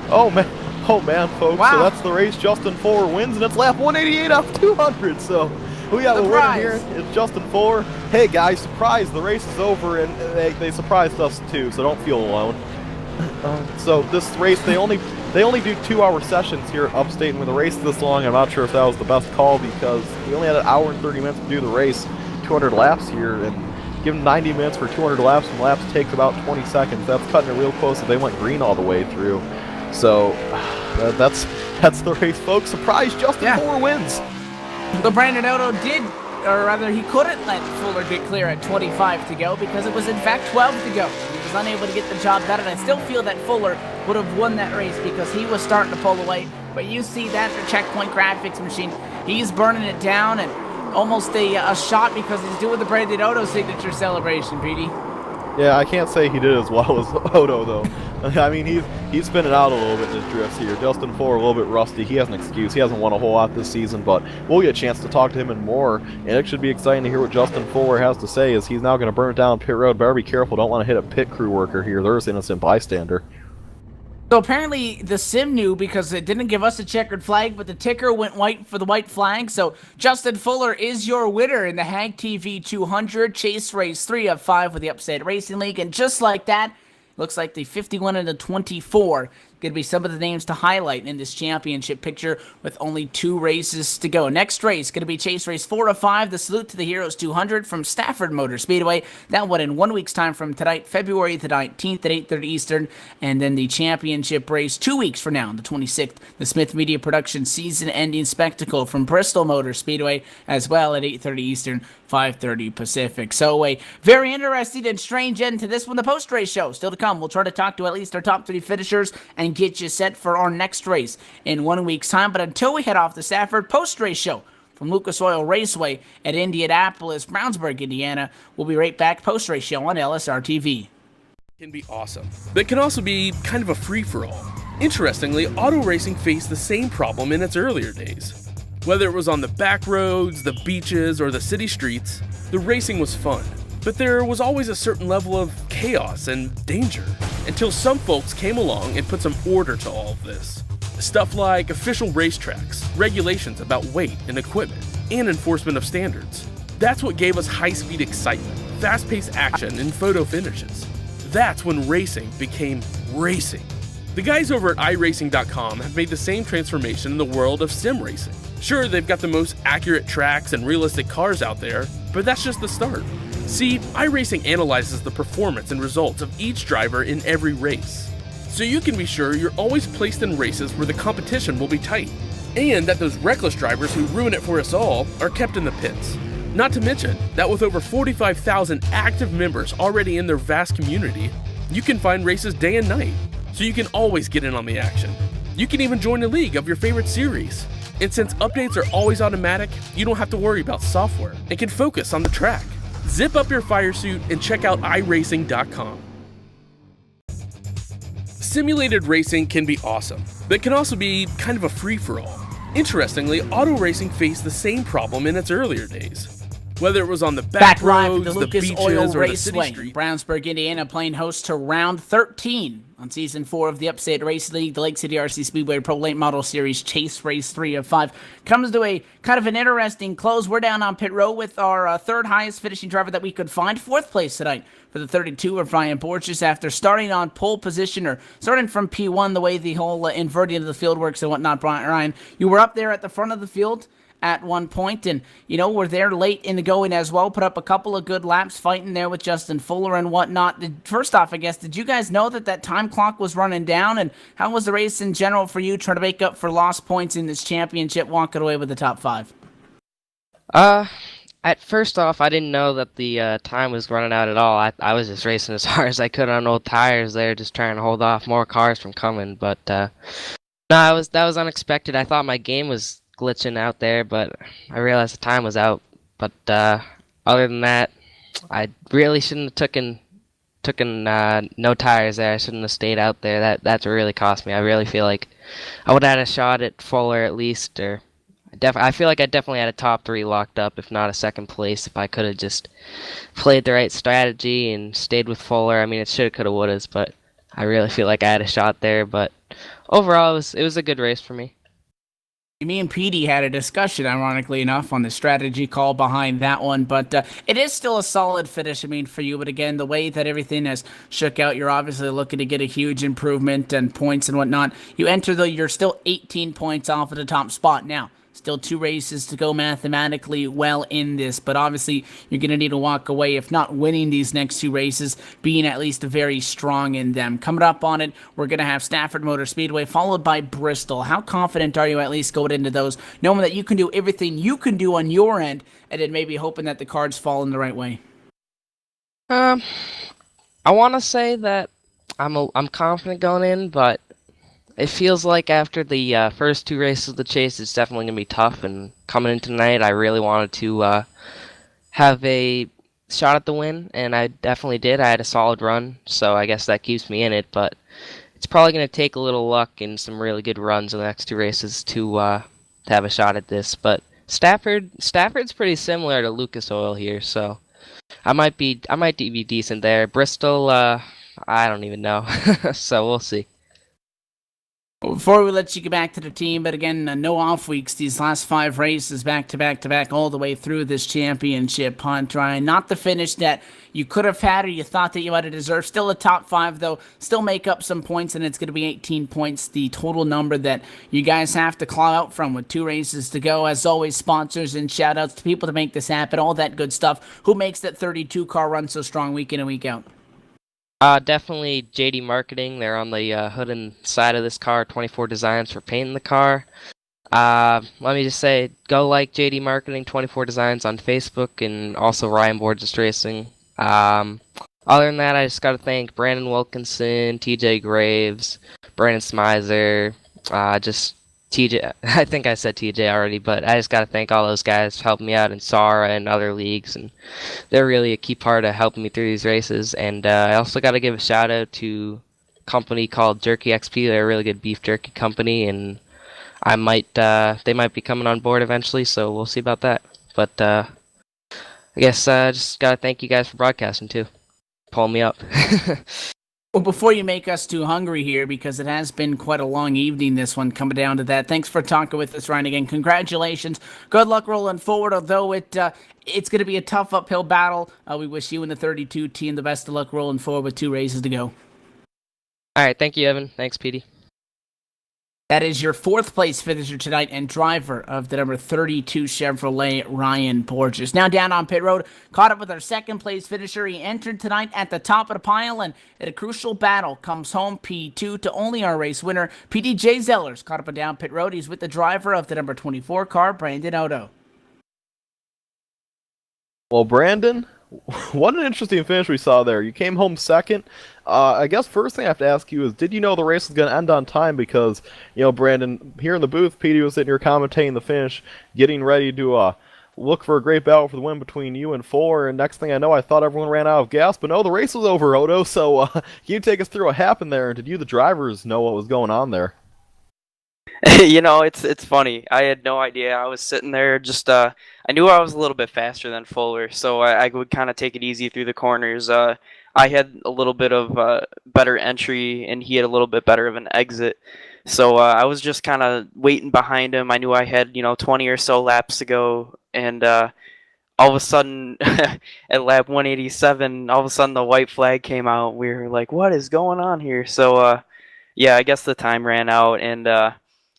Oh man, folks. Wow. So that's the race. Justin Fuller wins, and it's lap 188 off 200. So we got the winner here. It's Justin Fuller. Hey guys, surprise! The race is over, and they surprised us too. So don't feel alone. So this race, they only do 2-hour sessions here at Upstate, and with a race this long, I'm not sure if that was the best call, because we only had an hour and 30 minutes to do the race. 200 laps here, and give them 90 minutes for 200 laps, and laps takes about 20 seconds. That's cutting it real close if they went green all the way through. So that's the race, folks. Surprise, Justin Fuller wins. But Brandon Otto did, or rather he couldn't let Fuller get clear at 25 to go because it was in fact 12 to go. He was unable to get the job done, and I still feel that Fuller would have won that race because he was starting to pull away. But you see that the checkpoint graphics machine, he's burning it down, and almost a shot because he's doing the Brandon Otto signature celebration, Petey. Yeah, I can't say he did as well as Otto, though. I mean, he's spinning out a little bit in his drifts here. Justin Fuller a little bit rusty. He has an excuse. He hasn't won a whole lot this season, but we'll get a chance to talk to him and more. And it should be exciting to hear what Justin Fuller has to say, as he's now going to burn it down pit road. Better be careful. Don't want to hit a pit crew worker here. There's an innocent bystander. So apparently the sim knew because it didn't give us a checkered flag, but the ticker went white for the white flag. So Justin Fuller is your winner in the HAAGTV 200 Chase Race 3 of 5 with the Upstate Racing League. And just like that, looks like the 51 and the 24 going to be some of the names to highlight in this championship picture with only 2 races to go. Next race going to be Chase Race 4 of 5, the Salute to the Heroes 200 from Stafford Motor Speedway. That one in 1 week's time from tonight, February the 19th at 8:30 Eastern. And then the championship race 2 weeks from now, on the 26th, the Smith Media Production season-ending spectacle from Bristol Motor Speedway as well at 8:30 Eastern, 5:30 Pacific. So a very interesting and strange end to this one. The post-race show still to come. We'll try to talk to at least our top 3 finishers and get you set for our next race in 1 week's time. But until we head off the Stafford post-race show from Lucas Oil Raceway at Indianapolis, Brownsburg, Indiana, we'll be right back. Post-race show on LSRTV. Can be awesome, but can also be kind of a free-for-all. Interestingly, auto racing faced the same problem in its earlier days. Whether it was on the back roads, the beaches, or the city streets, the racing was fun. But there was always a certain level of chaos and danger, until some folks came along and put some order to all of this. Stuff like official racetracks, regulations about weight and equipment, and enforcement of standards. That's what gave us high-speed excitement, fast-paced action, and photo finishes. That's when racing became racing. The guys over at iRacing.com have made the same transformation in the world of sim racing. Sure, they've got the most accurate tracks and realistic cars out there, but that's just the start. See, iRacing analyzes the performance and results of each driver in every race, so you can be sure you're always placed in races where the competition will be tight, and that those reckless drivers who ruin it for us all are kept in the pits. Not to mention that with over 45,000 active members already in their vast community, you can find races day and night, so you can always get in on the action. You can even join a league of your favorite series. And since updates are always automatic, you don't have to worry about software and can focus on the track. Zip up your fire suit and check out iRacing.com. Simulated racing can be awesome, but can also be kind of a free-for-all. Interestingly, auto racing faced the same problem in its earlier days. Whether it was on the back roads, the the Lucas beaches, Oil or the city Raceway, street. Brownsburg, Indiana, playing host to round 13 on season 4 of the Upstate Race League, the Lake City RC Speedway Pro Late Model Series Chase Race 3 of 5 comes to a kind of an interesting close. We're down on pit row with our third highest finishing driver that we could find, 4th place tonight for the 32 of Ryan Borges after starting on pole position, or starting from P1, the way the whole inverting of the field works and whatnot. Ryan, you were up there at the front of the field at one point, and we're there late in the going as well, put up a couple of good laps fighting there with Justin Fuller and whatnot. First off, I guess, did you guys know that time clock was running down, and how was the race in general for you trying to make up for lost points in this championship, walking away with the top 5? At first off, I didn't know that the time was running out at all. I was just racing as hard as I could on old tires there, just trying to hold off more cars from coming, but no, that was unexpected. I thought my game was glitching out there, but I realized the time was out. But other than that, I really shouldn't have taken no tires there. I shouldn't have stayed out there. That's what really cost me. I really feel like I would have had a shot at Fuller at least, or I feel like I definitely had a top 3 locked up, if not a 2nd place, if I could have just played the right strategy and stayed with Fuller. I mean, it shoulda, coulda, wouldas, but I really feel like I had a shot there. But overall, it was a good race for me. Me and Petey had a discussion, ironically enough, on the strategy call behind that one, but it is still a solid finish, for you. But again, the way that everything has shook out, you're obviously looking to get a huge improvement and points and whatnot. You enter, though, you're still 18 points off of the top spot now. Still 2 races to go mathematically well in this, but obviously you're going to need to walk away, if not winning these next 2 races, being at least very strong in them. Coming up on it, we're going to have Stafford Motor Speedway, followed by Bristol. How confident are you at least going into those, knowing that you can do everything you can do on your end, and then maybe hoping that the cards fall in the right way? I want to say that I'm confident going in, but it feels like after the first 2 races of the chase, it's definitely going to be tough. And coming in tonight, I really wanted to have a shot at the win, and I definitely did. I had a solid run, so I guess that keeps me in it. But it's probably going to take a little luck and some really good runs in the next 2 races to have a shot at this. But Stafford's pretty similar to Lucas Oil here, so I might be decent there. Bristol, I don't even know, so we'll see. Before we let you get back to the team, but again, no off weeks. These last 5 races back to back to back all the way through this championship hunt. Ryan, not the finish that you could have had or you thought that you might have deserved. Still a top 5, though. Still make up some points, and it's going to be 18 points, the total number that you guys have to claw out from with 2 races to go. As always, sponsors and shout-outs to people to make this happen, all that good stuff. Who makes that 32-car run so strong week in and week out? Definitely JD Marketing. They're on the hood and side of this car. 24 Designs for painting the car. Let me just say, go like JD Marketing 24 Designs on Facebook, and also Ryan Borges Racing. Other than that, I just got to thank Brandon Wilkinson, TJ Graves, Brandon Smizer, just TJ. I think I said TJ already, but I just got to thank all those guys for helping me out in SARA and other leagues, and they're really a key part of helping me through these races. And I also got to give a shout out to a company called Jerky XP. They're a really good beef jerky company, and they might be coming on board eventually, so we'll see about that. But I guess just got to thank you guys for broadcasting too. Pull me up. Well, before you make us too hungry here, because it has been quite a long evening, this one, coming down to that. Thanks for talking with us, Ryan, again. Congratulations. Good luck rolling forward, although it's going to be a tough uphill battle. We wish you and the 32 team the best of luck rolling forward with 2 races to go. All right, thank you, Evan. Thanks, Petey. That is your 4th place finisher tonight and driver of the number 32 Chevrolet, Ryan Borges. Now down on pit road, caught up with our 2nd place finisher. He entered tonight at the top of the pile, and at a crucial battle comes home P2 to only our race winner, PDJ Zellers. Caught up and down pit road. He's with the driver of the number 24 car, Brandon Odo. Well, Brandon, what an interesting finish we saw there. You came home 2nd. I guess first thing I have to ask you is, did you know the race was going to end on time? Because, Brandon, here in the booth, Petey was sitting here commentating the finish, getting ready to look for a great battle for the win between you and 4, and next thing I know, I thought everyone ran out of gas, but no, the race was over, Odo, so can you take us through what happened there, and did you, the drivers, know what was going on there? It's funny. I had no idea. I was sitting there just, I knew I was a little bit faster than Fuller, so I would kind of take it easy through the corners. I had a little bit of better entry, and he had a little bit better of an exit. So I was just kind of waiting behind him. I knew I had, 20 or so laps to go, and all of a sudden, at lap 187, all of a sudden the white flag came out. We were like, what is going on here? So, yeah, I guess the time ran out, and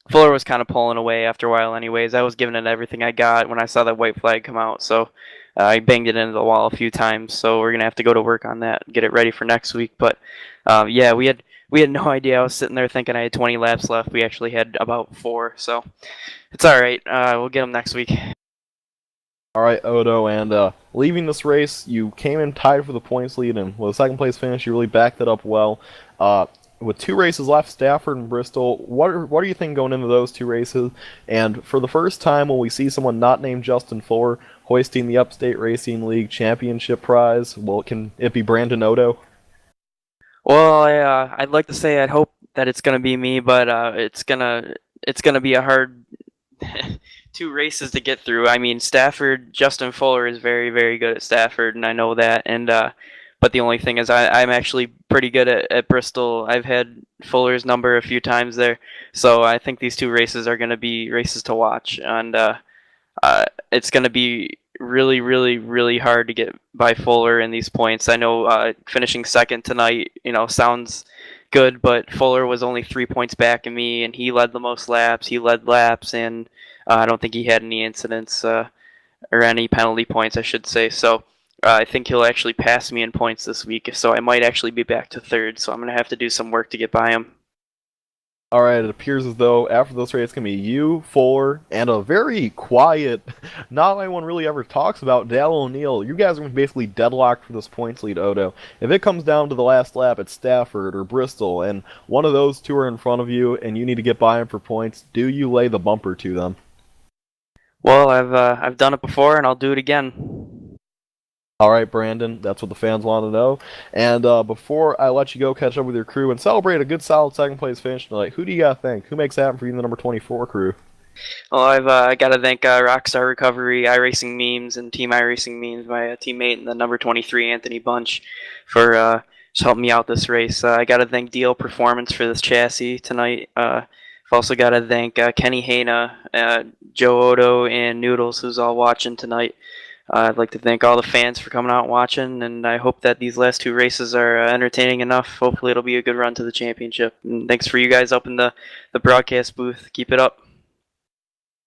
Fuller was kind of pulling away after a while anyways. I was giving it everything I got when I saw that white flag come out, so I banged it into the wall a few times, so we're going to have to go to work on that, get it ready for next week. But, yeah, we had no idea. I was sitting there thinking I had 20 laps left. We actually had about 4, so it's all right. We'll get them next week. All right, Odo, and leaving this race, you came in tied for the points lead, and with a 2nd place finish, you really backed it up well. With 2 races left, Stafford and Bristol, what are you thinking going into those 2 races? And for the first time, will we see someone not named Justin Fuller hoisting the Upstate Racing League Championship prize? Well, can it be Brandon Odo? Well, I'd like to say I'd hope that it's gonna be me, but it's gonna be a hard 2 races to get through. I mean, Justin Fuller is very, very good at Stafford, and I know that. And but the only thing is, I'm actually pretty good at Bristol. I've had Fuller's number a few times there, so I think these 2 races are going to be races to watch, and it's going to be really, really, really hard to get by Fuller in these points. I know finishing second tonight, sounds good, but Fuller was only 3 points back of me, and he led the most laps. He led laps, and I don't think he had any incidents or any penalty points, I should say. So I think he'll actually pass me in points this week. So I might actually be back to third. So I'm going to have to do some work to get by him. All right, it appears as though after this race, it's going to be you, Fuller, and a very quiet, not anyone really ever talks about, Dale O'Neill. You guys are going to be basically deadlocked for this points lead, Odo. If it comes down to the last lap at Stafford or Bristol, and one of those two are in front of you, and you need to get by them for points, do you lay the bumper to them? Well, I've done it before, and I'll do it again. All right, Brandon, that's what the fans want to know. And before I let you go catch up with your crew and celebrate a good, solid second-place finish tonight, who do you got to thank? Who makes it happen for you in the number 24 crew? Well, I got to thank Rockstar Recovery, iRacing Memes, and Team iRacing Memes, my teammate in the number 23, Anthony Bunch, for just helping me out this race. I got to thank DL Performance for this chassis tonight. I've also got to thank Kenny Hana, Joe Odo, and Noodles, who's all watching tonight. I'd like to thank all the fans for coming out and watching, and I hope that these last two races are entertaining enough. Hopefully it'll be a good run to the championship. And thanks for you guys up in the broadcast booth. Keep it up.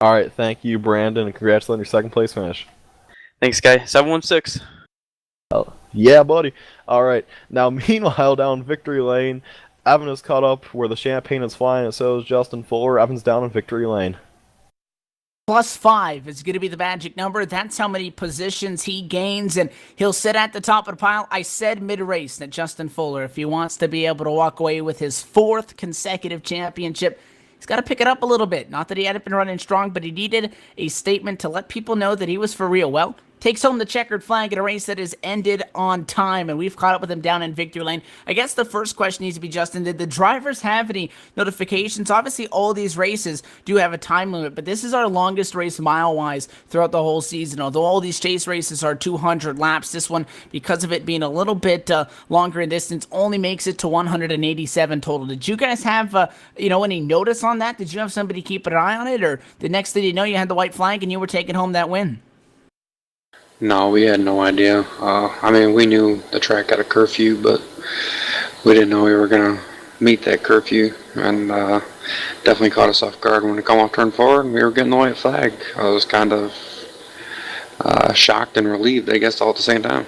All right, thank you, Brandon, and congrats on your second-place finish. Thanks, guy. 716. Oh, yeah, buddy. All right, now meanwhile down Victory Lane, Evan is caught up where the champagne is flying, and so is Justin Fuller. Evan's down in Victory Lane. +5 is going to be the magic number. That's how many positions he gains, and he'll sit at the top of the pile. I said mid-race that Justin Fuller, if he wants to be able to walk away with his 4th consecutive championship, he's got to pick it up a little bit. Not that he hadn't been running strong, but he needed a statement to let people know that he was for real. Well, takes home the checkered flag in a race that has ended on time, and we've caught up with him down in Victory Lane. I guess the first question needs to be, Justin, did the drivers have any notifications? Obviously, all these races do have a time limit, but this is our longest race mile-wise throughout the whole season. Although all these chase races are 200 laps, this one, because of it being a little bit longer in distance, only makes it to 187 total. Did you guys have, any notice on that? Did you have somebody keep an eye on it, or the next thing you know, you had the white flag and you were taking home that win? No, we had no idea. We knew the track had a curfew, but we didn't know we were going to meet that curfew, and definitely caught us off guard when we come off turn 4 and we were getting the white flag. I was kind of shocked and relieved, I guess, all at the same time.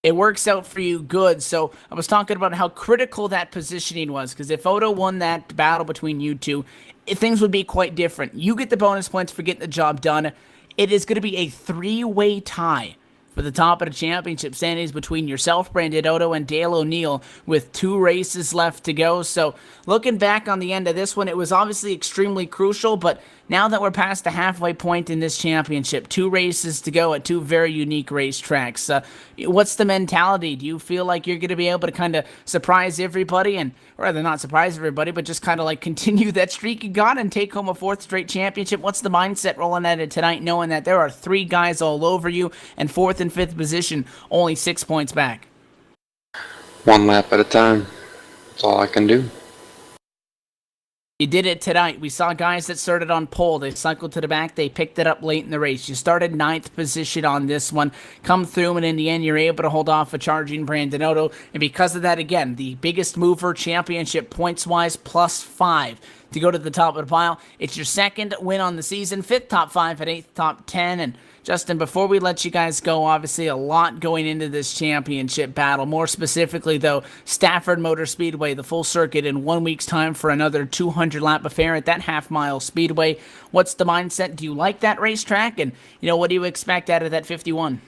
It works out for you good. So I was talking about how critical that positioning was, because if Odo won that battle between you two, things would be quite different. You get the bonus points for getting the job done. It is going to be a 3-way tie for the top of the championship standings between yourself, Brandon Odo, and Dale O'Neill, with 2 races left to go. So looking back on the end of this one, it was obviously extremely crucial, but now that we're past the halfway point in this championship, 2 races to go at 2 very unique racetracks. What's the mentality? Do you feel like you're going to be able to kind of surprise everybody, and or rather not surprise everybody, but just kind of like continue that streak you got and take home a 4th straight championship? What's the mindset rolling at it tonight, knowing that there are 3 guys all over you, and 4th and 5th position only 6 points back? One lap at a time. That's all I can do. You did it tonight. We saw guys that started on pole. They cycled to the back. They picked it up late in the race. You started 9th position on this one. Come through, and in the end, you're able to hold off a charging Brandon Odo. And because of that, again, the biggest mover championship points-wise, +5 to go to the top of the pile. It's your 2nd win on the season, 5th top 5 at 8th top 10. And Justin, before we let you guys go, obviously a lot going into this championship battle. More specifically, though, Stafford Motor Speedway, the full circuit in 1 week's time for another 200-lap affair at that half-mile speedway. What's the mindset? Do you like that racetrack? And, what do you expect out of that 51?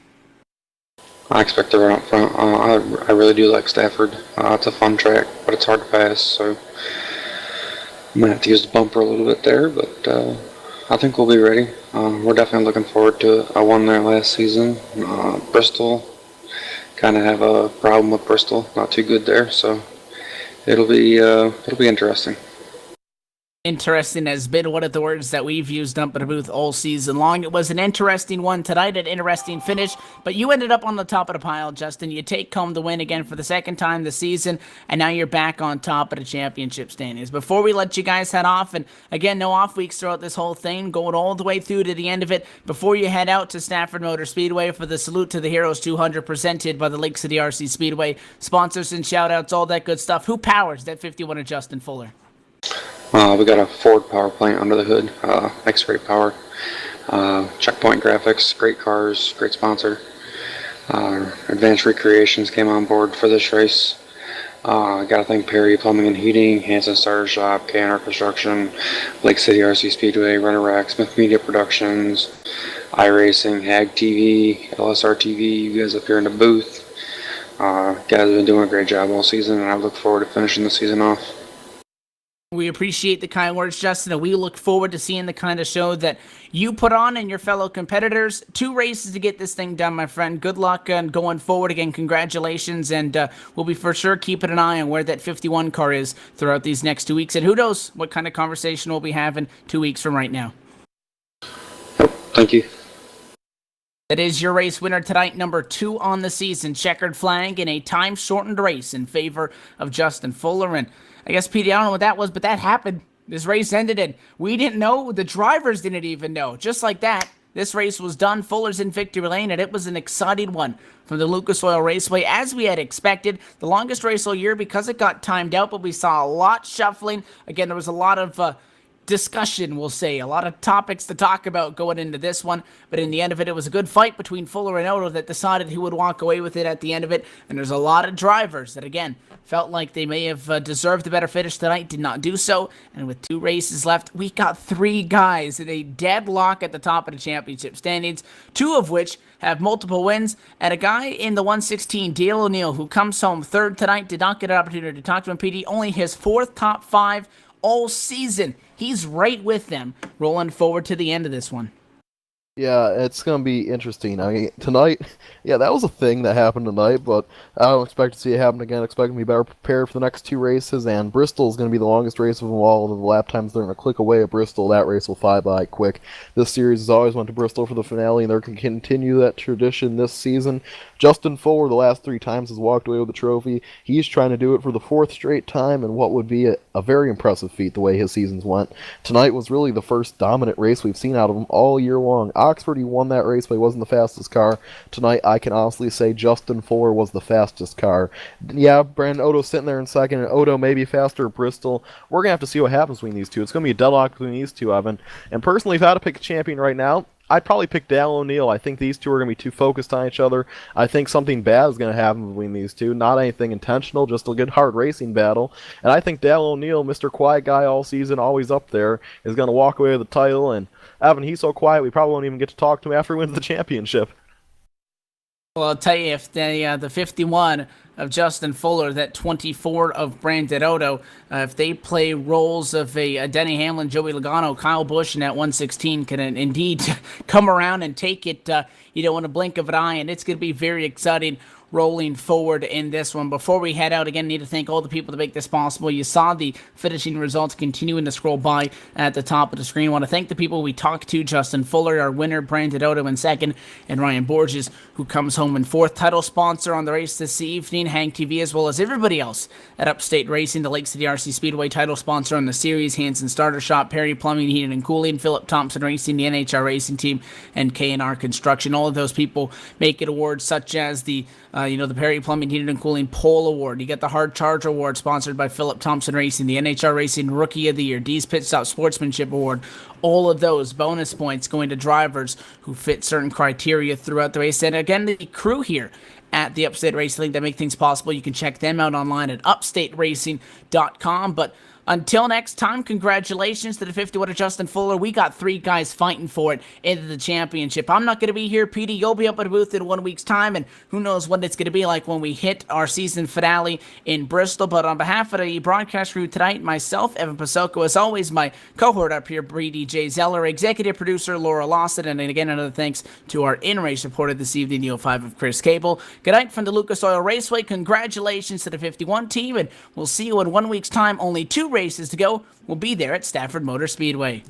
I expect to run up front. I really do like Stafford. It's a fun track, but it's hard to pass, so I'm going to have to use the bumper a little bit there, but I think we'll be ready. We're definitely looking forward to it. I won there last season. Bristol, kind of have a problem with Bristol. Not too good there, so it'll be interesting. Interesting has been one of the words that we've used up at the booth all season long. It was an interesting one tonight, an interesting finish, but you ended up on the top of the pile, Justin. You take home the win again for the second time this season, and now you're back on top of the championship standings. Before we let you guys head off, and again, no off weeks throughout this whole thing, going all the way through to the end of it, before you head out to Stafford Motor Speedway for the Salute to the Heroes 200 presented by the Lake City RC Speedway, sponsors and shout-outs, all that good stuff. Who powers that 51 of Justin Fuller? We got a Ford power plant under the hood, X-ray powered. Checkpoint Graphics, great cars, great sponsor. Advanced Recreations came on board for this race. Gotta thank Perry Plumbing and Heating, Hanson Starter Shop, K&R Construction, Lake City RC Speedway, Runner Rack, Smith Media Productions, iRacing, HAAGTV, LSRTV, you guys up here in the booth. Guys have been doing a great job all season, and I look forward to finishing the season off. We appreciate the kind words, Justin, and we look forward to seeing the kind of show that you put on and your fellow competitors. 2 races to get this thing done, my friend. Good luck going forward. Again, congratulations, and we'll be for sure keeping an eye on where that 51 car is throughout these next 2 weeks. And who knows what kind of conversation we'll be having 2 weeks from right now. Yep, thank you. That is your race winner tonight, number 2 on the season. Checkered flag in a time-shortened race in favor of Justin Fuller. And I guess, Pete, I don't know what that was, but that happened. This race ended, and we didn't know. The drivers didn't even know. Just like that, this race was done. Fuller's in victory lane, and it was an exciting one from the Lucas Oil Raceway, as we had expected. The longest race all year because it got timed out, but we saw a lot shuffling. Again, there was a lot of discussion, we'll say, a lot of topics to talk about going into this one, but in the end of it, it was a good fight between Fuller and Odo that decided who would walk away with it at the end of it, and there's a lot of drivers that, again, felt like they may have deserved a better finish tonight, did not do so, and with 2 races left, we got 3 guys in a deadlock at the top of the championship standings, 2 of which have multiple wins, and a guy in the 116, Dale O'Neill, who comes home 3rd tonight, did not get an opportunity to talk to him, PD, only his 4th top 5 all season. He's right with them, rolling forward to the end of this one. Yeah, it's going to be interesting. I mean, tonight, yeah, that was a thing that happened tonight, but I don't expect to see it happen again. I expect to be better prepared for the next 2 races, and Bristol is going to be the longest race of them all. The lap times they're going to click away at Bristol. That race will fly by quick. This series has always went to Bristol for the finale, and they're going to continue that tradition this season. Justin Fuller, the last 3 times, has walked away with the trophy. He's trying to do it for the 4th straight time, and what would be a very impressive feat the way his seasons went. Tonight was really the first dominant race we've seen out of him all year long. Oxford, he won that race, but he wasn't the fastest car. Tonight, I can honestly say Justin Fuller was the fastest car. Yeah, Brandon Odo's sitting there in 2nd, and Odo may be faster at Bristol. We're going to have to see what happens between these 2. It's going to be a deadlock between these 2, Evan. And personally, if I had to pick a champion right now, I'd probably pick Dale O'Neill. I think these 2 are going to be too focused on each other. I think something bad is going to happen between these 2. Not anything intentional, just a good hard racing battle. And I think Dale O'Neill, Mr. Quiet Guy all season, always up there, is going to walk away with the title. And Evan, he's so quiet, we probably won't even get to talk to him after he wins the championship. Well, I'll tell you, if the 51 of Justin Fuller, that 24 of Brandon Odo, if they play roles of a Denny Hamlin, Joey Logano, Kyle Busch, and that 116 can indeed come around and take it, in a blink of an eye, and it's going to be very exciting rolling forward in this one. Before we head out, again, need to thank all the people to make this possible. You saw the finishing results continuing to scroll by at the top of the screen. I want to thank the people we talked to: Justin Fuller, our winner, Brandon Odo in 2nd, and Ryan Borges, who comes home in 4th. Title sponsor on the race this evening, HAAGTV, as well as everybody else at Upstate Racing, the Lake City RC Speedway. Title sponsor on the series, Hanson Starter Shop, Perry Plumbing, Heating and Cooling, Philip Thompson Racing, the NHR Racing Team, and K&R Construction. All of those people make it awards such as the Perry Plumbing, Heating and Cooling Pole Award. You get the Hard Charger Award, sponsored by Philip Thompson Racing, the NHR Racing Rookie of the Year, D's Pit Stop Sportsmanship Award. All of those bonus points going to drivers who fit certain criteria throughout the race. And again, the crew here at the Upstate Racing League that make things possible. You can check them out online at upstateracing.com. But until next time, congratulations to the 51 of Justin Fuller. We got 3 guys fighting for it into the championship. I'm not going to be here, Petey. You'll be up at a booth in 1 week's time, and who knows what it's going to be like when we hit our season finale in Bristol. But on behalf of the broadcast crew tonight, myself, Evan Pasoko, as always, my cohort up here, Brady J. Zeller, executive producer Laura Lawson, and again, another thanks to our in-race reporter this evening, Neil 5 of Chris Cable. Good night from the Lucas Oil Raceway. Congratulations to the 51 team, and we'll see you in 1 week's time. Only 2 races to go. We'll be there at Stafford Motor Speedway.